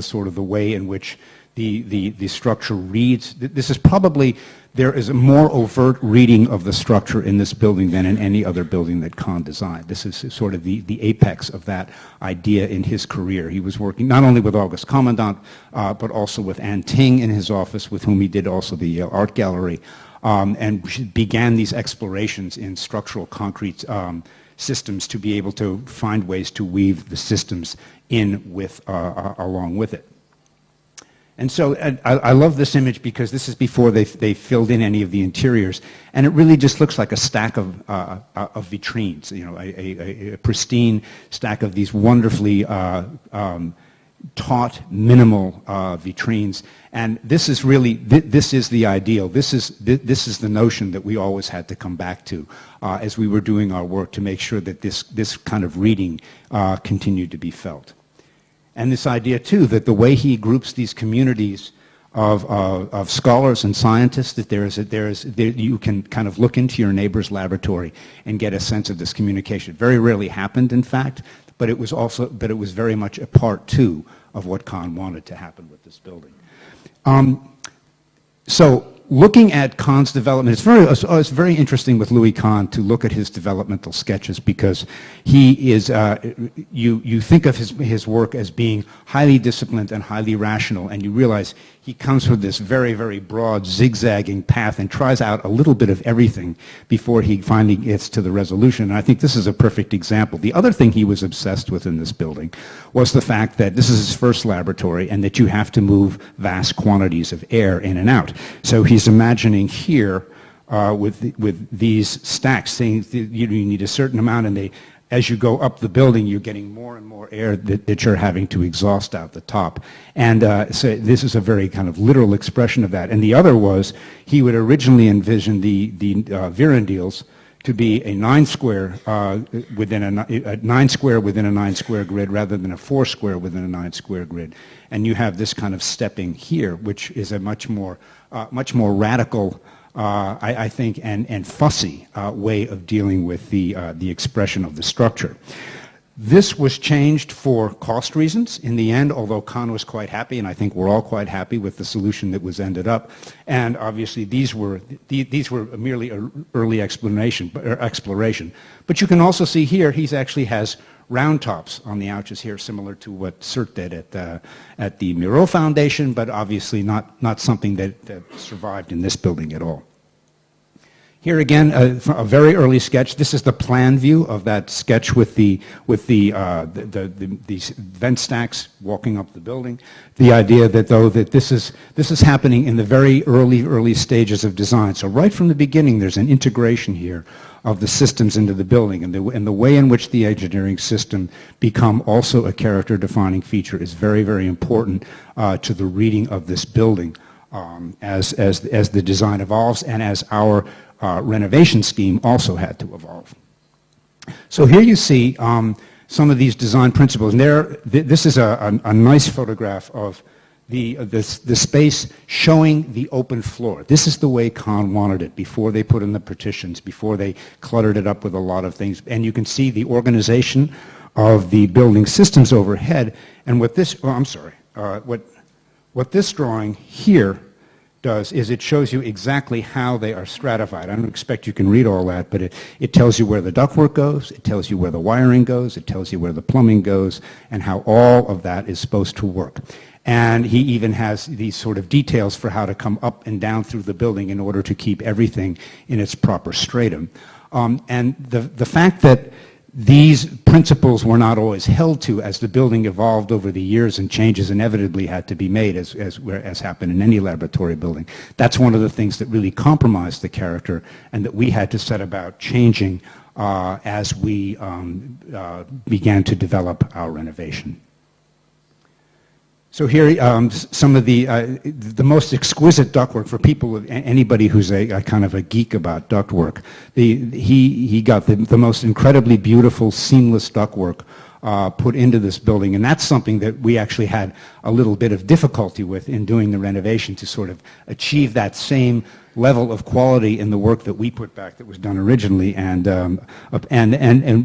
sort of the way in which the structure reads. This is probably, there is a more overt reading of the structure in this building than in any other building that Kahn designed. This is sort of the apex of that idea in his career. He was working not only with August Commandant, but also with Ann Ting in his office, with whom he did also the Yale Art Gallery, and began these explorations in structural concrete systems to be able to find ways to weave the systems in with along with it. And so I love this image because this is before they filled in any of the interiors, and it really just looks like a stack of vitrines, you know, a pristine stack of these wonderfully taut, minimal vitrines. And this is really, this is the ideal. This is the notion that we always had to come back to as we were doing our work to make sure that this kind of reading continued to be felt. And this idea, too, that the way he groups these communities of scholars and scientists, that you can kind of look into your neighbor's laboratory and get a sense of this communication. It very rarely happened, in fact, but it was very much a part, too, of what Kahn wanted to happen with this building. So looking at Kahn's development, it's very interesting with Louis Kahn to look at his developmental sketches, because he is, you think of his work as being highly disciplined and highly rational, and you realize he comes with this very, very broad zigzagging path and tries out a little bit of everything before he finally gets to the resolution. And I think this is a perfect example. The other thing he was obsessed with in this building was the fact that this is his first laboratory and that you have to move vast quantities of air in and out. So he's imagining here with these stacks, saying you need a certain amount, and as you go up the building, you're getting more and more air that you're having to exhaust out the top. And so this is a very kind of literal expression of that. And the other was, he would originally envision the Vierendeels to be a 9 square within a 9 square within a 9 square grid, rather than a 4 square within a 9 square grid. And you have this kind of stepping here, which is a much more radical I think, and fussy way of dealing with the expression of the structure. This was changed for cost reasons in the end, although Kahn was quite happy, and I think we're all quite happy with the solution that was ended up. And obviously these were merely an early exploration. But you can also see here he actually has round tops on the ouches here, similar to what Sert did at the Miro Foundation, but obviously not something that survived in this building at all. Here again, a very early sketch. This is the plan view of that sketch with the vent stacks walking up the building. The idea that this is happening in the very early stages of design. So right from the beginning, there's an integration here of the systems into the building, and the way in which the engineering system become also a character-defining feature is very, very important to the reading of this building as the design evolves and as our renovation scheme also had to evolve. So here you see some of these design principles. And this is a nice photograph of the space showing the open floor. This is the way Kahn wanted it before they put in the partitions, before they cluttered it up with a lot of things. And you can see the organization of the building systems overhead. And what this, what this drawing here does is it shows you exactly how they are stratified. I don't expect you can read all that, but it tells you where the ductwork goes, it tells you where the wiring goes, it tells you where the plumbing goes, and how all of that is supposed to work. And he even has these sort of details for how to come up and down through the building in order to keep everything in its proper stratum. And the fact that these principles were not always held to as the building evolved over the years and changes inevitably had to be made as happened in any laboratory building. That's one of the things that really compromised the character and that we had to set about changing as we began to develop our renovation. So here, some of the most exquisite ductwork for people, anybody who's a kind of a geek about ductwork. He got the most incredibly beautiful, seamless ductwork put into this building, and that's something that we actually had a little bit of difficulty with in doing the renovation to sort of achieve that same level of quality in the work that we put back that was done originally, and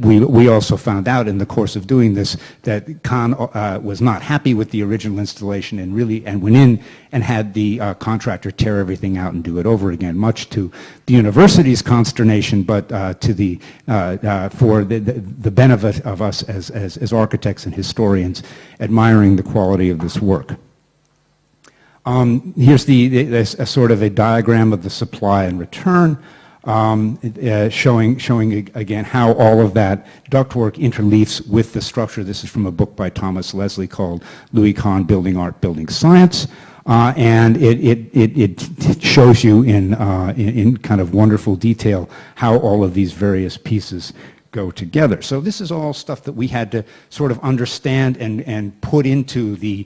we also found out in the course of doing this that Kahn was not happy with the original installation and went in and had the contractor tear everything out and do it over again, much to the university's consternation, but to for the benefit of us as architects and historians admiring the quality of this work. Here's a sort of a diagram of the supply and return, showing again how all of that ductwork interleaves with the structure. This is from a book by Thomas Leslie called Louis Kahn, Building Art, Building Science. And it shows you in kind of wonderful detail how all of these various pieces go together. So this is all stuff that we had to sort of understand and put into the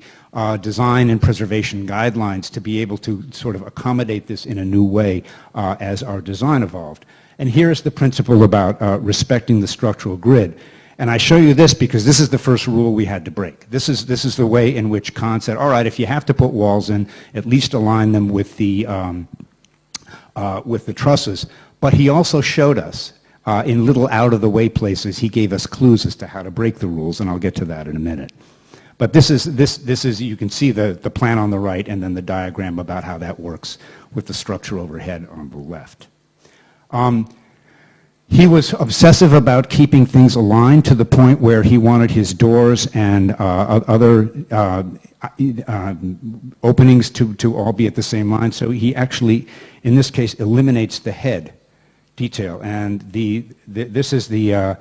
design and preservation guidelines to be able to sort of accommodate this in a new way as our design evolved. And here's the principle about respecting the structural grid. And I show you this because this is the first rule we had to break. This is the way in which Kahn said, all right, if you have to put walls in, at least align them with the trusses. But he also showed us in little out-of-the-way places, he gave us clues as to how to break the rules, and I'll get to that in a minute. But this is you can see the plan on the right and then the diagram about how that works with the structure overhead on the left. He was obsessive about keeping things aligned to the point where he wanted his doors and other openings to all be at the same line. So he actually, in this case, eliminates the head detail. And this is the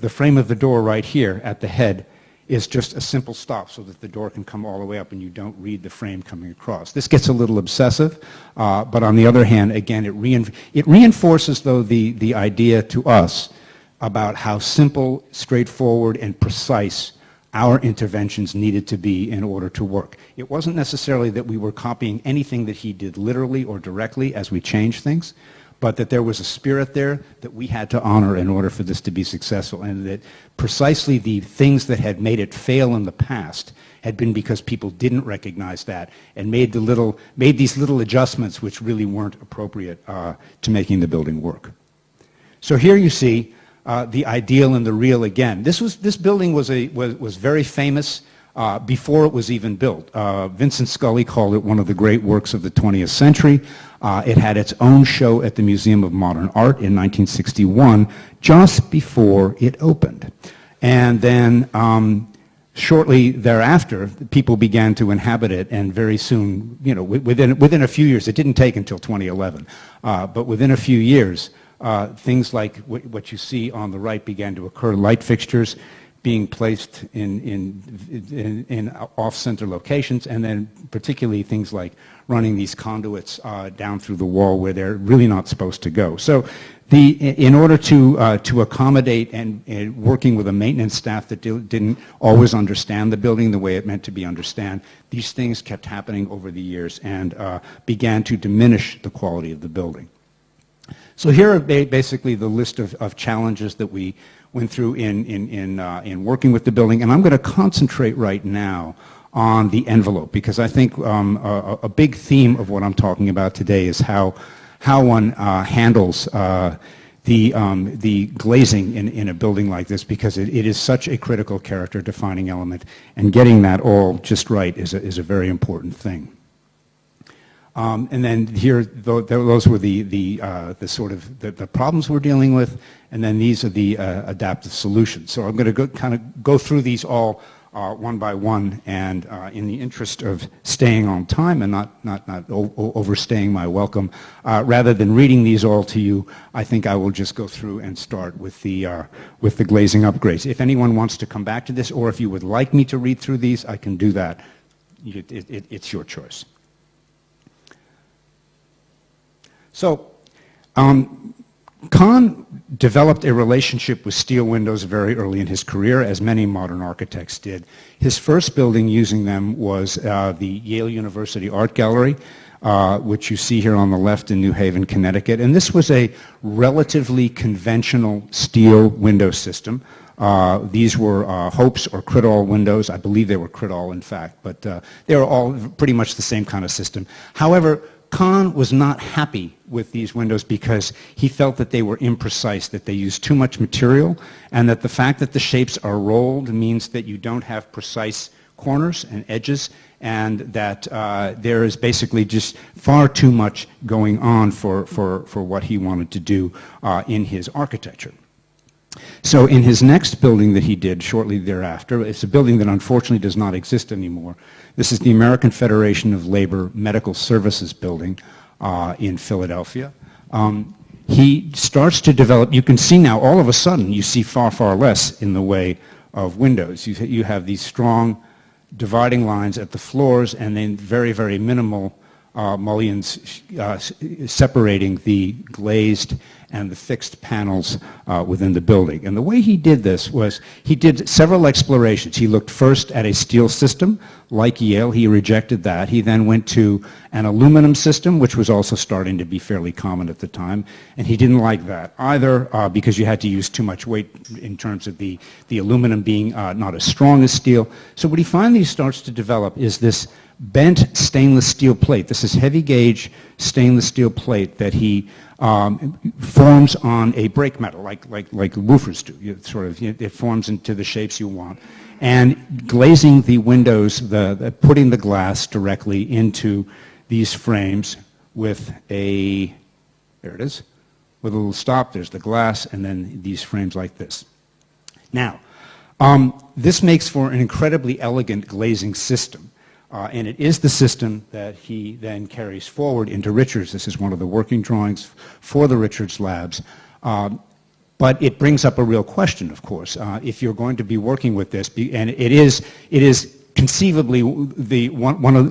frame of the door right here at the head is just a simple stop so that the door can come all the way up and you don't read the frame coming across. This gets a little obsessive, but on the other hand, again, it reinforces, though, the idea to us about how simple, straightforward, and precise our interventions needed to be in order to work. It wasn't necessarily that we were copying anything that he did literally or directly as we changed things, but that there was a spirit there that we had to honor in order for this to be successful, and that precisely the things that had made it fail in the past had been because people didn't recognize that and made these little adjustments which really weren't appropriate to making the building work. So here you see the ideal and the real again. This building was very famous before it was even built. Vincent Scully called it one of the great works of the 20th century. It had its own show at the Museum of Modern Art in 1961, just before it opened. And then shortly thereafter, people began to inhabit it, and very soon, within a few years, it didn't take until 2011, but within a few years, things like what you see on the right began to occur, light fixtures being placed in off-center locations, and then particularly things like running these conduits down through the wall where they're really not supposed to go. So in order to accommodate and working with a maintenance staff that didn't always understand the building the way it meant to be understood, these things kept happening over the years and began to diminish the quality of the building. So here are basically the list of challenges that we went through in working with the building, and I'm going to concentrate right now on the envelope, because I think a big theme of what I'm talking about today is how one handles the glazing in a building like this, because it is such a critical character defining element, and getting that all just right is a very important thing. And then here, those were the sort of the problems we're dealing with, and then these are the adaptive solutions. So I'm going to kind of go through these all one by one, and in the interest of staying on time and not overstaying my welcome, rather than reading these all to you, I think I will just go through and start with the glazing upgrades. If anyone wants to come back to this, or if you would like me to read through these, I can do that. It's your choice. So, Kahn developed a relationship with steel windows very early in his career, as many modern architects did. His first building using them was the Yale University Art Gallery, which you see here on the left in New Haven, Connecticut. And this was a relatively conventional steel window system. These were Hopes or Crittall windows. I believe they were Crittall, in fact, but they were all pretty much the same kind of system. However, Kahn was not happy with these windows because he felt that they were imprecise, that they used too much material, and that the fact that the shapes are rolled means that you don't have precise corners and edges, and that there is basically just far too much going on for what he wanted to do in his architecture. So in his next building that he did shortly thereafter, it's a building that unfortunately does not exist anymore. This is the American Federation of Labor Medical Services building in Philadelphia. He starts to develop, you can see now all of a sudden you see far, far less in the way of windows. You have these strong dividing lines at the floors, and then very, very minimal mullions separating the glazed and the fixed panels within the building. And the way he did this was he did several explorations. He looked first at a steel system, like Yale. He rejected that. He then went to an aluminum system, which was also starting to be fairly common at the time, and he didn't like that either because you had to use too much weight in terms of the aluminum being not as strong as steel. So what he finally starts to develop is this bent stainless steel plate. This is heavy gauge stainless steel plate that he forms on a brake metal, like roofers do. It forms into the shapes you want, and glazing the windows, putting the glass directly into these frames with there it is, with a little stop. There's the glass, and then these frames like this. Now, this makes for an incredibly elegant glazing system. And it is the system that he then carries forward into Richards. This is one of the working drawings for the Richards labs. But it brings up a real question, of course. If you're going to be working with this, and it is conceivably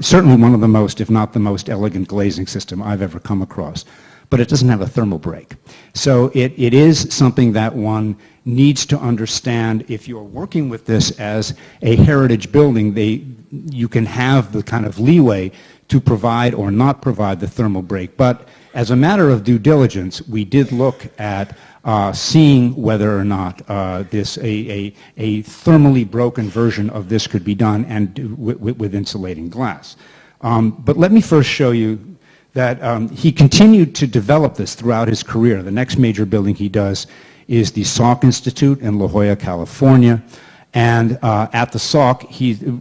certainly one of the most, if not the most elegant glazing system I've ever come across. But it doesn't have a thermal break. So it is something that one needs to understand. If you're working with this as a heritage building, you can have the kind of leeway to provide or not provide the thermal break. But as a matter of due diligence, we did look at seeing whether or not a thermally broken version of this could be done and with insulating glass. But let me first show you that he continued to develop this throughout his career. The next major building he does is the Salk Institute in La Jolla, California. And at the Salk,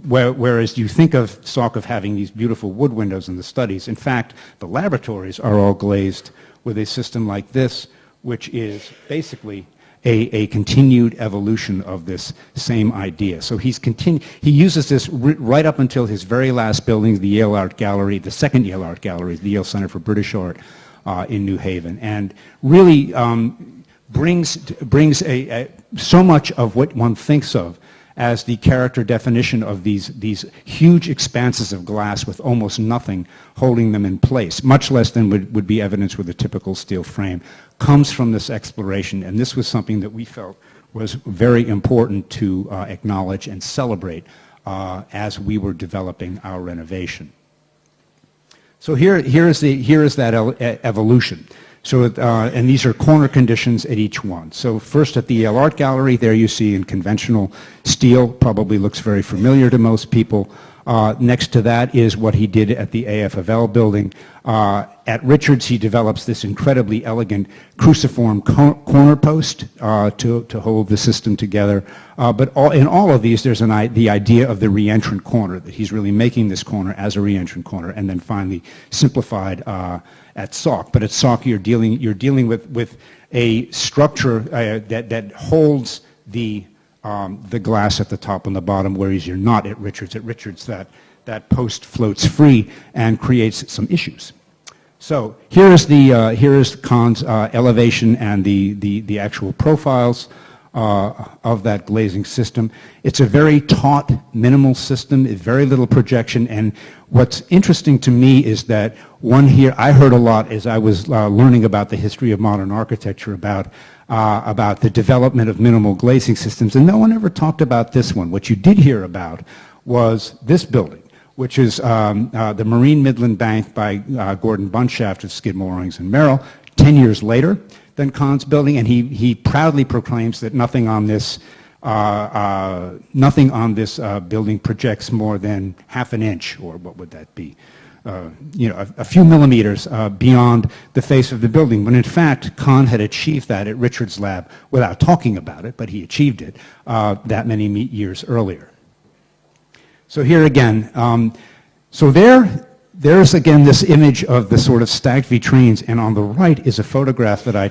whereas you think of Salk of having these beautiful wood windows in the studies, in fact, the laboratories are all glazed with a system like this, which is basically a continued evolution of this same idea. So he uses this right up until his very last building, the Yale Art Gallery, the second Yale Art Gallery, the Yale Center for British Art in New Haven, and really brings so much of what one thinks of as the character definition of these huge expanses of glass with almost nothing holding them in place, much less than would be evidenced with a typical steel frame, comes from this exploration. And this was something that we felt was very important to acknowledge and celebrate as we were developing our renovation. So here is that evolution. So, and these are corner conditions at each one. So first at the Yale Art Gallery, there you see in conventional steel, probably looks very familiar to most people. Next to that is what he did at the AFFL building. At Richards, he develops this incredibly elegant cruciform corner post to hold the system together. But in all of these, there's the idea of the reentrant corner, that he's really making this corner as a reentrant corner, and then finally simplified at Salk. But at Salk, you're dealing with a structure that holds the glass at the top and the bottom, whereas you're not at Richards. At Richards, that post floats free and creates some issues. So here is Kahn's elevation and the actual profiles of that glazing system. It's a very taut, minimal system, very little projection, and what's interesting to me is that I heard a lot as I was learning about the history of modern architecture about the development of minimal glazing systems, and no one ever talked about this one. What you did hear about was this building, which is the Marine Midland Bank by Gordon Bunshaft of Skidmore, Owings and Merrill, 10 years later than Kahn's building, and he proudly proclaims that nothing on this building projects more than half an inch, or what would that be? A few millimeters beyond the face of the building, when in fact Kahn had achieved that at Richards' lab without talking about it, but he achieved it that many years earlier. So here again, there's again this image of the sort of stacked vitrines, and on the right is a photograph that I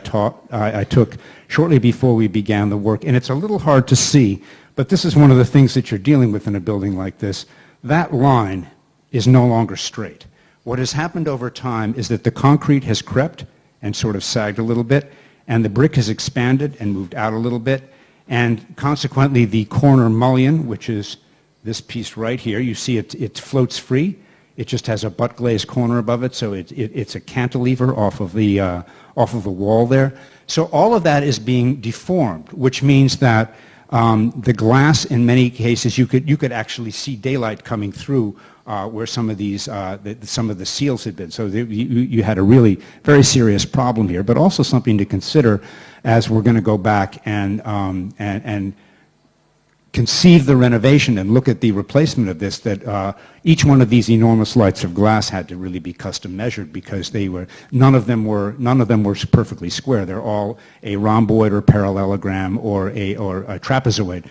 took shortly before we began the work, and it's a little hard to see, but this is one of the things that you're dealing with in a building like this. That line is no longer straight. What has happened over time is that the concrete has crept and sort of sagged a little bit, and the brick has expanded and moved out a little bit, and consequently the corner mullion, which is this piece right here, you see it floats free. It just has a butt glazed corner above it, so it's a cantilever off of the wall there. So all of that is being deformed, which means that the glass, in many cases, you could actually see daylight coming through where some of these some of the seals had been. So you had a really very serious problem here, but also something to consider as we're going to go back and conceive the renovation and look at the replacement of this, that each one of these enormous lights of glass had to really be custom measured, because none of them were perfectly square. They're all a rhomboid or parallelogram or a trapezoid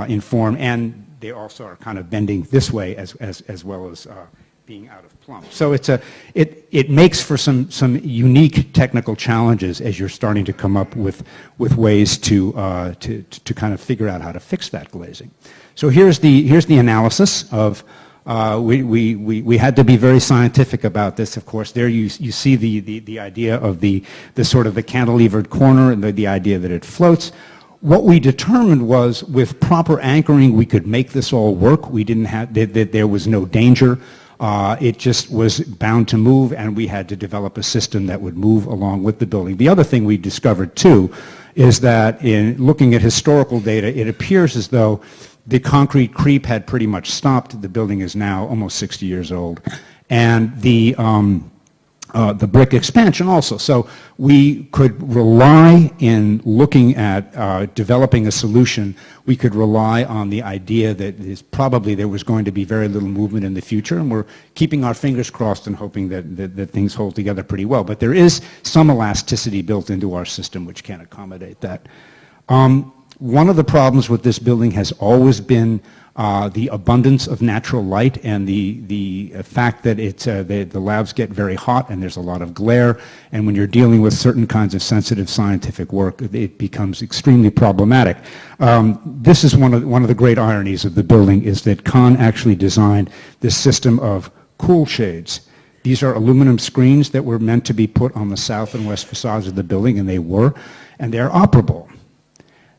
in form, and they also are kind of bending this way as well as being out of plumb. So it makes for some unique technical challenges as you're starting to come up with ways to kind of figure out how to fix that glazing. So here's the analysis of. We had to be very scientific about this, of course. There you see the idea of the sort of the cantilevered corner and the idea that it floats. What we determined was, with proper anchoring, we could make this all work. We didn't have that there was no danger. It just was bound to move, and we had to develop a system that would move along with the building. The other thing we discovered, too, is that in looking at historical data, it appears as though the concrete creep had pretty much stopped. The building is now almost 60 years old. And the brick expansion also. So we could rely in looking at developing a solution, we could rely on the idea that probably there was going to be very little movement in the future, and we're keeping our fingers crossed and hoping that things hold together pretty well. But there is some elasticity built into our system which can accommodate that. One of the problems with this building has always been the abundance of natural light and the fact that the labs get very hot and there's a lot of glare, and when you're dealing with certain kinds of sensitive scientific work, it becomes extremely problematic. This is one of the great ironies of the building, is that Kahn actually designed this system of cool shades. These are aluminum screens that were meant to be put on the south and west facades of the building, and they were, and they're operable.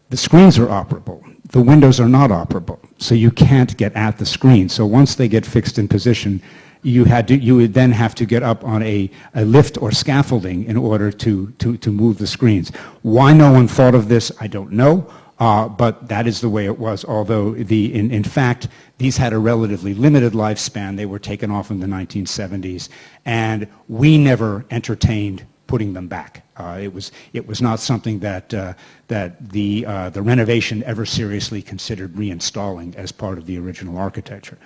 The screens are operable. The windows are not operable, so you can't get at the screen. So once they get fixed in position, you would then have to get up on a lift or scaffolding in order to move the screens. Why no one thought of this, I don't know, but that is the way it was, although in fact, these had a relatively limited lifespan. They were taken off in the 1970s, and we never entertained putting them back. It was not something that the renovation ever seriously considered reinstalling as part of the original architecture.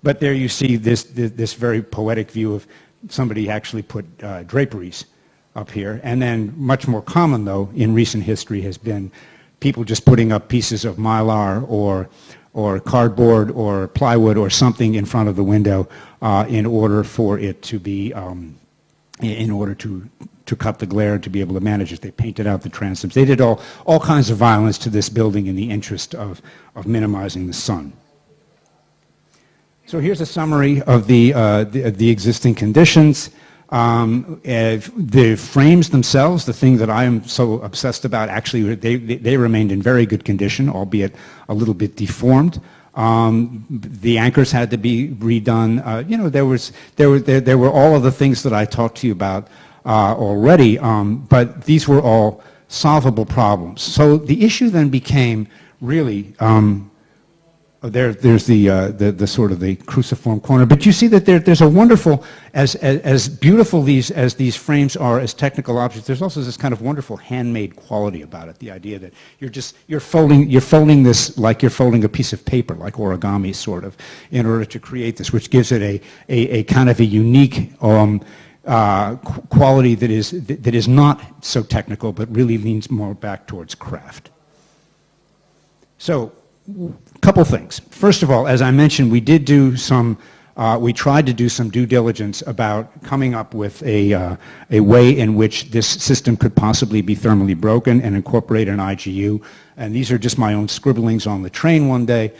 But there you see this very poetic view of somebody actually put draperies up here. And then much more common, though, in recent history has been people just putting up pieces of mylar or cardboard or plywood or something in front of the window in order for it to be, in order to cut the glare, to be able to manage it. They painted out the transoms. They did all kinds of violence to this building in the interest of minimizing the sun. So here's a summary of the existing conditions. The frames themselves, the thing that I am so obsessed about, actually they remained in very good condition, albeit a little bit deformed. The anchors had to be redone. You know, there were all of the things that I talked to you about already, but these were all solvable problems. So the issue then became really, there's the sort of the cruciform corner, but you see that there's a wonderful, as beautiful as these frames are as technical objects, there's also this kind of wonderful handmade quality about it. The idea that you're folding this like you're folding a piece of paper, like origami sort of, in order to create this, which gives it a kind of a unique quality that is not so technical, but really leans more back towards craft. So, a couple things. First of all, as I mentioned, we tried to do some due diligence about coming up with a way in which this system could possibly be thermally broken and incorporate an IGU. And these are just my own scribblings on the train one day.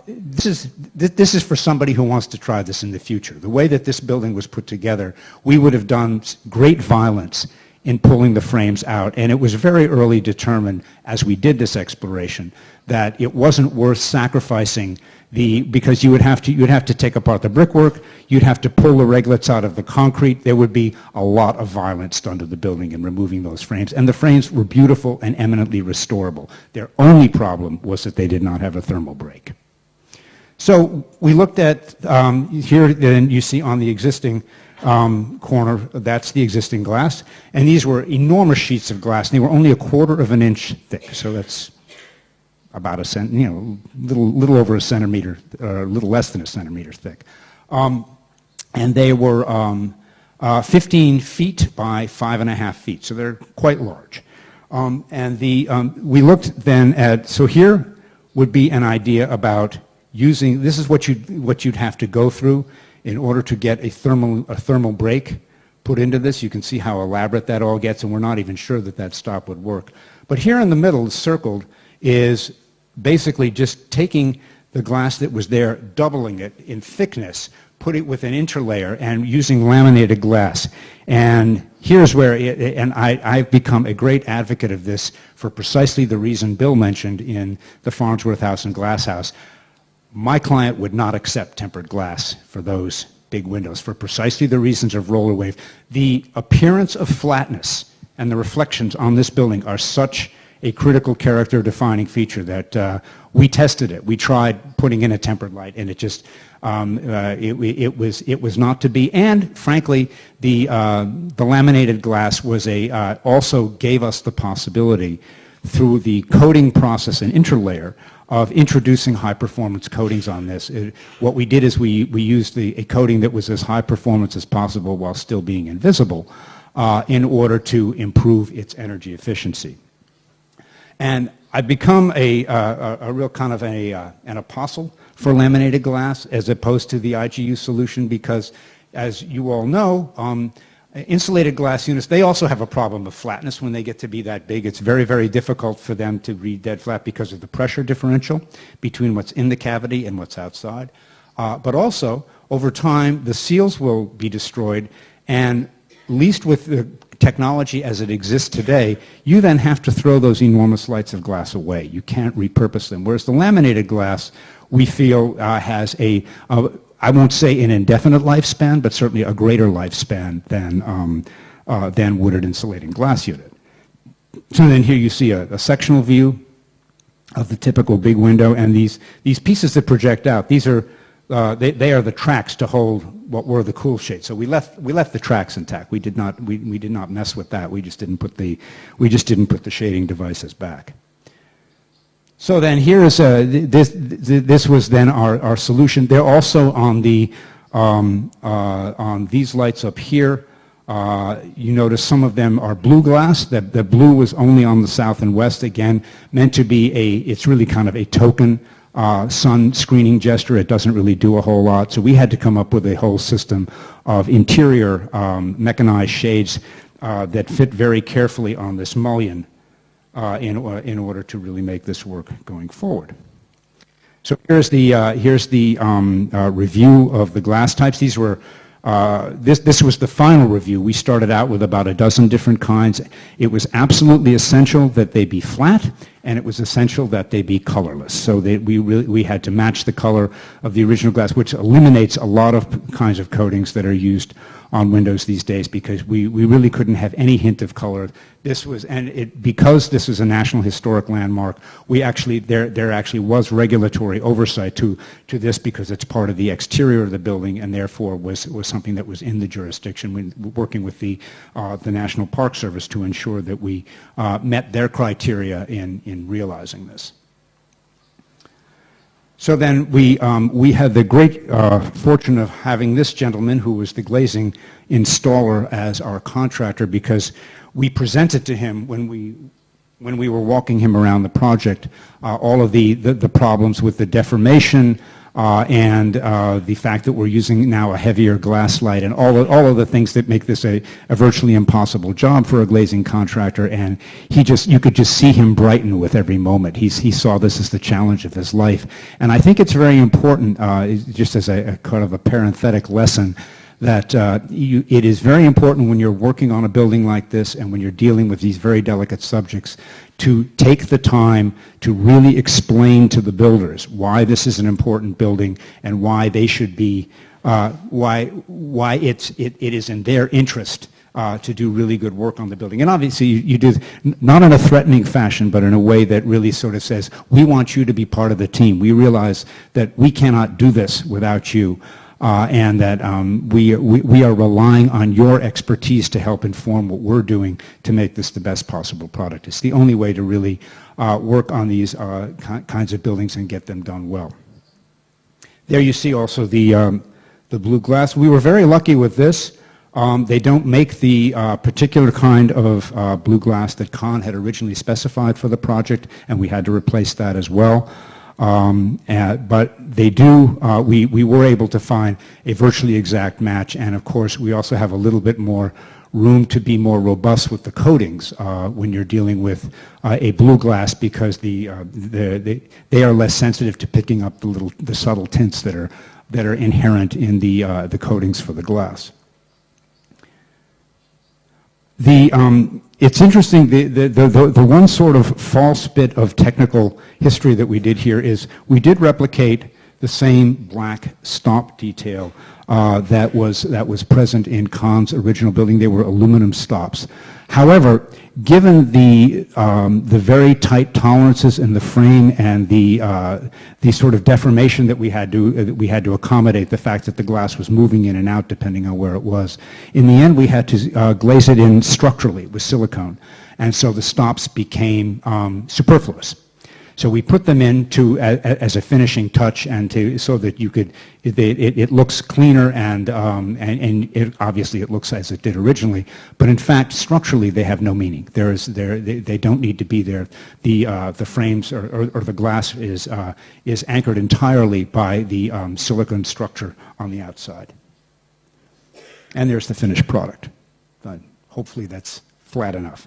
This is for somebody who wants to try this in the future. The way that this building was put together, we would have done great violence in pulling the frames out, and it was very early determined as we did this exploration that it wasn't worth sacrificing because you would have to take apart the brickwork, you'd have to pull the reglets out of the concrete, there would be a lot of violence done to the building in removing those frames, and the frames were beautiful and eminently restorable. Their only problem was that they did not have a thermal break. So we looked at, here then you see on the existing corner, that's the existing glass, and these were enormous sheets of glass. They were only 1/4 of an inch thick, so that's about little over a centimeter, a little less than a centimeter thick. And they were 15 feet by 5.5 feet, so they're quite large. And we looked then at, so here would be an idea about using, this is what you'd have to go through in order to get a thermal break put into this. You can see how elaborate that all gets, and we're not even sure that stop would work. But here in the middle, circled, is basically just taking the glass that was there, doubling it in thickness, put it with an interlayer, and using laminated glass. And here's where, I've become a great advocate of this for precisely the reason Bill mentioned in the Farnsworth House and Glass House. My client would not accept tempered glass for those big windows for precisely the reasons of roller wave. The appearance of flatness and the reflections on this building are such a critical character-defining feature that we tested it. We tried putting in a tempered light, and it just it was not to be. And frankly, the laminated glass was also gave us the possibility through the coating process and interlayer of introducing high-performance coatings on this. What we did is we used a coating that was as high performance as possible while still being invisible in order to improve its energy efficiency. And I've become a real kind of an apostle for laminated glass as opposed to the IGU solution because, as you all know, insulated glass units, they also have a problem of flatness when they get to be that big. It's very, very difficult for them to read dead flat because of the pressure differential between what's in the cavity and what's outside. But also, over time, the seals will be destroyed, and at least with the technology as it exists today, you then have to throw those enormous lights of glass away. You can't repurpose them. Whereas the laminated glass, we feel, has I won't say an indefinite lifespan, but certainly a greater lifespan than wooded insulating glass unit. So then here you see a sectional view of the typical big window, and these pieces that project out, these are they are the tracks to hold what were the cool shades. So we left the tracks intact. We did not mess with that. We just didn't put the shading devices back. So then here is this was then our solution. They're also on these lights up here. You notice some of them are blue glass. The blue was only on the south and west, again, meant to be it's really kind of a token sun screening gesture. It doesn't really do a whole lot. So we had to come up with a whole system of interior mechanized shades that fit very carefully on this mullion in order to really make this work going forward. So here's the review of the glass types. These were this was the final review. We started out with about a dozen different kinds. It was absolutely essential that they be flat, and it was essential that they be colorless. So we had to match the color of the original glass, which eliminates a lot of kinds of coatings that are used on windows these days, because we really couldn't have any hint of color. Because this is a National Historic Landmark, there actually was regulatory oversight to this, because it's part of the exterior of the building, and therefore was something that was in the jurisdiction, when working with the National Park Service to ensure that we met their criteria in realizing this. So then we had the great fortune of having this gentleman, who was the glazing installer, as our contractor, because we presented to him when we were walking him around the project all of the problems with the deformation and the fact that we're using now a heavier glass light, and all of the things that make this a virtually impossible job for a glazing contractor. And you could just see him brighten with every moment. He saw this as the challenge of his life. And I think it's very important, just as a kind of a parenthetic lesson, that it is very important when you're working on a building like this, and when you're dealing with these very delicate subjects, to take the time to really explain to the builders why this is an important building, and why they should be, why it is in their interest to do really good work on the building. And obviously you do, not in a threatening fashion, but in a way that really sort of says, we want you to be part of the team. We realize that we cannot do this without you. And that we are relying on your expertise to help inform what we're doing to make this the best possible product. It's the only way to really work on these kinds of buildings and get them done well. There you see also the blue glass. We were very lucky with this. They don't make the particular kind of blue glass that Kahn had originally specified for the project, and we had to replace that as well. But they do, we were able to find a virtually exact match, and of course we also have a little bit more room to be more robust with the coatings when you're dealing with a blue glass, because they are less sensitive to picking up the subtle tints that are inherent in the coatings for the glass. It's interesting, the one sort of false bit of technical history that we did here is we did replicate the same black stop detail that was present in Kahn's original building. They were aluminum stops. However, given the very tight tolerances in the frame and the sort of deformation that we had to accommodate the fact that the glass was moving in and out depending on where it was, in the end we had to glaze it in structurally with silicone, and so the stops became superfluous. So we put them in as a finishing touch, and so that you could, it looks cleaner, and obviously it looks as it did originally. But in fact, structurally, they have no meaning. They don't need to be there. The frames or the glass is anchored entirely by the silicone structure on the outside. And there's the finished product. Hopefully that's flat enough.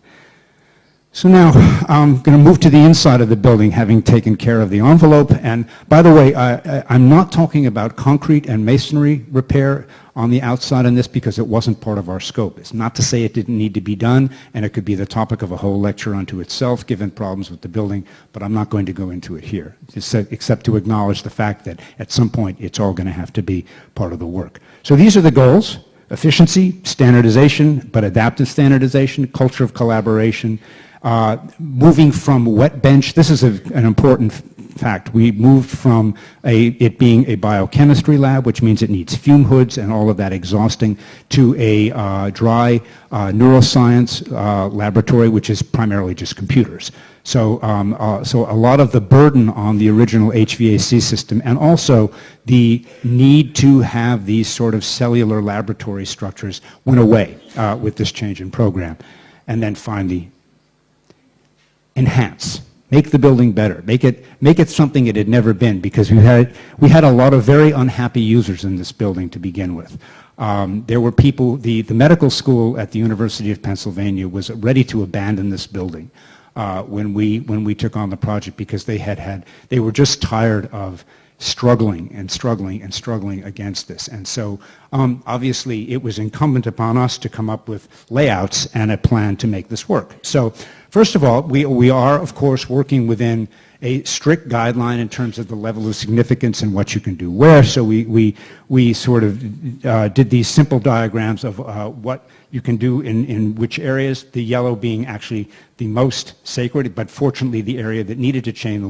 So now I'm going to move to the inside of the building, having taken care of the envelope. And by the way, I'm not talking about concrete and masonry repair on the outside in this because it wasn't part of our scope. It's not to say it didn't need to be done, and it could be the topic of a whole lecture unto itself, given problems with the building, but I'm not going to go into it here, except to acknowledge the fact that at some point it's all going to have to be part of the work. So these are the goals: efficiency, standardization, but adaptive standardization, culture of collaboration. Moving from wet bench, this is an important fact. We moved from it being a biochemistry lab, which means it needs fume hoods and all of that exhausting, to a dry neuroscience laboratory, which is primarily just computers. So a lot of the burden on the original HVAC system, and also the need to have these sort of cellular laboratory structures, went away with this change in program. And then finally, enhance, make the building better, make it something it had never been, because we had a lot of very unhappy users in this building to begin with. There were people, the medical school at the University of Pennsylvania was ready to abandon this building when we took on the project, because they were just tired of struggling against this. And so obviously it was incumbent upon us to come up with layouts and a plan to make this work. So first of all, we are, of course, working within a strict guideline in terms of the level of significance and what you can do where. So we sort of did these simple diagrams of what you can do in which areas, the yellow being actually the most sacred, but fortunately the area that needed to change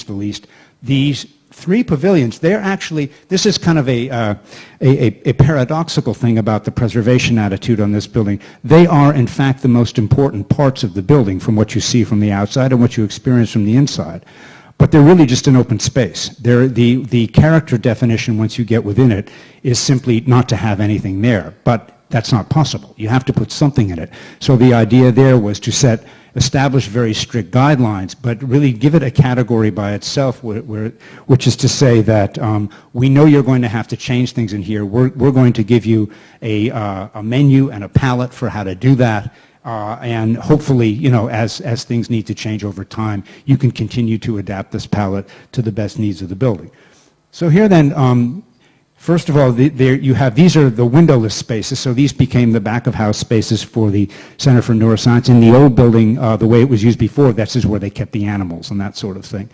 the least. These three pavilions, they're actually, this is kind of a paradoxical thing about the preservation attitude on this building. They are, in fact, the most important parts of the building from what you see from the outside and what you experience from the inside. But they're really just an open space. The character definition, once you get within it, is simply not to have anything there. But that's not possible. You have to put something in it. So the idea there was to establish very strict guidelines, but really give it a category by itself, which is to say that we know you're going to have to change things in here. We're going to give you a menu and a palette for how to do that. And hopefully, you know, as things need to change over time, you can continue to adapt this palette to the best needs of the building. So here then, first of all, these are the windowless spaces, so these became the back-of-house spaces for the Center for Neuroscience. In the old building, the way it was used before, this is where they kept the animals and that sort of thing.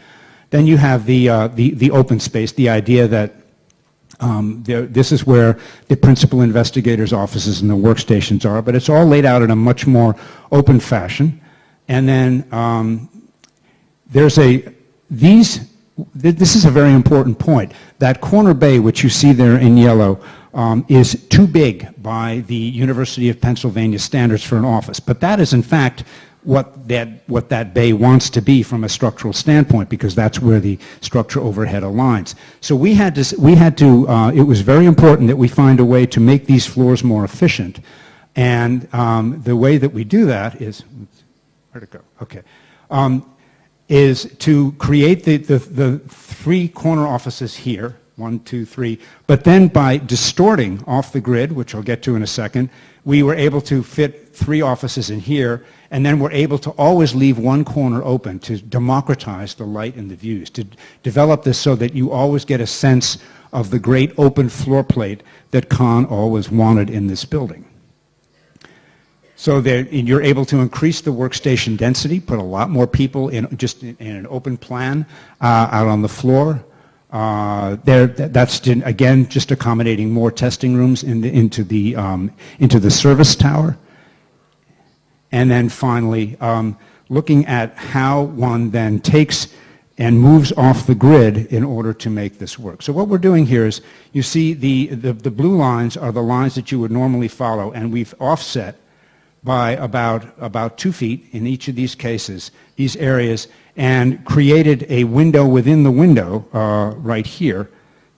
Then you have the open space, the idea that this is where the principal investigators' offices and the workstations are, but it's all laid out in a much more open fashion. And then this is a very important point. That corner bay, which you see there in yellow, is too big by the University of Pennsylvania standards for an office. But that is, in fact, what that bay wants to be from a structural standpoint, because that's where the structure overhead aligns. So it was very important that we find a way to make these floors more efficient. And the way that we do that is, where'd it go? Okay. Is to create the three corner offices here, 1, 2, 3, but then by distorting off the grid, which I'll get to in a second, we were able to fit 3 offices in here, and then we're able to always leave one corner open to democratize the light and the views, to develop this so that you always get a sense of the great open floor plate that Kahn always wanted in this building. So you're able to increase the workstation density, put a lot more people in an open plan out on the floor. That's again just accommodating more testing rooms into the service tower. and then finally looking at how one then takes and moves off the grid in order to make this work. So what we're doing here is, you see the blue lines are the lines that you would normally follow, and we've offset by about 2 feet in each of these cases, these areas, and created a window within the window right here.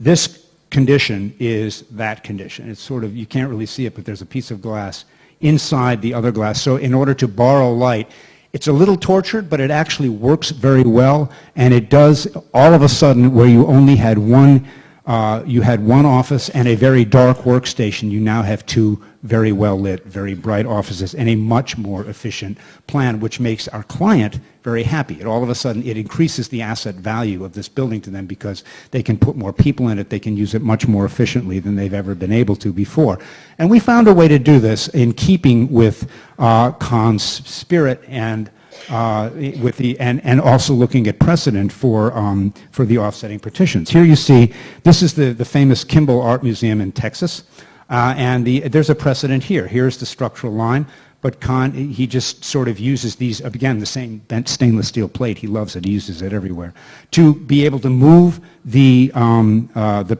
This condition is that condition. It's sort of, you can't really see it, but there's a piece of glass inside the other glass. So in order to borrow light, it's a little tortured, but it actually works very well, and it does all of a sudden where you only had one office and a very dark workstation, you now have 2 very well lit, very bright offices and a much more efficient plan, which makes our client very happy. All of a sudden, it increases the asset value of this building to them because they can put more people in it, they can use it much more efficiently than they've ever been able to before. And we found a way to do this in keeping with Kahn's spirit and and also looking at precedent for the offsetting partitions. Here you see, this is the famous Kimball Art Museum in Texas, and there's a precedent here. Here's the structural line, but Kahn, he just sort of uses these, again, the same bent stainless steel plate, he loves it, he uses it everywhere, to be able to move the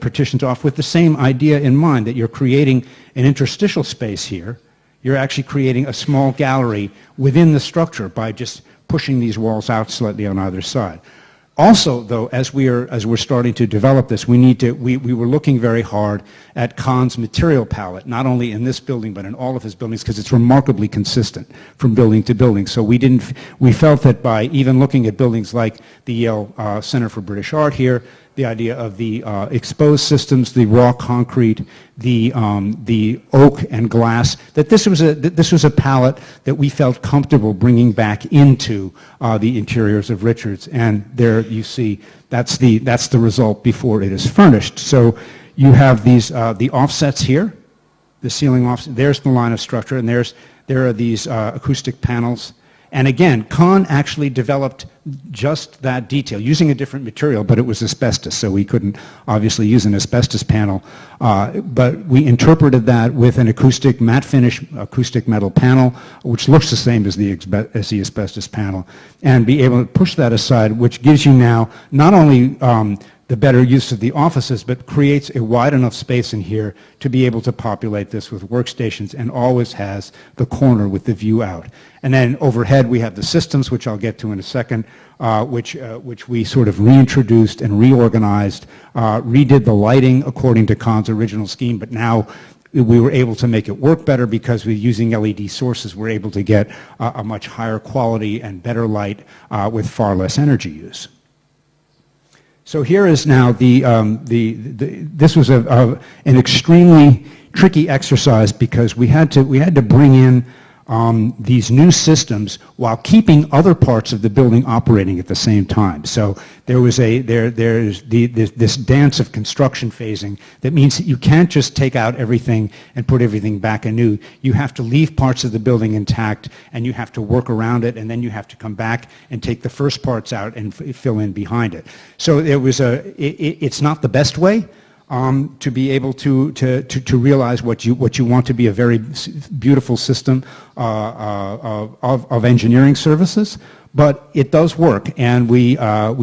partitions off with the same idea in mind, that you're creating an interstitial space here. You're actually creating a small gallery within the structure by just pushing these walls out slightly on either side. Also, though, as we're starting to develop this, we were looking very hard at Kahn's material palette, not only in this building but in all of his buildings, because it's remarkably consistent from building to building. So we felt that by even looking at buildings like the Yale Center for British Art here, the idea of the exposed systems, the raw concrete, the oak and glass, that this was a palette that we felt comfortable bringing back into the interiors of Richards. And there you see, that's the result before it is furnished. So you have these the offsets here, the ceiling offset. There's the line of structure, and there are these acoustic panels. And again, Kahn actually developed just that detail, using a different material, but it was asbestos, so we couldn't obviously use an asbestos panel. But we interpreted that with an acoustic, matte finish acoustic metal panel, which looks the same as the asbestos panel, and be able to push that aside, which gives you now not only the better use of the offices, but creates a wide enough space in here to be able to populate this with workstations, and always has the corner with the view out. And then overhead we have the systems, which I'll get to in a second, which we sort of reintroduced and reorganized, redid the lighting according to Kahn's original scheme, but now we were able to make it work better because we're using LED sources. We're able to get a much higher quality and better light with far less energy use. So here is now this was an extremely tricky exercise because we had to bring in these new systems while keeping other parts of the building operating at the same time. So there was this dance of construction phasing that means that you can't just take out everything and put everything back anew. You have to leave parts of the building intact, and you have to work around it, and then you have to come back and take the first parts out and fill in behind it. So it's not the best way to be able to realize what you want to be a very beautiful system of engineering services, but it does work, and we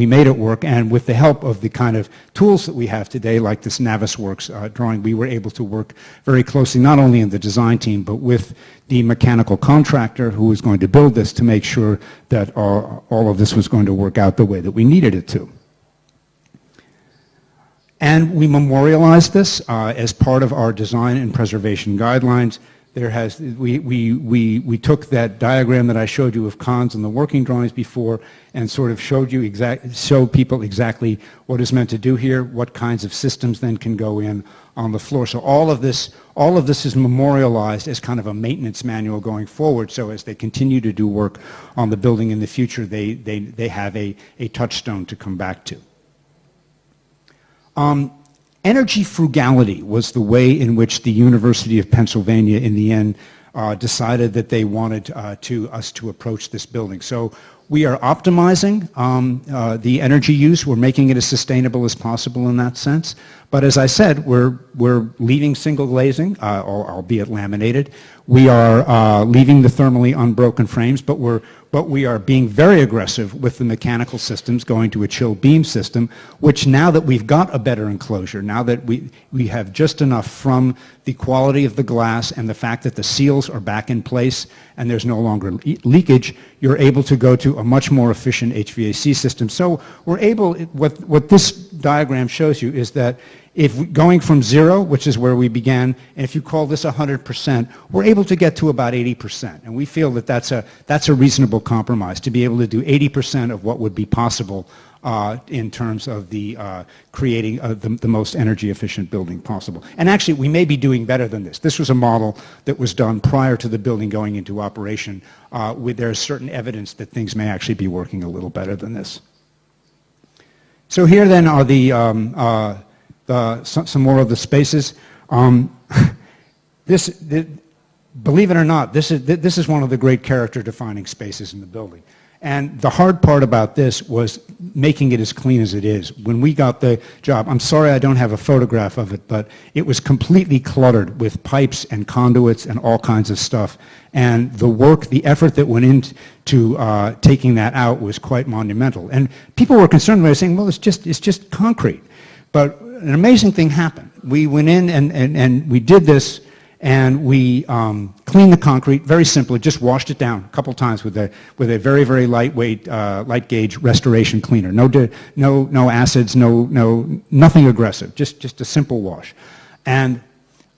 made it work, and with the help of the kind of tools that we have today, like this Navisworks drawing, we were able to work very closely, not only in the design team, but with the mechanical contractor who was going to build this to make sure that all of this was going to work out the way that we needed it to. And we memorialized this as part of our design and preservation guidelines. We took that diagram that I showed you of Kahn's and the working drawings before, and sort of showed people exactly what is meant to do here, what kinds of systems then can go in on the floor. So all of this is memorialized as kind of a maintenance manual going forward. So as they continue to do work on the building in the future, they have a touchstone to come back to. Energy frugality was the way in which the University of Pennsylvania in the end decided that they wanted us to approach this building. So We are optimizing the energy use. We're making it as sustainable as possible in that sense. But as I said, we're leaving single glazing, albeit laminated. We are leaving the thermally unbroken frames, but we are being very aggressive with the mechanical systems, going to a chill beam system, which now that we've got a better enclosure, now that we have just enough from the quality of the glass and the fact that the seals are back in place and there's no longer leakage, you're able to go to a much more efficient HVAC system. So we're able, what this diagram shows you is that if going from 0, which is where we began, and if you call this 100%, we're able to get to about 80%. And we feel that that's a reasonable compromise, to be able to do 80% of what would be possible in terms of the creating the most energy efficient building possible. And actually, we may be doing better than this. This was a model that was done prior to the building going into operation. There's certain evidence that things may actually be working a little better than this. So here then are some more of the spaces. Believe it or not, this is one of the great character-defining spaces in the building. And the hard part about this was making it as clean as it is. When we got the job, I'm sorry I don't have a photograph of it, but it was completely cluttered with pipes and conduits and all kinds of stuff. And the work, the effort that went into taking that out was quite monumental. And people were concerned by saying, well, it's just concrete. But an amazing thing happened. We went in and we did this, and we cleaned the concrete very simply, just washed it down a couple times with a very, very lightweight, light gauge restoration cleaner. No acids, nothing aggressive, just a simple wash. And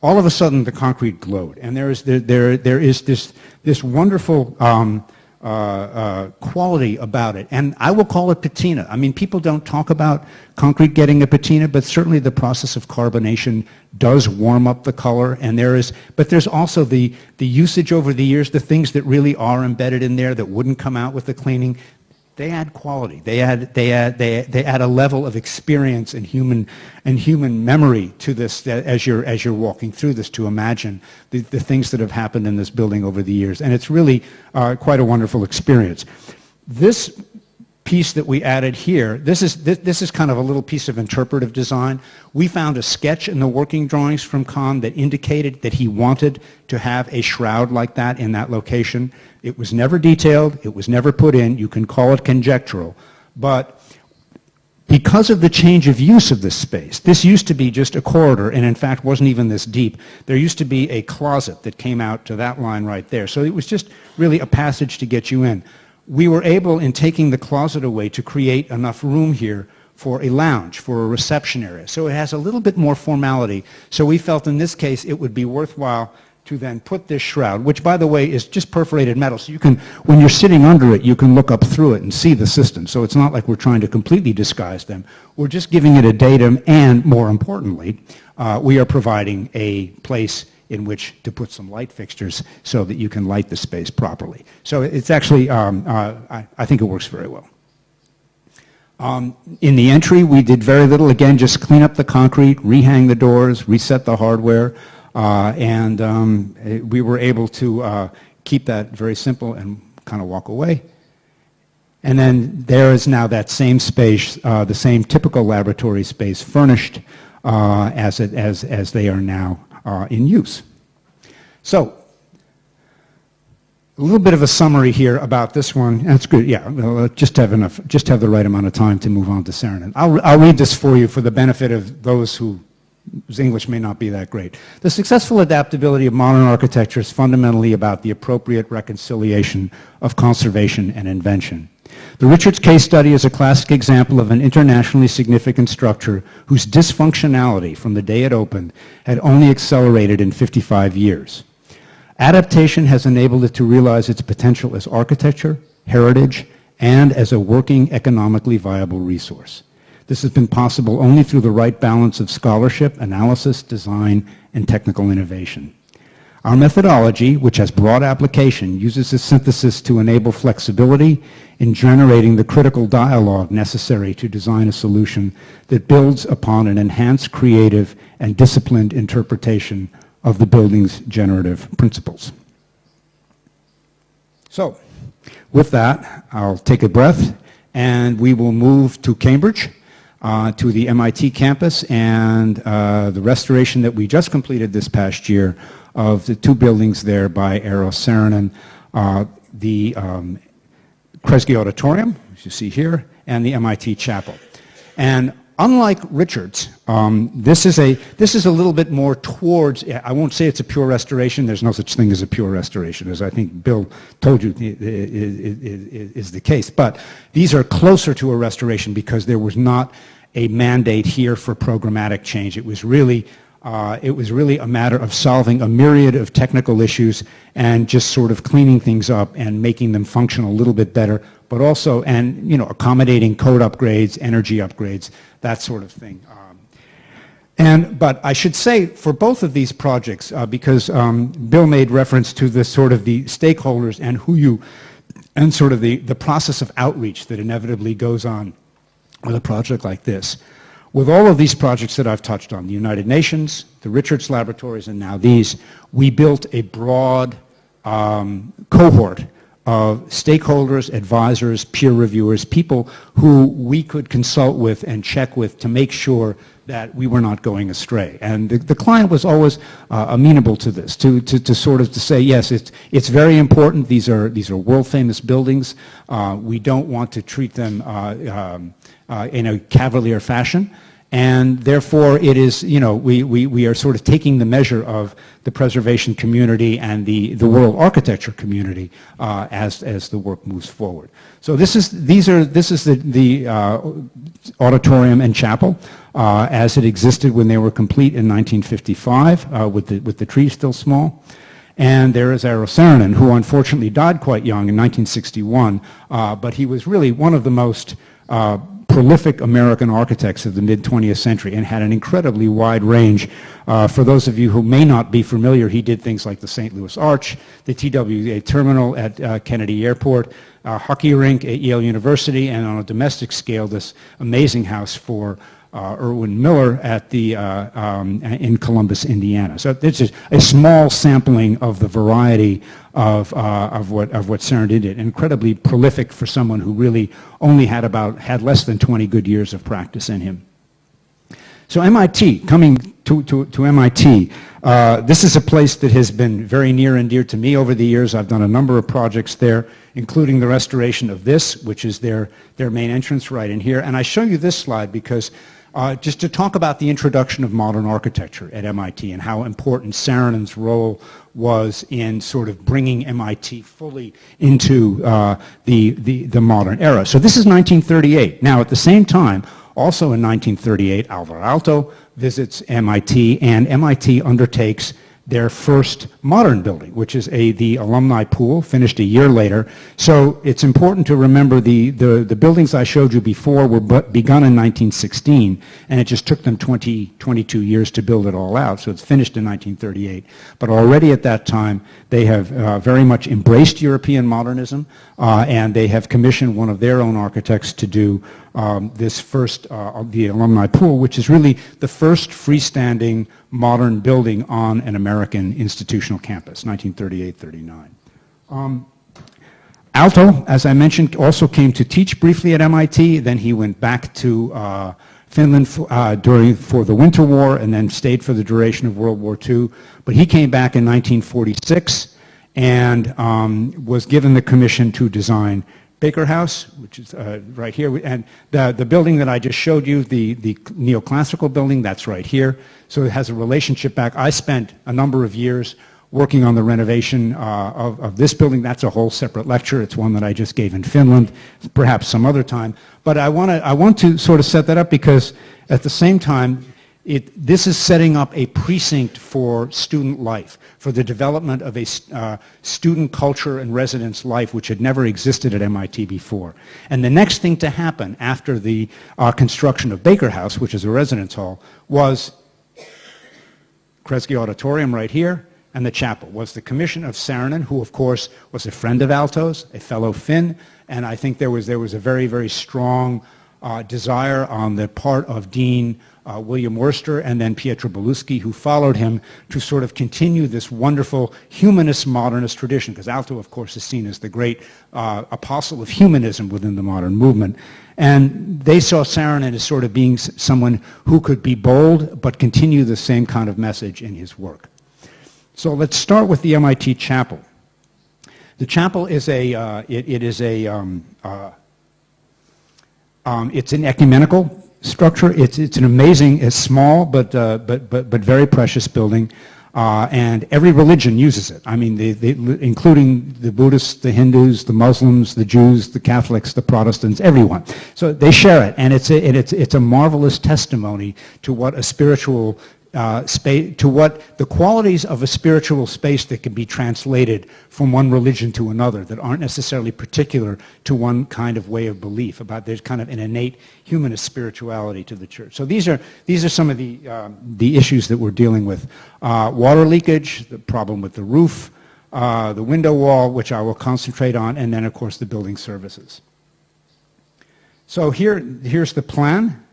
all of a sudden the concrete glowed, and there is this wonderful quality about it, and I will call it patina. I mean, people don't talk about concrete getting a patina, but certainly the process of carbonation does warm up the color, but there's also the usage over the years, the things that really are embedded in there that wouldn't come out with the cleaning. They add quality. They add a level of experience and human memory to this as you're walking through this, to imagine the things that have happened in this building over the years, and it's really quite a wonderful experience. This piece that we added here, this is kind of a little piece of interpretive design. We found a sketch in the working drawings from Kahn that indicated that he wanted to have a shroud like that in that location. It was never detailed, it was never put in, you can call it conjectural, but because of the change of use of this space, this used to be just a corridor, and in fact wasn't even this deep. There used to be a closet that came out to that line right there, so it was just really a passage to get you in. We were able, in taking the closet away, to create enough room here for a lounge, for a reception area. So it has a little bit more formality. So we felt in this case it would be worthwhile to then put this shroud, which by the way is just perforated metal. So you can, when you're sitting under it, you can look up through it and see the system. So it's not like we're trying to completely disguise them. We're just giving it a datum, and more importantly, we are providing a place in which to put some light fixtures so that you can light the space properly. So it's actually, I think it works very well. In the entry, we did very little. Again, just clean up the concrete, rehang the doors, reset the hardware, and we were able to keep that very simple and kind of walk away. And then there is now that same space, the same typical laboratory space, furnished as they are now in use. So, a little bit of a summary here about this one. That's good. Yeah, just have the right amount of time to move on to Saarinen. I'll read this for you for the benefit of those whose English may not be that great. The successful adaptability of modern architecture is fundamentally about the appropriate reconciliation of conservation and invention. The Richards case study is a classic example of an internationally significant structure whose dysfunctionality from the day it opened had only accelerated in 55 years. Adaptation has enabled it to realize its potential as architecture, heritage, and as a working, economically viable resource. This has been possible only through the right balance of scholarship, analysis, design, and technical innovation. Our methodology, which has broad application, uses this synthesis to enable flexibility in generating the critical dialogue necessary to design a solution that builds upon an enhanced creative and disciplined interpretation of the building's generative principles. So, With that, I'll take a breath, and we will move to Cambridge, to the MIT campus, and the restoration that we just completed this past year of the two buildings there by Eero Saarinen, the Kresge Auditorium, as you see here, and the MIT Chapel. And unlike Richard's, this is a little bit more towards, I won't say it's a pure restoration, there's no such thing as a pure restoration, as I think Bill told you is the case, but these are closer to a restoration because there was not a mandate here for programmatic change. It was really a matter of solving a myriad of technical issues and just sort of cleaning things up and making them function a little bit better, but also, and accommodating code upgrades, energy upgrades, that sort of thing. But I should say for both of these projects, because Bill made reference to the sort of the stakeholders and sort of the process of outreach that inevitably goes on with a project like this. With all of these projects that I've touched on, the United Nations, the Richards Laboratories, and now these, we built a broad cohort of stakeholders, advisors, peer reviewers, people who we could consult with and check with to make sure that we were not going astray. And the client was always amenable to this, to say, yes, it's very important. These are world famous buildings. We don't want to treat them in a cavalier fashion. And therefore, it is, we are sort of taking the measure of the preservation community and the world architecture community as the work moves forward. So this is the auditorium and chapel as it existed when they were complete in 1955, with the trees still small. And there is Eero Saarinen, who unfortunately died quite young in 1961, but he was really one of the most prolific American architects of the mid-20th century and had an incredibly wide range. For those of you who may not be familiar, he did things like the St. Louis Arch, the TWA terminal at Kennedy Airport, hockey rink at Yale University, and on a domestic scale, this amazing house for Irwin Miller at in Columbus, Indiana. So this is a small sampling of the variety of what Saarinen did. Incredibly prolific for someone who really only had less than 20 good years of practice in him. So MIT, coming to MIT, this is a place that has been very near and dear to me over the years. I've done a number of projects there, including the restoration of this, which is their main entrance right in here. And I show you this slide because just to talk about the introduction of modern architecture at MIT and how important Saarinen's role was in sort of bringing MIT fully into the modern era. So this is 1938. Now, at the same time, also in 1938, Alvar Aalto visits MIT, and MIT undertakes their first modern building, which is the alumni pool, finished a year later. So it's important to remember the buildings I showed you before were begun in 1916, and it just took them 22 years to build it all out. So it's finished in 1938. But already at that time, they have very much embraced European modernism, and they have commissioned one of their own architects to do this first, the alumni pool, which is really the first freestanding modern building on an American institutional campus, 1938-39. Aalto, as I mentioned, also came to teach briefly at MIT. Then he went back to Finland for the Winter War and then stayed for the duration of World War II. But he came back in 1946 and was given the commission to design Baker House, which is right here, and the building that I just showed you, the neoclassical building, that's right here. So it has a relationship back. I spent a number of years working on the renovation of this building. That's a whole separate lecture. It's one that I just gave in Finland, perhaps some other time. But I want to sort of set that up because at the same time, this is setting up a precinct for student life, for the development of a student culture and residence life which had never existed at MIT before. And the next thing to happen after the construction of Baker House, which is a residence hall, was Kresge Auditorium right here, and the chapel, was the commission of Saarinen, who of course was a friend of Aalto's, a fellow Finn, and I think there was a very, very strong desire on the part of Dean William Worcester and then Pietro Belluschi, who followed him, to sort of continue this wonderful humanist modernist tradition, because Aalto, of course, is seen as the great apostle of humanism within the modern movement. And they saw Saarinen as sort of being someone who could be bold but continue the same kind of message in his work. So let's start with the MIT chapel. The chapel is it's an ecumenical structure. It's an amazing, it's small but very precious building, and every religion uses it. I mean, including the Buddhists, the Hindus, the Muslims, the Jews, the Catholics, the Protestants, everyone. So they share it, and it's a marvelous testimony to what a spiritual space, to what the qualities of a spiritual space that can be translated from one religion to another, that aren't necessarily particular to one kind of way of belief. There's kind of an innate humanist spirituality to the church. So these are some of the issues that we're dealing with: water leakage, the problem with the roof, the window wall, which I will concentrate on, and then of course the building services. So here's the plan,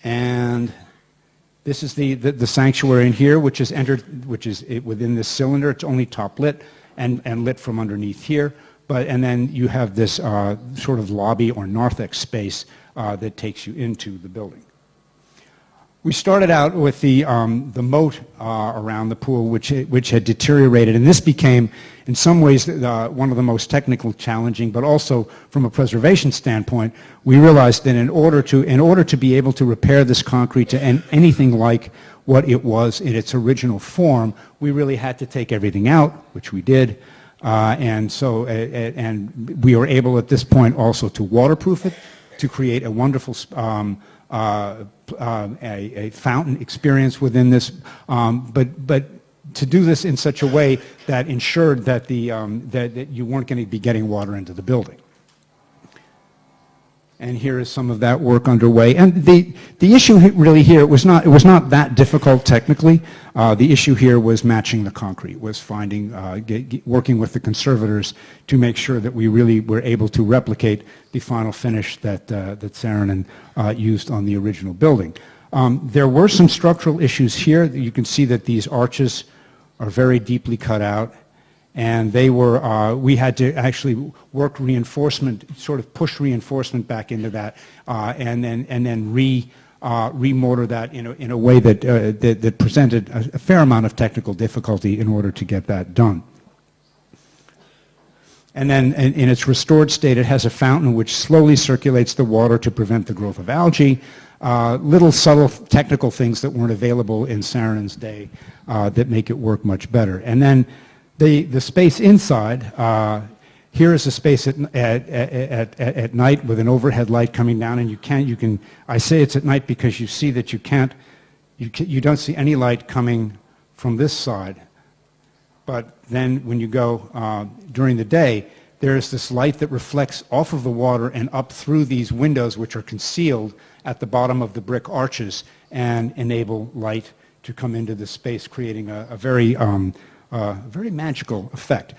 and this is the sanctuary in here, which is within this cylinder. It's only top lit and lit from underneath here. And then you have this sort of lobby or narthex space that takes you into the building. We started out with the moat around the pool, which had deteriorated, and this became, in some ways, one of the most technical challenging, but also from a preservation standpoint, we realized that in order to be able to repair this concrete to anything like what it was in its original form, we really had to take everything out, which we did, and we were able at this point also to waterproof it, to create a wonderful a fountain experience within this, but to do this in such a way that ensured that that you weren't going to be getting water into the building. And here is some of that work underway. And the issue really here, it was not that difficult technically. The issue here was matching the concrete, was finding, working with the conservators to make sure that we really were able to replicate the final finish that Saarinen used on the original building. There were some structural issues here. You can see that these arches are very deeply cut out. And they were, we had to actually work reinforcement, sort of push reinforcement back into that, and then remortar that in a way that presented a fair amount of technical difficulty in order to get that done. And then in its restored state, it has a fountain which slowly circulates the water to prevent the growth of algae. Little subtle technical things that weren't available in Saarinen's day that make it work much better. And then the space inside, here is a space at night with an overhead light coming down, and I say it's at night because you see that you don't see any light coming from this side. But then when you go during the day, there's this light that reflects off of the water and up through these windows, which are concealed at the bottom of the brick arches, and enable light to come into the space, creating a very magical effect.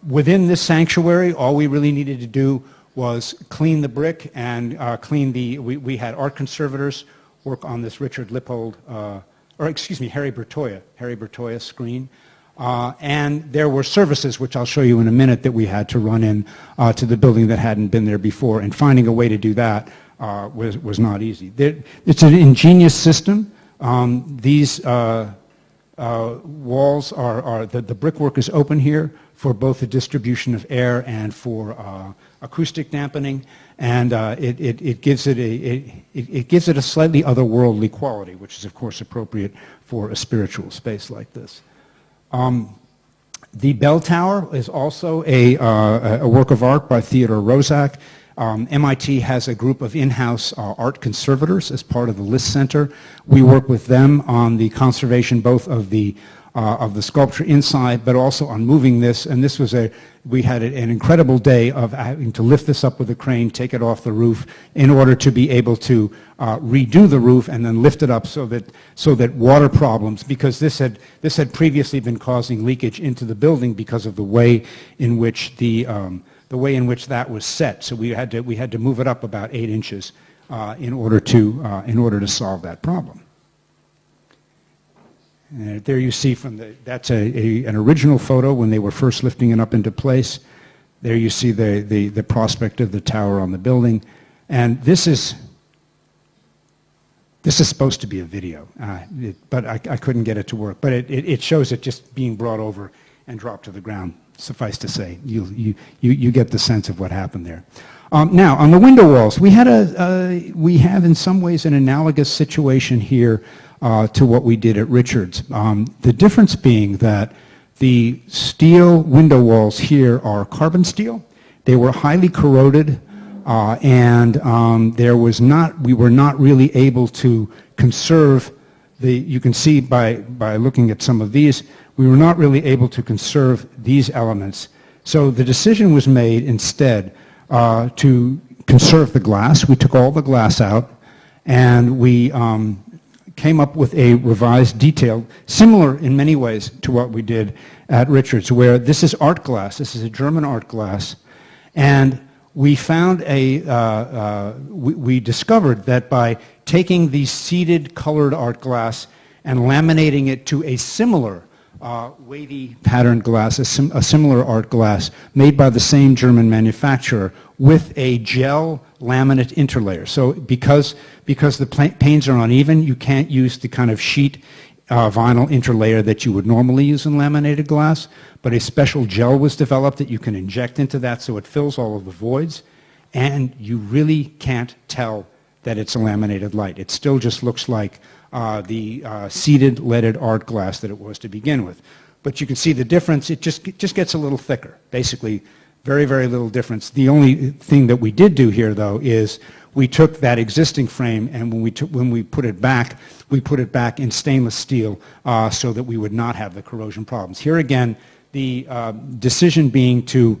Within this sanctuary, all we really needed to do was clean the brick and we had art conservators work on this Richard Lippold, Harry Bertoia screen. And there were services, which I'll show you in a minute, that we had to run in to the building that hadn't been there before, and finding a way to do that was not easy. It's an ingenious system. These walls the brickwork is open here for both the distribution of air and for acoustic dampening, and it gives it a slightly otherworldly quality, which is of course appropriate for a spiritual space like this. The bell tower is also a work of art by Theodore Rozak. MIT has a group of in-house art conservators as part of the List Center. We work with them on the conservation both of the sculpture inside, but also on moving this. And this was we had an incredible day of having to lift this up with a crane, take it off the roof, in order to be able to redo the roof and then lift it up so that water problems, because this had previously been causing leakage into the building because of the way in which the the way in which that was set. So we had to move it up about 8 inches in order to solve that problem. And there you see that's an original photo when they were first lifting it up into place. There you see the prospect of the tower on the building. And this is supposed to be a video, but I couldn't get it to work. But it shows it just being brought over and dropped to the ground. Suffice to say, you get the sense of what happened there. Now, on the window walls, we have in some ways an analogous situation here to what we did at Richards. The difference being that the steel window walls here are carbon steel. They were highly corroded, and we were not really able to conserve you can see by looking at some of these, we were not really able to conserve these elements. So the decision was made instead to conserve the glass. We took all the glass out, and we came up with a revised detail, similar in many ways to what we did at Richards, where this is art glass. This is a German art glass. And we found we discovered that by taking the seeded colored art glass and laminating it to a similar wavy patterned glass, a similar art glass made by the same German manufacturer with a gel laminate interlayer. So because the panes are uneven, you can't use the kind of sheet vinyl interlayer that you would normally use in laminated glass, but a special gel was developed that you can inject into that so it fills all of the voids, and you really can't tell that it's a laminated light. It still just looks like the seeded leaded art glass that it was to begin with. But you can see the difference. It just gets a little thicker, basically very, very little difference. The only thing that we did do here, though, is we took that existing frame, and when we put it back, we put it back in stainless steel so that we would not have the corrosion problems. Here again, the decision being to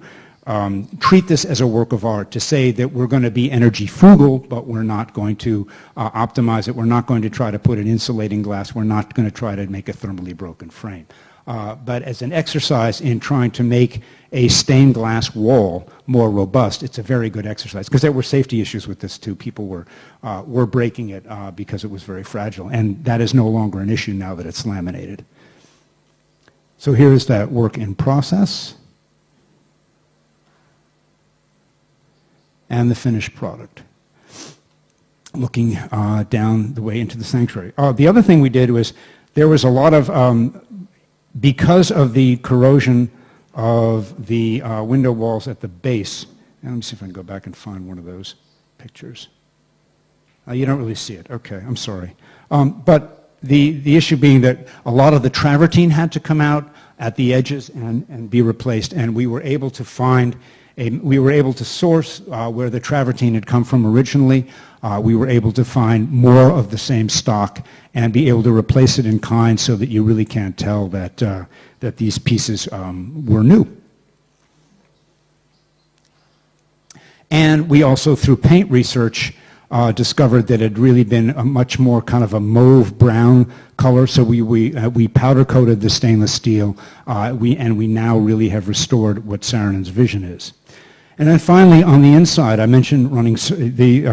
treat this as a work of art, to say that we're going to be energy frugal, but we're not going to optimize it. We're not going to try to put an insulating glass. We're not going to try to make a thermally broken frame. But as an exercise in trying to make a stained glass wall more robust, it's a very good exercise, because there were safety issues with this too. People were breaking it because it was very fragile, and that is no longer an issue now that it's laminated. So here is that work in process and the finished product, looking down the way into the sanctuary. The other thing we did was there was a lot of, because of the corrosion of the window walls at the base, and let me see if I can go back and find one of those pictures. You don't really see it. Okay, I'm sorry. But the issue being that a lot of the travertine had to come out at the edges and be replaced, and we were able to find we were able to source where the travertine had come from originally. We were able to find more of the same stock and be able to replace it in kind so that you really can't tell that, that these pieces were new. And we also, through paint research, discovered that it had really been a much more kind of a mauve brown color, so we powder coated the stainless steel, and we now really have restored what Saarinen's vision is. And then finally, on the inside, I mentioned running the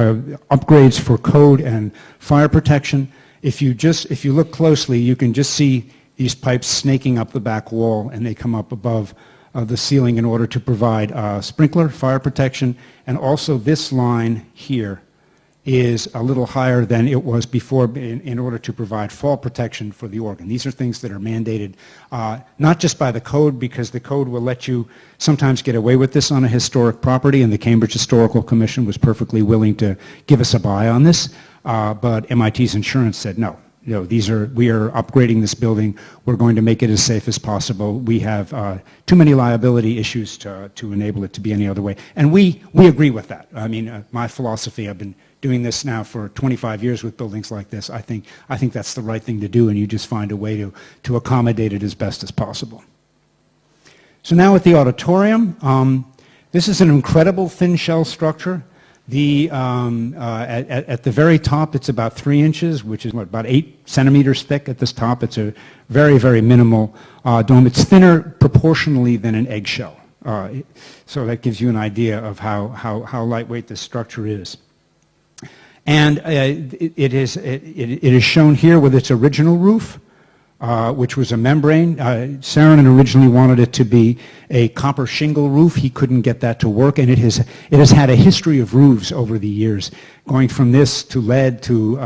upgrades for code and fire protection. If you look closely, you can just see these pipes snaking up the back wall, and they come up above the ceiling in order to provide sprinkler fire protection. And also this line here is a little higher than it was before in order to provide fall protection for the organ. These are things that are mandated not just by the code, because the code will let you sometimes get away with this on a historic property, and the Cambridge Historical Commission was perfectly willing to give us a buy on this, but MIT's insurance said no. We are upgrading this building. We're going to make it as safe as possible. We have too many liability issues to enable it to be any other way. And we agree with that. I mean, my philosophy, I've been doing this now for 25 years with buildings like this. I think that's the right thing to do, and you just find a way to accommodate it as best as possible. So now at the auditorium, this is an incredible thin shell structure. At the very top, it's about 3 inches, which is about 8 centimeters thick at this top. It's a very, very minimal dome. It's thinner proportionally than an eggshell. So that gives you an idea of how lightweight this structure is. And it is shown here with its original roof, which was a membrane. Saarinen originally wanted it to be a copper shingle roof. He couldn't get that to work, and it has had a history of roofs over the years, going from this to lead to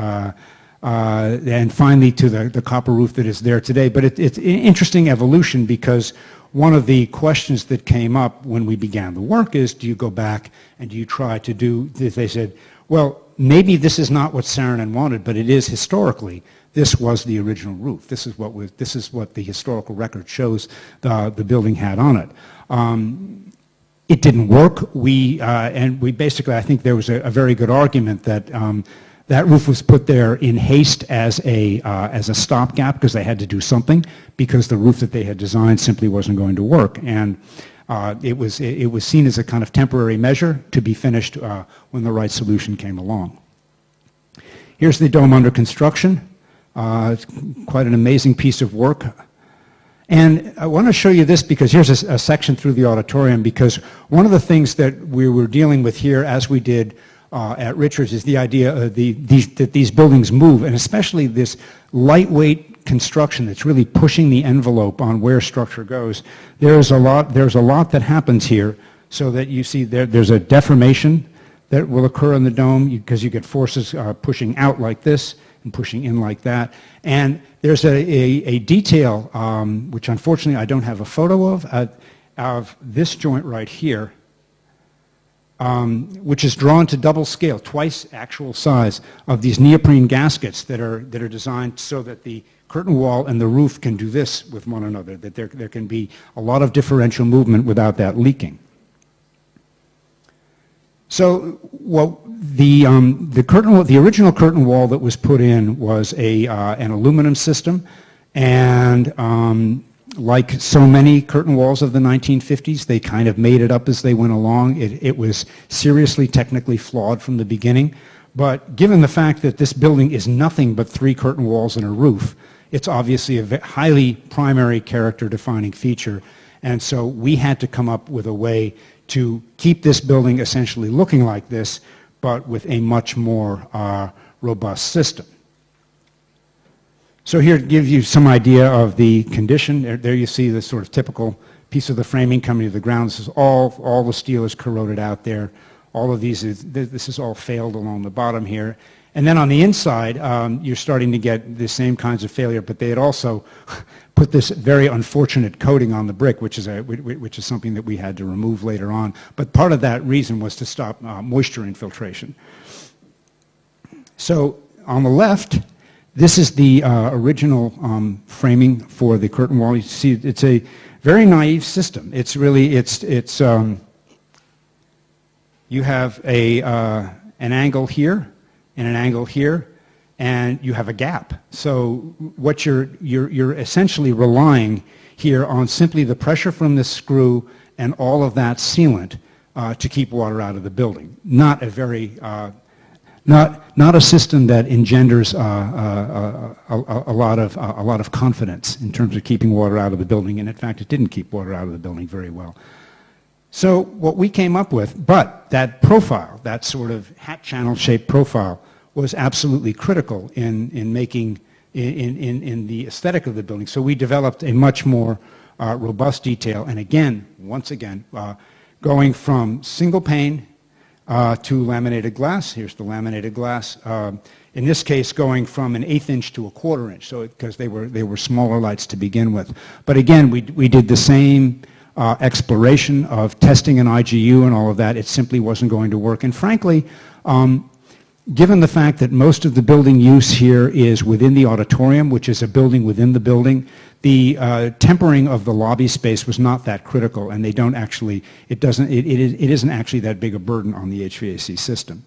and finally to the copper roof that is there today. But it's an interesting evolution, because one of the questions that came up when we began the work is, do you go back and do you try to do, they said, well, maybe this is not what Saarinen wanted, but it is historically. This was the original roof. This is what the historical record shows the building had on it. It didn't work. We basically, I think there was a very good argument that that roof was put there in haste as a stopgap, because they had to do something, because the roof that they had designed simply wasn't going to work. And it was seen as a kind of temporary measure to be finished when the right solution came along. Here's the dome under construction. It's quite an amazing piece of work. And I want to show you this because here's a section through the auditorium, because one of the things that we were dealing with here, as we did at Richards, is the idea of that these buildings move, and especially this lightweight construction that's really pushing the envelope on where structure goes. There's a lot that happens here, so that you see there's a deformation that will occur in the dome because you get forces pushing out like this and pushing in like that. And there's a detail, which unfortunately I don't have a photo of this joint right here, which is drawn to double scale, twice actual size, of these neoprene gaskets that are designed so that the curtain wall and the roof can do this with one another, that there can be a lot of differential movement without that leaking. So, the original curtain wall that was put in was an aluminum system, and like so many curtain walls of the 1950s, they kind of made it up as they went along. It was seriously technically flawed from the beginning, but given the fact that this building is nothing but 3 curtain walls and a roof, it's obviously a highly primary character defining feature, and so we had to come up with a way to keep this building essentially looking like this, but with a much more robust system. So here to give you some idea of the condition, there you see the sort of typical piece of the framing coming to the ground. This is all the steel is corroded out there. All of this is all failed along the bottom here. And then on the inside, you're starting to get the same kinds of failure, but they had also put this very unfortunate coating on the brick, which is something that we had to remove later on. But part of that reason was to stop moisture infiltration. So on the left, this is the original framing for the curtain wall. You see, it's a very naive system. It's really, you have an angle here and an angle here, and you have a gap. So what you're essentially relying here on simply the pressure from this screw and all of that sealant to keep water out of the building. Not a very not a system that engenders a lot of confidence in terms of keeping water out of the building, and in fact it didn't keep water out of the building very well. So what we came up with, but that profile, that sort of hat channel shaped profile, was absolutely critical in making in the aesthetic of the building. So we developed a much more robust detail, and again, once again, going from single pane to laminated glass. Here's the laminated glass. In this case, going from an 1/8 inch to a 1/4 inch, so because they were smaller lights to begin with. But again, we did the same exploration of testing an IGU and all of that. It simply wasn't going to work. And frankly, given the fact that most of the building use here is within the auditorium, which is a building within the building, the tempering of the lobby space was not that critical, and they don't actually, it isn't actually that big a burden on the HVAC system.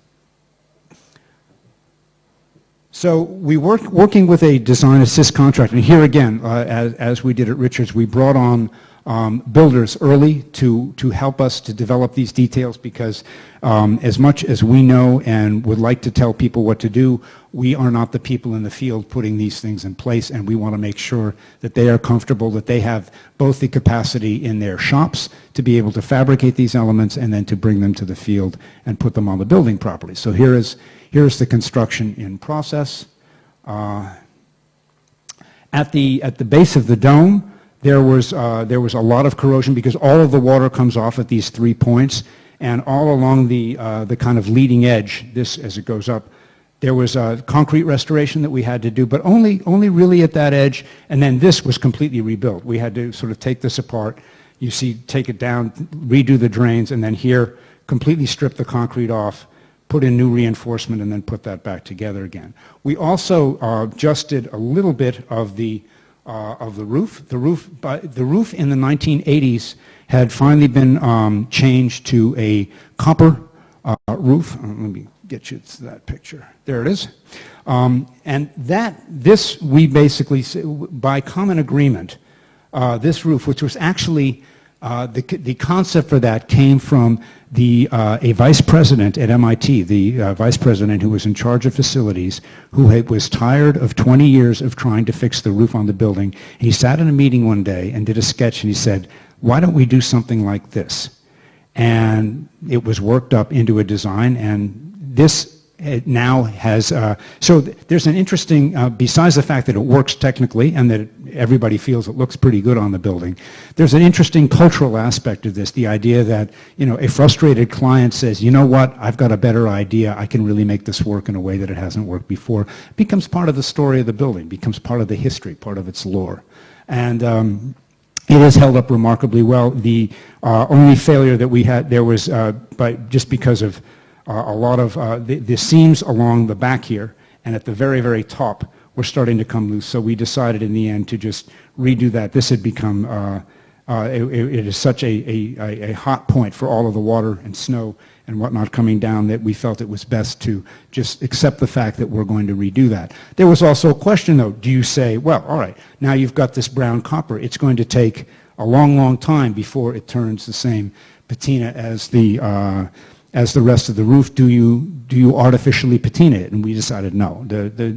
So we working with a design assist contractor, and here again, as we did at Richards, we brought on builders early to help us to develop these details, because as much as we know and would like to tell people what to do, we are not the people in the field putting these things in place, and we want to make sure that they are comfortable, that they have both the capacity in their shops to be able to fabricate these elements and then to bring them to the field and put them on the building properly. So here is the construction in process. At the base of the dome, there was a lot of corrosion because all of the water comes off at these 3 points, and all along the kind of leading edge, this as it goes up, there was a concrete restoration that we had to do, but only really at that edge, and then this was completely rebuilt. We had to sort of take this apart, you see, take it down, redo the drains, and then here, completely strip the concrete off, put in new reinforcement, and then put that back together again. We also just did a little bit of the roof. The roof in the 1980s had finally been changed to a copper roof. Let me get you to that picture. There it is. And this we basically, by common agreement, this roof, which was actually the concept for that came from a vice president at MIT, the vice president who was in charge of facilities, who was tired of 20 years of trying to fix the roof on the building. He sat in a meeting one day and did a sketch, and he said, why don't we do something like this? And it was worked up into a design, and this it now has, so there's an interesting, besides the fact that it works technically and that everybody feels it looks pretty good on the building, there's an interesting cultural aspect of this, the idea that, you know, a frustrated client says, you know what, I've got a better idea, I can really make this work in a way that it hasn't worked before. It becomes part of the story of the building, becomes part of the history, part of its lore. And it has held up remarkably well. The only failure that we had there was just because of a lot of the seams along the back here and at the very, very top were starting to come loose. So we decided in the end to just redo that. This had become, it is such a hot point for all of the water and snow and whatnot coming down that we felt it was best to just accept the fact that we're going to redo that. There was also a question though, do you say, well, all right, now you've got this brown copper, it's going to take a long, long time before it turns the same patina as the rest of the roof. Do you artificially patina it? And we decided no.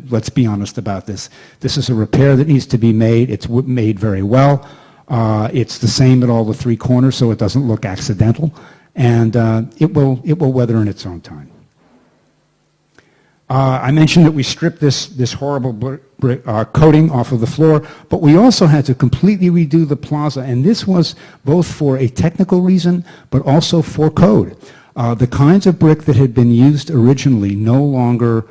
Let's be honest about this. This is a repair that needs to be made. It's made very well. It's the same at all the 3 corners, so it doesn't look accidental, and it will weather in its own time. I mentioned that we stripped this horrible brick coating off of the floor, but we also had to completely redo the plaza, and this was both for a technical reason, but also for code. The kinds of brick that had been used originally no longer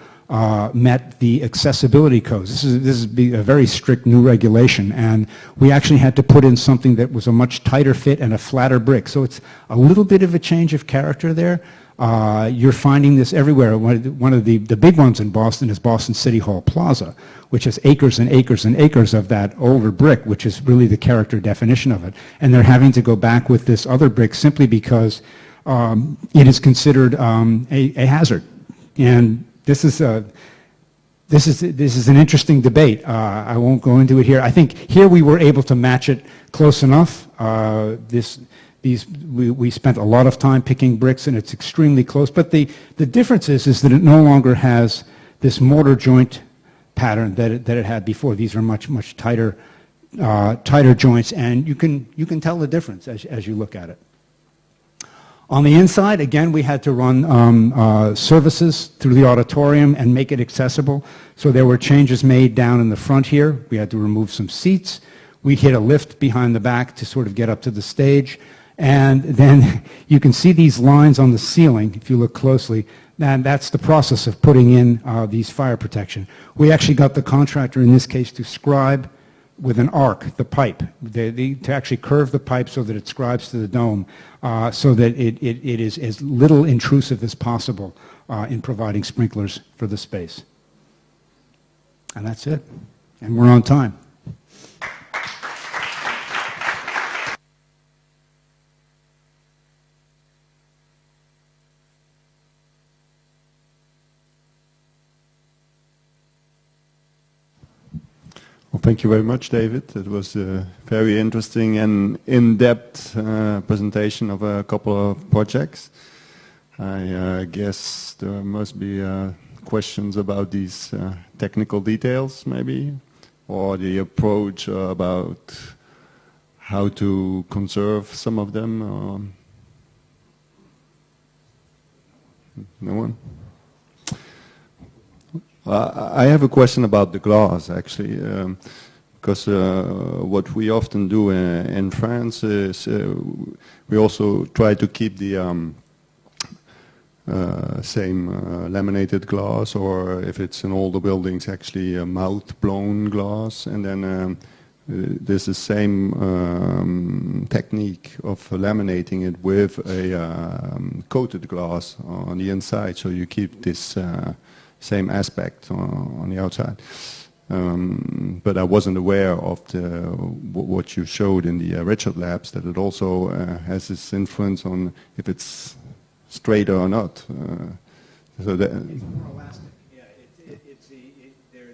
met the accessibility codes. This is a very strict new regulation, and we actually had to put in something that was a much tighter fit and a flatter brick. So it's a little bit of a change of character there. You're finding this everywhere. One of the big ones in Boston is Boston City Hall Plaza, which has acres and acres and acres of that older brick, which is really the character definition of it. And they're having to go back with this other brick simply because it is considered a hazard. And this is an interesting debate. I won't go into it here. I think here we were able to match it close enough. We spent a lot of time picking bricks, and it's extremely close. But the difference is that it no longer has this mortar joint pattern that it had before. These are much tighter joints, and you can tell the difference as you look at it. On the inside, again, we had to run services through the auditorium and make it accessible. So there were changes made down in the front here. We had to remove some seats. We hit a lift behind the back to sort of get up to the stage. And then you can see these lines on the ceiling, if you look closely, and that's the process of putting in these fire protection. We actually got the contractor, in this case, to scribe with an arc, the pipe, to actually curve the pipe so that it scribes to the dome, so that it is as little intrusive as possible in providing sprinklers for the space. And that's it. And we're on time. Well, thank you very much, David. It was a very interesting and in-depth presentation of a couple of projects. I guess there must be questions about these technical details, maybe, or the approach about how to conserve some of them. No one? I have a question about the glass, actually, because what we often do in France is we also try to keep the same laminated glass, or if it's in older buildings, actually mouth-blown glass, and then there's the same technique of laminating it with a coated glass on the inside, so you keep this same aspect on the outside. But I wasn't aware of what you showed in the Richard Labs, that it also has this influence on if it's straighter or not. So that It's more elastic. Yeah,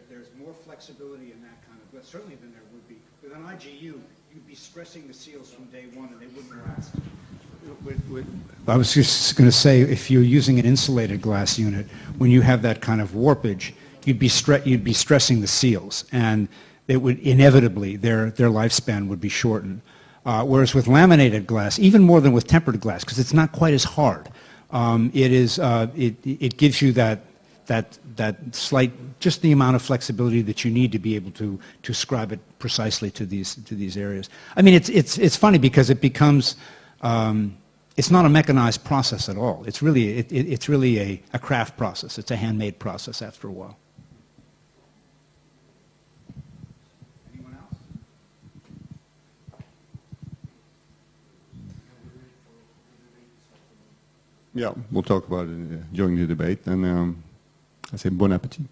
there's more flexibility in that kind of glass, certainly than there would be. With an IGU, you'd be stressing the seals from day one and they wouldn't last. I was just going to say, if you're using an insulated glass unit, when you have that kind of warpage, you'd be stressing the seals, and it would inevitably, their lifespan would be shortened. Whereas with laminated glass, even more than with tempered glass, because it's not quite as hard, it gives you that slight, just the amount of flexibility that you need to be able to scribe it precisely to these areas. I mean, it's funny because it becomes. It's not a mechanized process at all. It's really a craft process. It's a handmade process after a while. Anyone else? Yeah, we'll talk about it during the debate, and I say bon appétit.